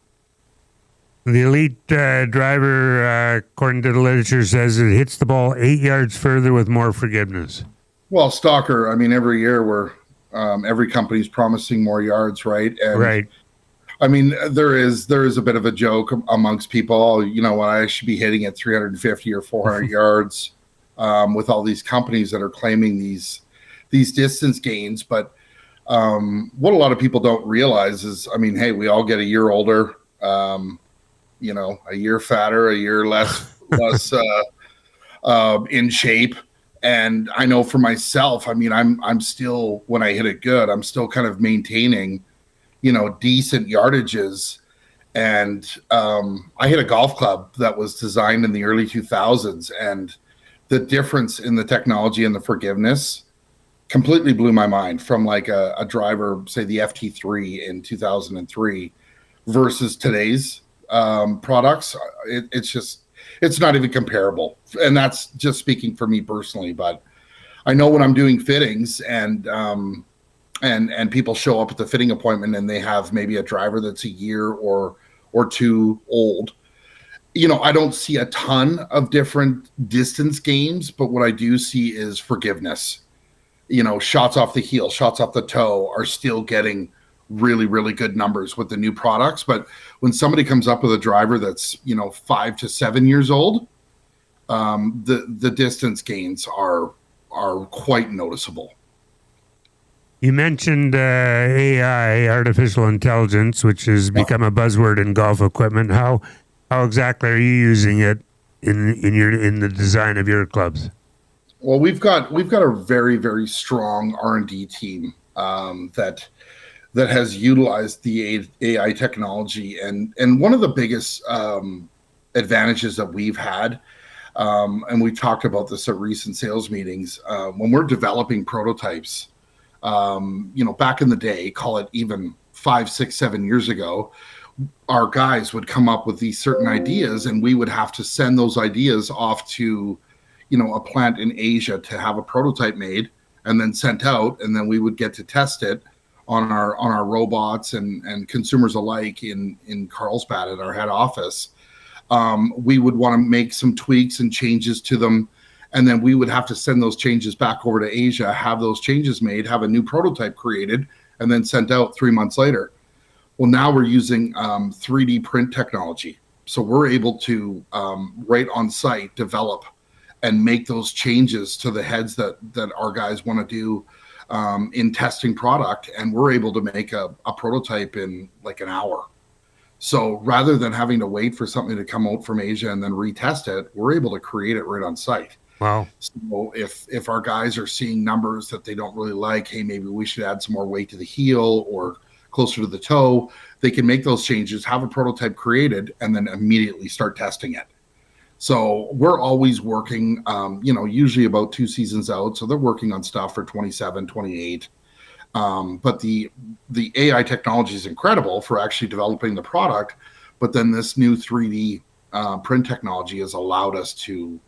The Elite driver, according to the literature, says it hits the ball 8 yards further with more forgiveness. Well, Stalker, every year every company's promising more yards, right? And, right. There is a bit of a joke amongst people. I should be hitting at 350 or 400 yards with all these companies that are claiming these distance gains. But what a lot of people don't realize is, hey, we all get a year older. A year fatter, a year less in shape, And I know for myself, I mean, I'm still, when I hit it good, I'm still kind of maintaining, decent yardages. And I hit a golf club that was designed in the early 2000s, and the difference in the technology and the forgiveness completely blew my mind from like a driver, say the FT3 in 2003 versus today's products. It's not even comparable. And that's just speaking for me personally, but I know when I'm doing fittings and people show up at the fitting appointment and they have maybe a driver that's a year or two old, I don't see a ton of different distance gains, but what I do see is forgiveness. Shots off the heel, shots off the toe are still getting really, really good numbers with the new products. But when somebody comes up with a driver that's, 5 to 7 years old, the distance gains are quite noticeable. You mentioned AI, artificial intelligence, which has become a buzzword in golf equipment. How exactly are you using it in the design of your clubs? Well, we've got a very, very strong R&D team that has utilized the AI technology, and one of the biggest advantages that we've had, and we talked about this at recent sales meetings, when we're developing prototypes, back in the day, call it even 5, 6, 7 years ago, our guys would come up with these certain ideas, and we would have to send those ideas off to a plant in Asia to have a prototype made and then sent out, and then we would get to test it on our robots and consumers alike in Carlsbad at our head office. We would want to make some tweaks and changes to them, and then we would have to send those changes back over to Asia, have those changes made, have a new prototype created, and then sent out 3 months later. Well, now we're using 3D print technology. So we're able to, right on site, develop and make those changes to the heads that our guys want to do in testing product. And we're able to make a prototype in like an hour. So rather than having to wait for something to come out from Asia and then retest it, we're able to create it right on site. Wow. So if our guys are seeing numbers that they don't really like, hey, maybe we should add some more weight to the heel or closer to the toe, they can make those changes, have a prototype created, and then immediately start testing it. So we're always working, usually about 2 seasons out. So they're working on stuff for 27, 28. But the AI technology is incredible for actually developing the product. But then this new 3D print technology has allowed us to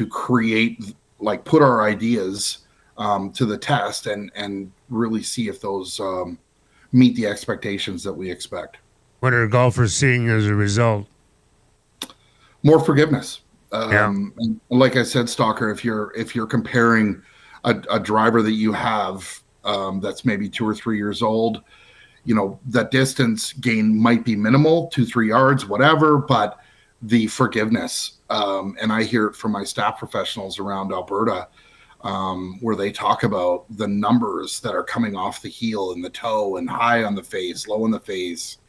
create, like put our ideas to the test and really see if those meet the expectations that we expect. What are golfers seeing as a result? More forgiveness. And like I said, Stalker, if you're comparing a driver that you have that's maybe 2 or 3 years old, that distance gain might be minimal, 2-3 yards, whatever, but the forgiveness, and I hear it from my staff professionals around Alberta, where they talk about the numbers that are coming off the heel and the toe and high on the face, low in the face.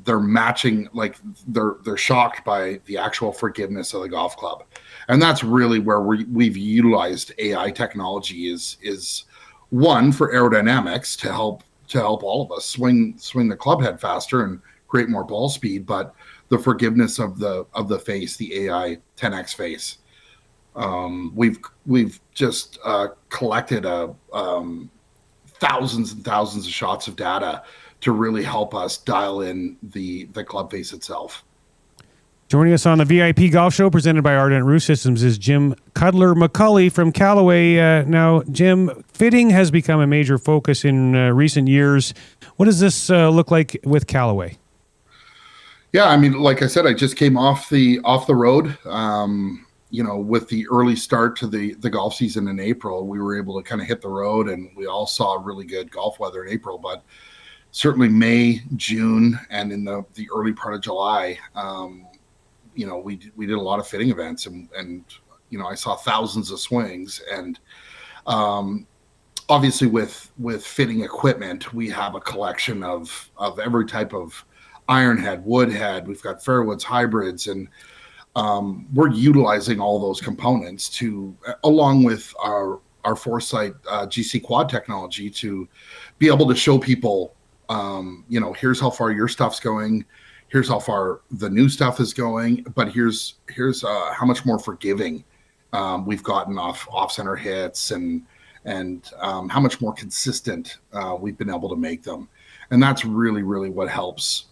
They're matching, like they're shocked by the actual forgiveness of the golf club. And that's really where we've utilized AI technology is one, for aerodynamics to help all of us swing the club head faster and create more ball speed, but the forgiveness of the face, the AI 10X face. We've just collected thousands and thousands of shots of data to really help us dial in the club face itself. Joining us on the VIP Golf Show presented by Ardent Roof Systems is Jim Cudler McCulley from Callaway. Now, Jim, fitting has become a major focus in recent years. What does this look like with Callaway? Yeah, I mean, like I said, I just came off the road. With the early start to the golf season in April, we were able to kind of hit the road, and we all saw really good golf weather in April. But certainly May, June, and in the early part of July, we did a lot of fitting events, and I saw thousands of swings. And obviously with fitting equipment, we have a collection of every type of iron head, wood head. We've got Fairwoods hybrids, and we're utilizing all those components to, along with our Foresight GC Quad technology, to be able to show people, here's how far your stuff's going, here's how far the new stuff is going, but here's how much more forgiving we've gotten off center hits, and how much more consistent we've been able to make them. And that's really, really what helps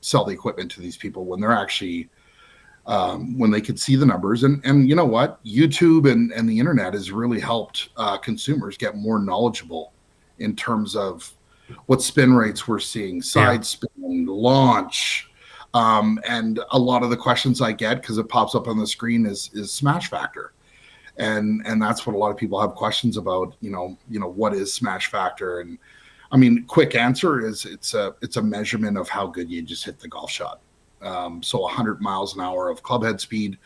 sell the equipment to these people when they're actually, when they can see the numbers. And you know what? YouTube and the internet has really helped consumers get more knowledgeable in terms of what spin rates we're seeing, side spin, launch. And a lot of the questions I get, because it pops up on the screen, is smash factor. And that's what a lot of people have questions about, what is smash factor? And I mean, quick answer is it's a measurement of how good you just hit the golf shot. So 100 miles an hour of club head speed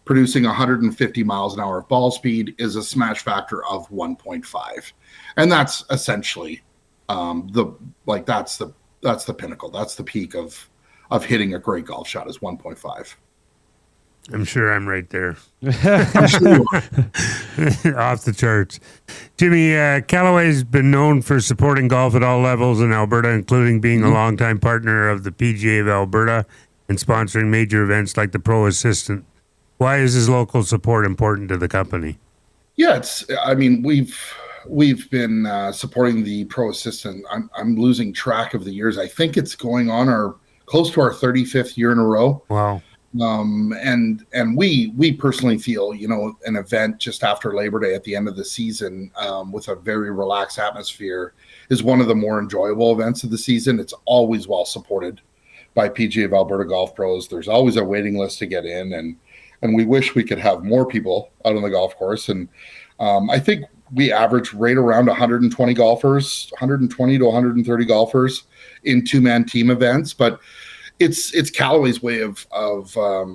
producing 150 miles an hour of ball speed is a smash factor of 1.5. And that's essentially that's the pinnacle. That's the peak of hitting a great golf shot is 1.5. I'm sure I'm right there. I'm sure you are. Off the charts. Jimmy, Callaway's been known for supporting golf at all levels in Alberta, including being a longtime partner of the PGA of Alberta and sponsoring major events like the Pro Assistant. Why is his local support important to the company? Yeah, we've been supporting the Pro Assistant. I'm losing track of the years. I think it's going on close to our 35th year in a row. Wow. And we personally feel, an event just after Labor Day at the end of the season with a very relaxed atmosphere is one of the more enjoyable events of the season. It's always well supported by PGA of Alberta Golf Pros. There's always a waiting list to get in, and we wish we could have more people out on the golf course. And I think we average right around 120 golfers, 120 to 130 golfers in two-man team events, but it's Callaway's way of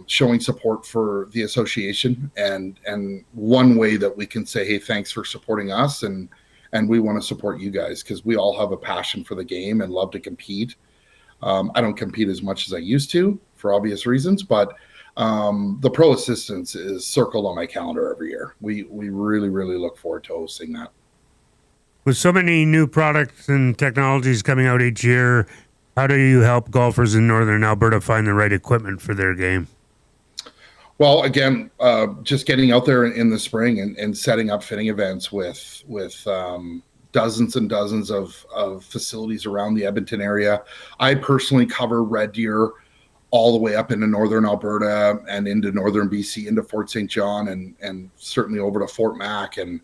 showing support for the association, and one way that we can say, hey, thanks for supporting us, and we want to support you guys because we all have a passion for the game and love to compete. I don't compete as much as I used to for obvious reasons, but the Pro Assistance is circled on my calendar every year. We really, really look forward to hosting that. With so many new products and technologies coming out each year, how do you help golfers in Northern Alberta find the right equipment for their game? Well, again, just getting out there in the spring and setting up fitting events with dozens and dozens of facilities around the Edmonton area. I personally cover Red Deer all the way up into Northern Alberta and into Northern BC, into Fort St. John, and certainly over to Fort Mac. And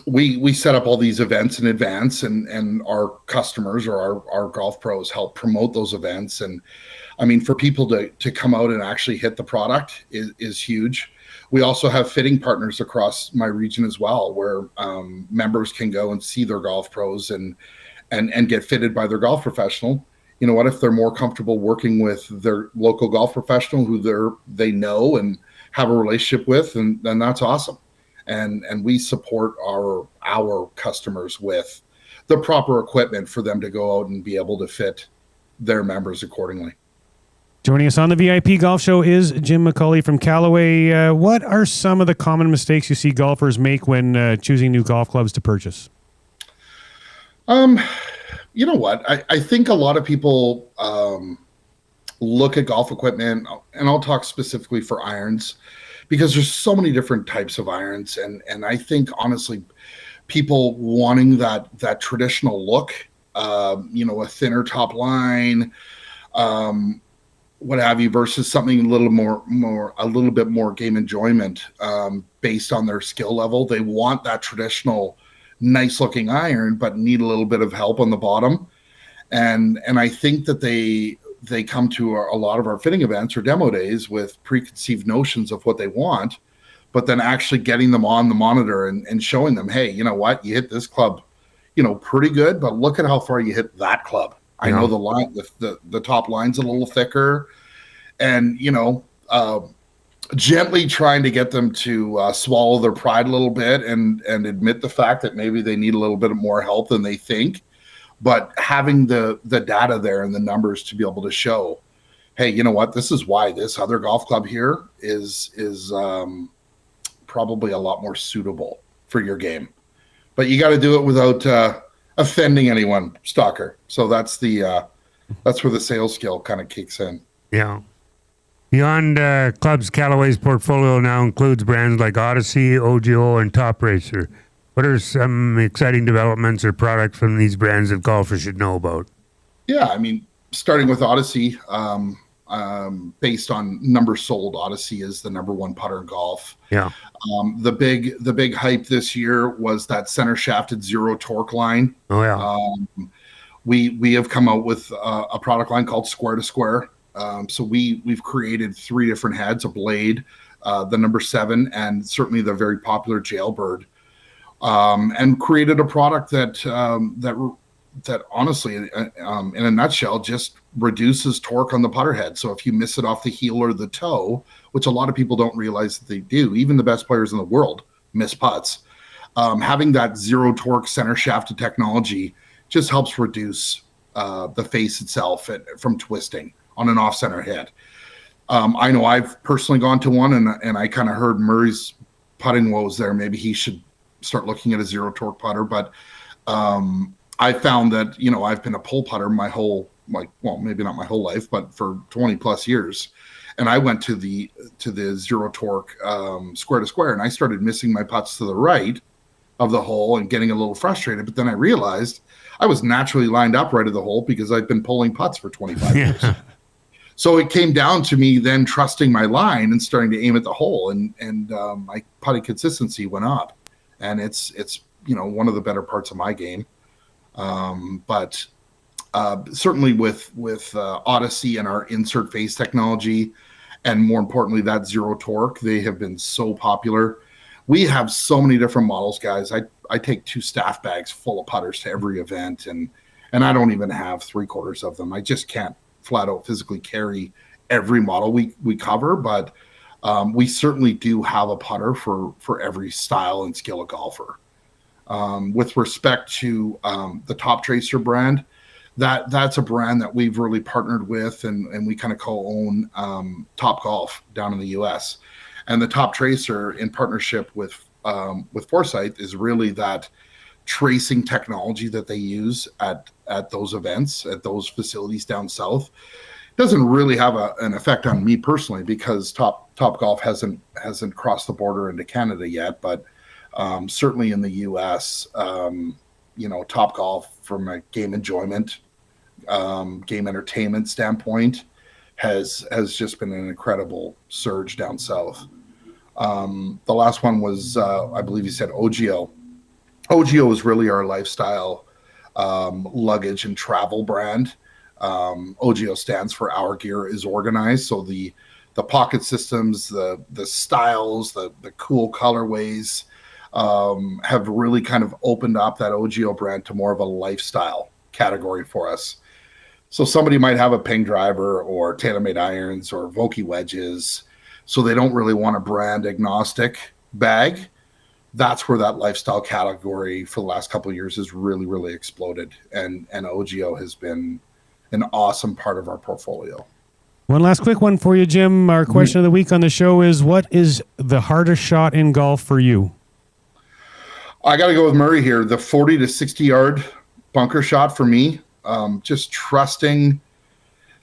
we set up all these events in advance, and our customers or our golf pros help promote those events. And I mean, for people to come out and actually hit the product is huge. We also have fitting partners across my region as well, where members can go and see their golf pros and get fitted by their golf professional. You know what, if they're more comfortable working with their local golf professional who they know and have a relationship with, and then that's awesome. And we support our customers with the proper equipment for them to go out and be able to fit their members accordingly. Joining us on the VIP Golf Show is Jim McCulley from Callaway. What are some of the common mistakes you see golfers make when choosing new golf clubs to purchase? You know what? I think a lot of people look at golf equipment, and I'll talk specifically for irons, because there's so many different types of irons. And I think, honestly, people wanting that traditional look, a thinner top line, what have you, versus something a little bit more game enjoyment based on their skill level. They want that traditional nice looking iron, but need a little bit of help on the bottom. And I think that they come to a lot of our fitting events or demo days with preconceived notions of what they want, but then actually getting them on the monitor and showing them, hey, you know what, you hit this club, pretty good, but look at how far you hit that club. I know the line, the top line's a little thicker, and gently trying to get them to swallow their pride a little bit and admit the fact that maybe they need a little bit more help than they think, but having the data there and the numbers to be able to show, hey, you know what? This is why this other golf club here is probably a lot more suitable for your game. But you got to do it without offending anyone, Stalker. So that's where the sales skill kind of kicks in. Yeah. Beyond clubs, Callaway's portfolio now includes brands like Odyssey, OGO, and Top Racer. What are some exciting developments or products from these brands that golfers should know about? Yeah, I mean, starting with Odyssey, based on numbers sold, Odyssey is the number one putter in golf. Yeah. The big hype this year was that center shafted zero torque line. Oh yeah. We have come out with a product line called Square to Square. So we've created 3 different heads: a blade, the number 7, and certainly the very popular Jailbird, and created a product that honestly, in a nutshell, just reduces torque on the putter head. So if you miss it off the heel or the toe, which a lot of people don't realize that they do, even the best players in the world miss putts, having that zero torque center shafted technology just helps reduce the face itself from twisting on an off-center hit. I know I've personally gone to one, and I kind of heard Murray's putting woes there. Maybe he should start looking at a zero torque putter. But I found that, I've been a pull putter maybe not my whole life, but for 20 plus years. And I went to the zero torque Square to Square, and I started missing my putts to the right of the hole and getting a little frustrated. But then I realized I was naturally lined up right of the hole because I've been pulling putts for 25 years. So it came down to me then trusting my line and starting to aim at the hole, and my putting consistency went up, and it's one of the better parts of my game. But certainly with Odyssey and our insert face technology, and more importantly that zero torque, they have been so popular. We have so many different models, guys. I take 2 staff bags full of putters to every event, and I don't even have 3/4 of them. I just can't flat out physically carry every model we cover, but we certainly do have a putter for every style and skill of golfer. With respect to the Top Tracer brand, that's a brand that we've really partnered with, and we kind of co-own Top Golf down in the US. And the Top Tracer, in partnership with Foresight, is really that tracing technology that they use at those events, at those facilities down south. Doesn't really have an effect on me personally, because Top Golf hasn't crossed the border into Canada yet, but certainly in the US, Top Golf, from a game enjoyment, game entertainment standpoint, has just been an incredible surge down south. The last one was, I believe you said OGO. OGO is really our lifestyle luggage and travel brand. OGO stands for Our Gear is Organized. So the pocket systems, the styles, the cool colorways have really kind of opened up that OGO brand to more of a lifestyle category for us. So somebody might have a ping driver or TaylorMade irons or Vokey wedges, so they don't really want a brand agnostic bag. That's where that lifestyle category for the last couple of years has really, really exploded. And OGO has been an awesome part of our portfolio. One last quick one for you, Jim. Our question of the week on the show is, what is the hardest shot in golf for you? I got to go with Murray here. The 40 to 60 yard bunker shot for me. Just trusting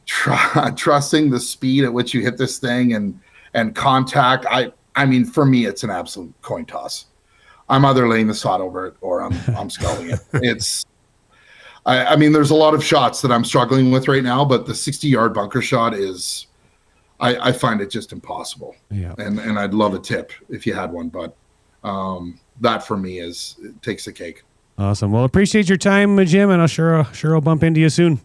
the speed at which you hit this thing and contact. I mean, for me, it's an absolute coin toss. I'm either laying the sod over it or I'm sculling it. I mean, there's a lot of shots that I'm struggling with right now, but the 60-yard bunker shot is, I find it just impossible. Yeah. And I'd love a tip if you had one, but that for me it takes the cake. Awesome. Well, appreciate your time, Jim, and I'll bump into you soon.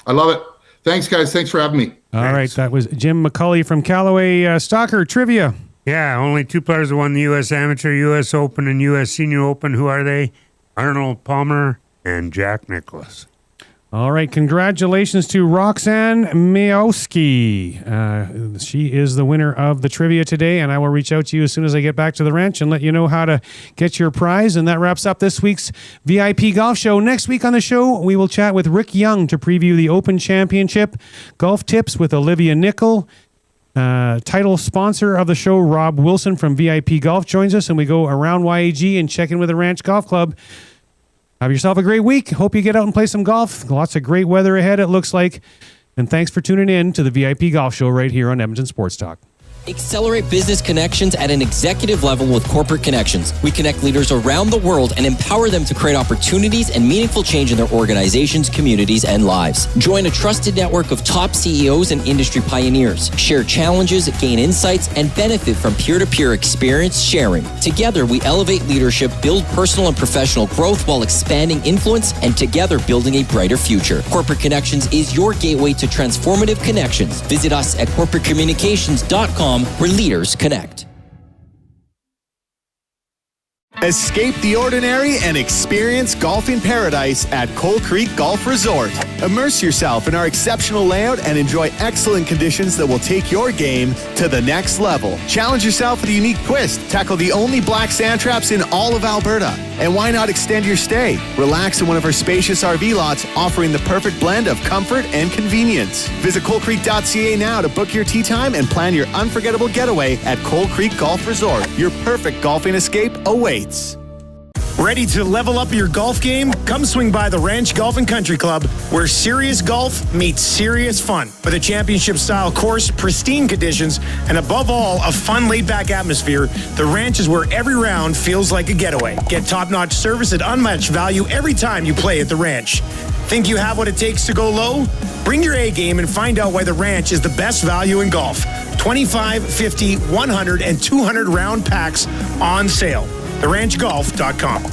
I love it. Thanks, guys. Thanks for having me. All right. That was Jim McCulley from Callaway. Stalker, trivia. Yeah, only 2 players have won the U.S. Amateur, U.S. Open, and U.S. Senior Open. Who are they? Arnold Palmer and Jack Nicklaus. All right, congratulations to Roxanne Miowski. She is the winner of the trivia today, and I will reach out to you as soon as I get back to the ranch and let you know how to get your prize. And that wraps up this week's VIP Golf Show. Next week on the show, we will chat with Rick Young to preview the Open Championship. Golf tips with Olivia Nickel. Title sponsor of the show, Rob Wilson from VIP Golf, joins us, and we go around YAG and check in with the Ranch Golf Club. Have yourself a great week. Hope you get out and play some golf. Lots of great weather ahead, it looks like. And thanks for tuning in to the VIP Golf Show right here on Edmonton Sports Talk. Accelerate business connections at an executive level with Corporate Connections. We connect leaders around the world and empower them to create opportunities and meaningful change in their organizations, communities, and lives. Join a trusted network of top CEOs and industry pioneers. Share challenges, gain insights, and benefit from peer-to-peer experience sharing. Together, we elevate leadership, build personal and professional growth while expanding influence, and together building a brighter future. Corporate Connections is your gateway to transformative connections. Visit us at corporatecommunications.com, where leaders connect. Escape the ordinary and experience golfing paradise at Coal Creek Golf Resort. Immerse yourself in our exceptional layout and enjoy excellent conditions that will take your game to the next level. Challenge yourself with a unique twist. Tackle the only black sand traps in all of Alberta. And why not extend your stay? Relax in one of our spacious RV lots, offering the perfect blend of comfort and convenience. Visit coalcreek.ca now to book your tee time and plan your unforgettable getaway at Coal Creek Golf Resort. Your perfect golfing escape awaits. Ready to level up your golf game? Come swing by the Ranch Golf and Country Club, where serious golf meets serious fun. With a championship-style course, pristine conditions, and above all, a fun, laid-back atmosphere, the Ranch is where every round feels like a getaway. Get top-notch service at unmatched value every time you play at the Ranch. Think you have what it takes to go low? Bring your A game and find out why the Ranch is the best value in golf. 25, 50, 100, and 200 round packs on sale. TheRanchGolf.com.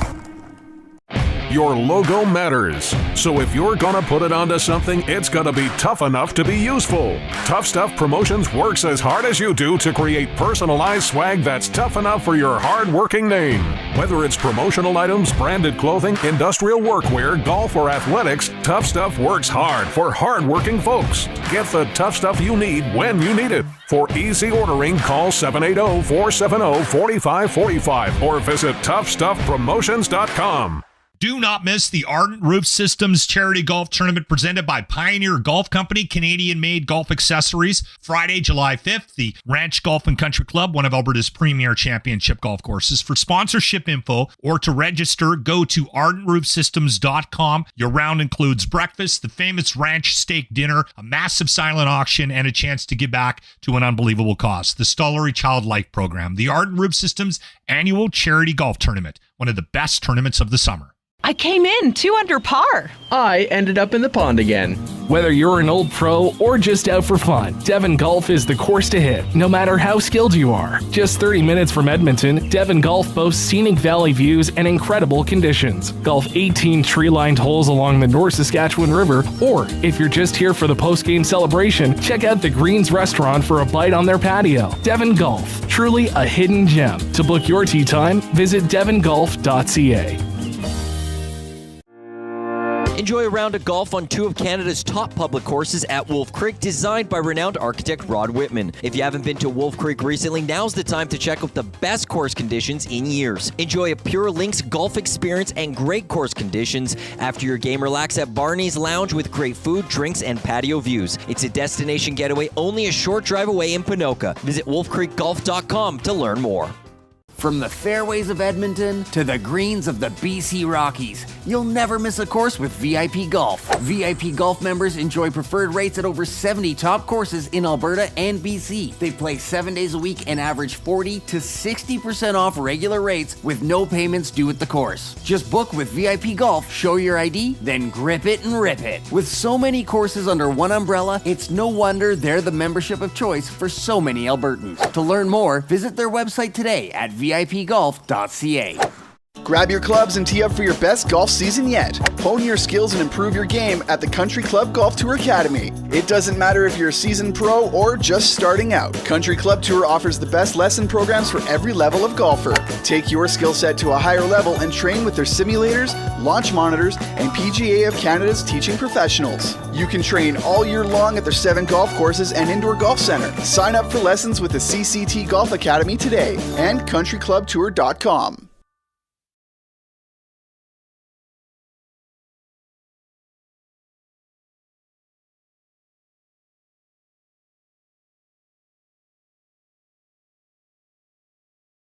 Your logo matters. So if you're gonna put it onto something, it's gonna be tough enough to be useful. Tough Stuff Promotions works as hard as you do to create personalized swag that's tough enough for your hard-working name. Whether it's promotional items, branded clothing, industrial workwear, golf, or athletics, Tough Stuff works hard for hard-working folks. Get the tough stuff you need when you need it. For easy ordering, call 780-470-4545 or visit toughstuffpromotions.com. Do not miss the Ardent Roof Systems Charity Golf Tournament presented by Pioneer Golf Company, Canadian-made golf accessories. Friday, July 5th, the Ranch Golf and Country Club, one of Alberta's premier championship golf courses. For sponsorship info or to register, go to ardentroofsystems.com. Your round includes breakfast, the famous ranch steak dinner, a massive silent auction, and a chance to give back to an unbelievable cause. The Stollery Child Life Program, the Ardent Roof Systems Annual Charity Golf Tournament, one of the best tournaments of the summer. I came in 2 under par. I ended up in the pond again. Whether you're an old pro or just out for fun, Devon Golf is the course to hit, no matter how skilled you are. Just 30 minutes from Edmonton, Devon Golf boasts scenic valley views and incredible conditions. Golf 18 tree-lined holes along the North Saskatchewan River, or if you're just here for the post-game celebration, check out the Greens restaurant for a bite on their patio. Devon Golf, truly a hidden gem. To book your tee time, visit devongolf.ca. Enjoy a round of golf on 2 of Canada's top public courses at Wolf Creek, designed by renowned architect Rod Whitman. If you haven't been to Wolf Creek recently, now's the time to check out the best course conditions in years. Enjoy a pure links golf experience and great course conditions. After your game, relax at Barney's Lounge with great food, drinks, and patio views. It's a destination getaway only a short drive away in Ponoka. Visit wolfcreekgolf.com to learn more. From the fairways of Edmonton to the greens of the BC Rockies, you'll never miss a course with VIP Golf. VIP Golf members enjoy preferred rates at over 70 top courses in Alberta and BC. They play 7 days a week and average 40 to 60% off regular rates with no payments due at the course. Just book with VIP Golf, show your ID, then grip it and rip it. With so many courses under one umbrella, it's no wonder they're the membership of choice for so many Albertans. To learn more, visit their website today at vipgolf.ca. Grab your clubs and tee up for your best golf season yet. Hone your skills and improve your game at the Country Club Golf Tour Academy. It doesn't matter if you're a seasoned pro or just starting out. Country Club Tour offers the best lesson programs for every level of golfer. Take your skill set to a higher level and train with their simulators, launch monitors, and PGA of Canada's teaching professionals. You can train all year long at their 7 golf courses and indoor golf center. Sign up for lessons with the CCT Golf Academy today and countryclubtour.com.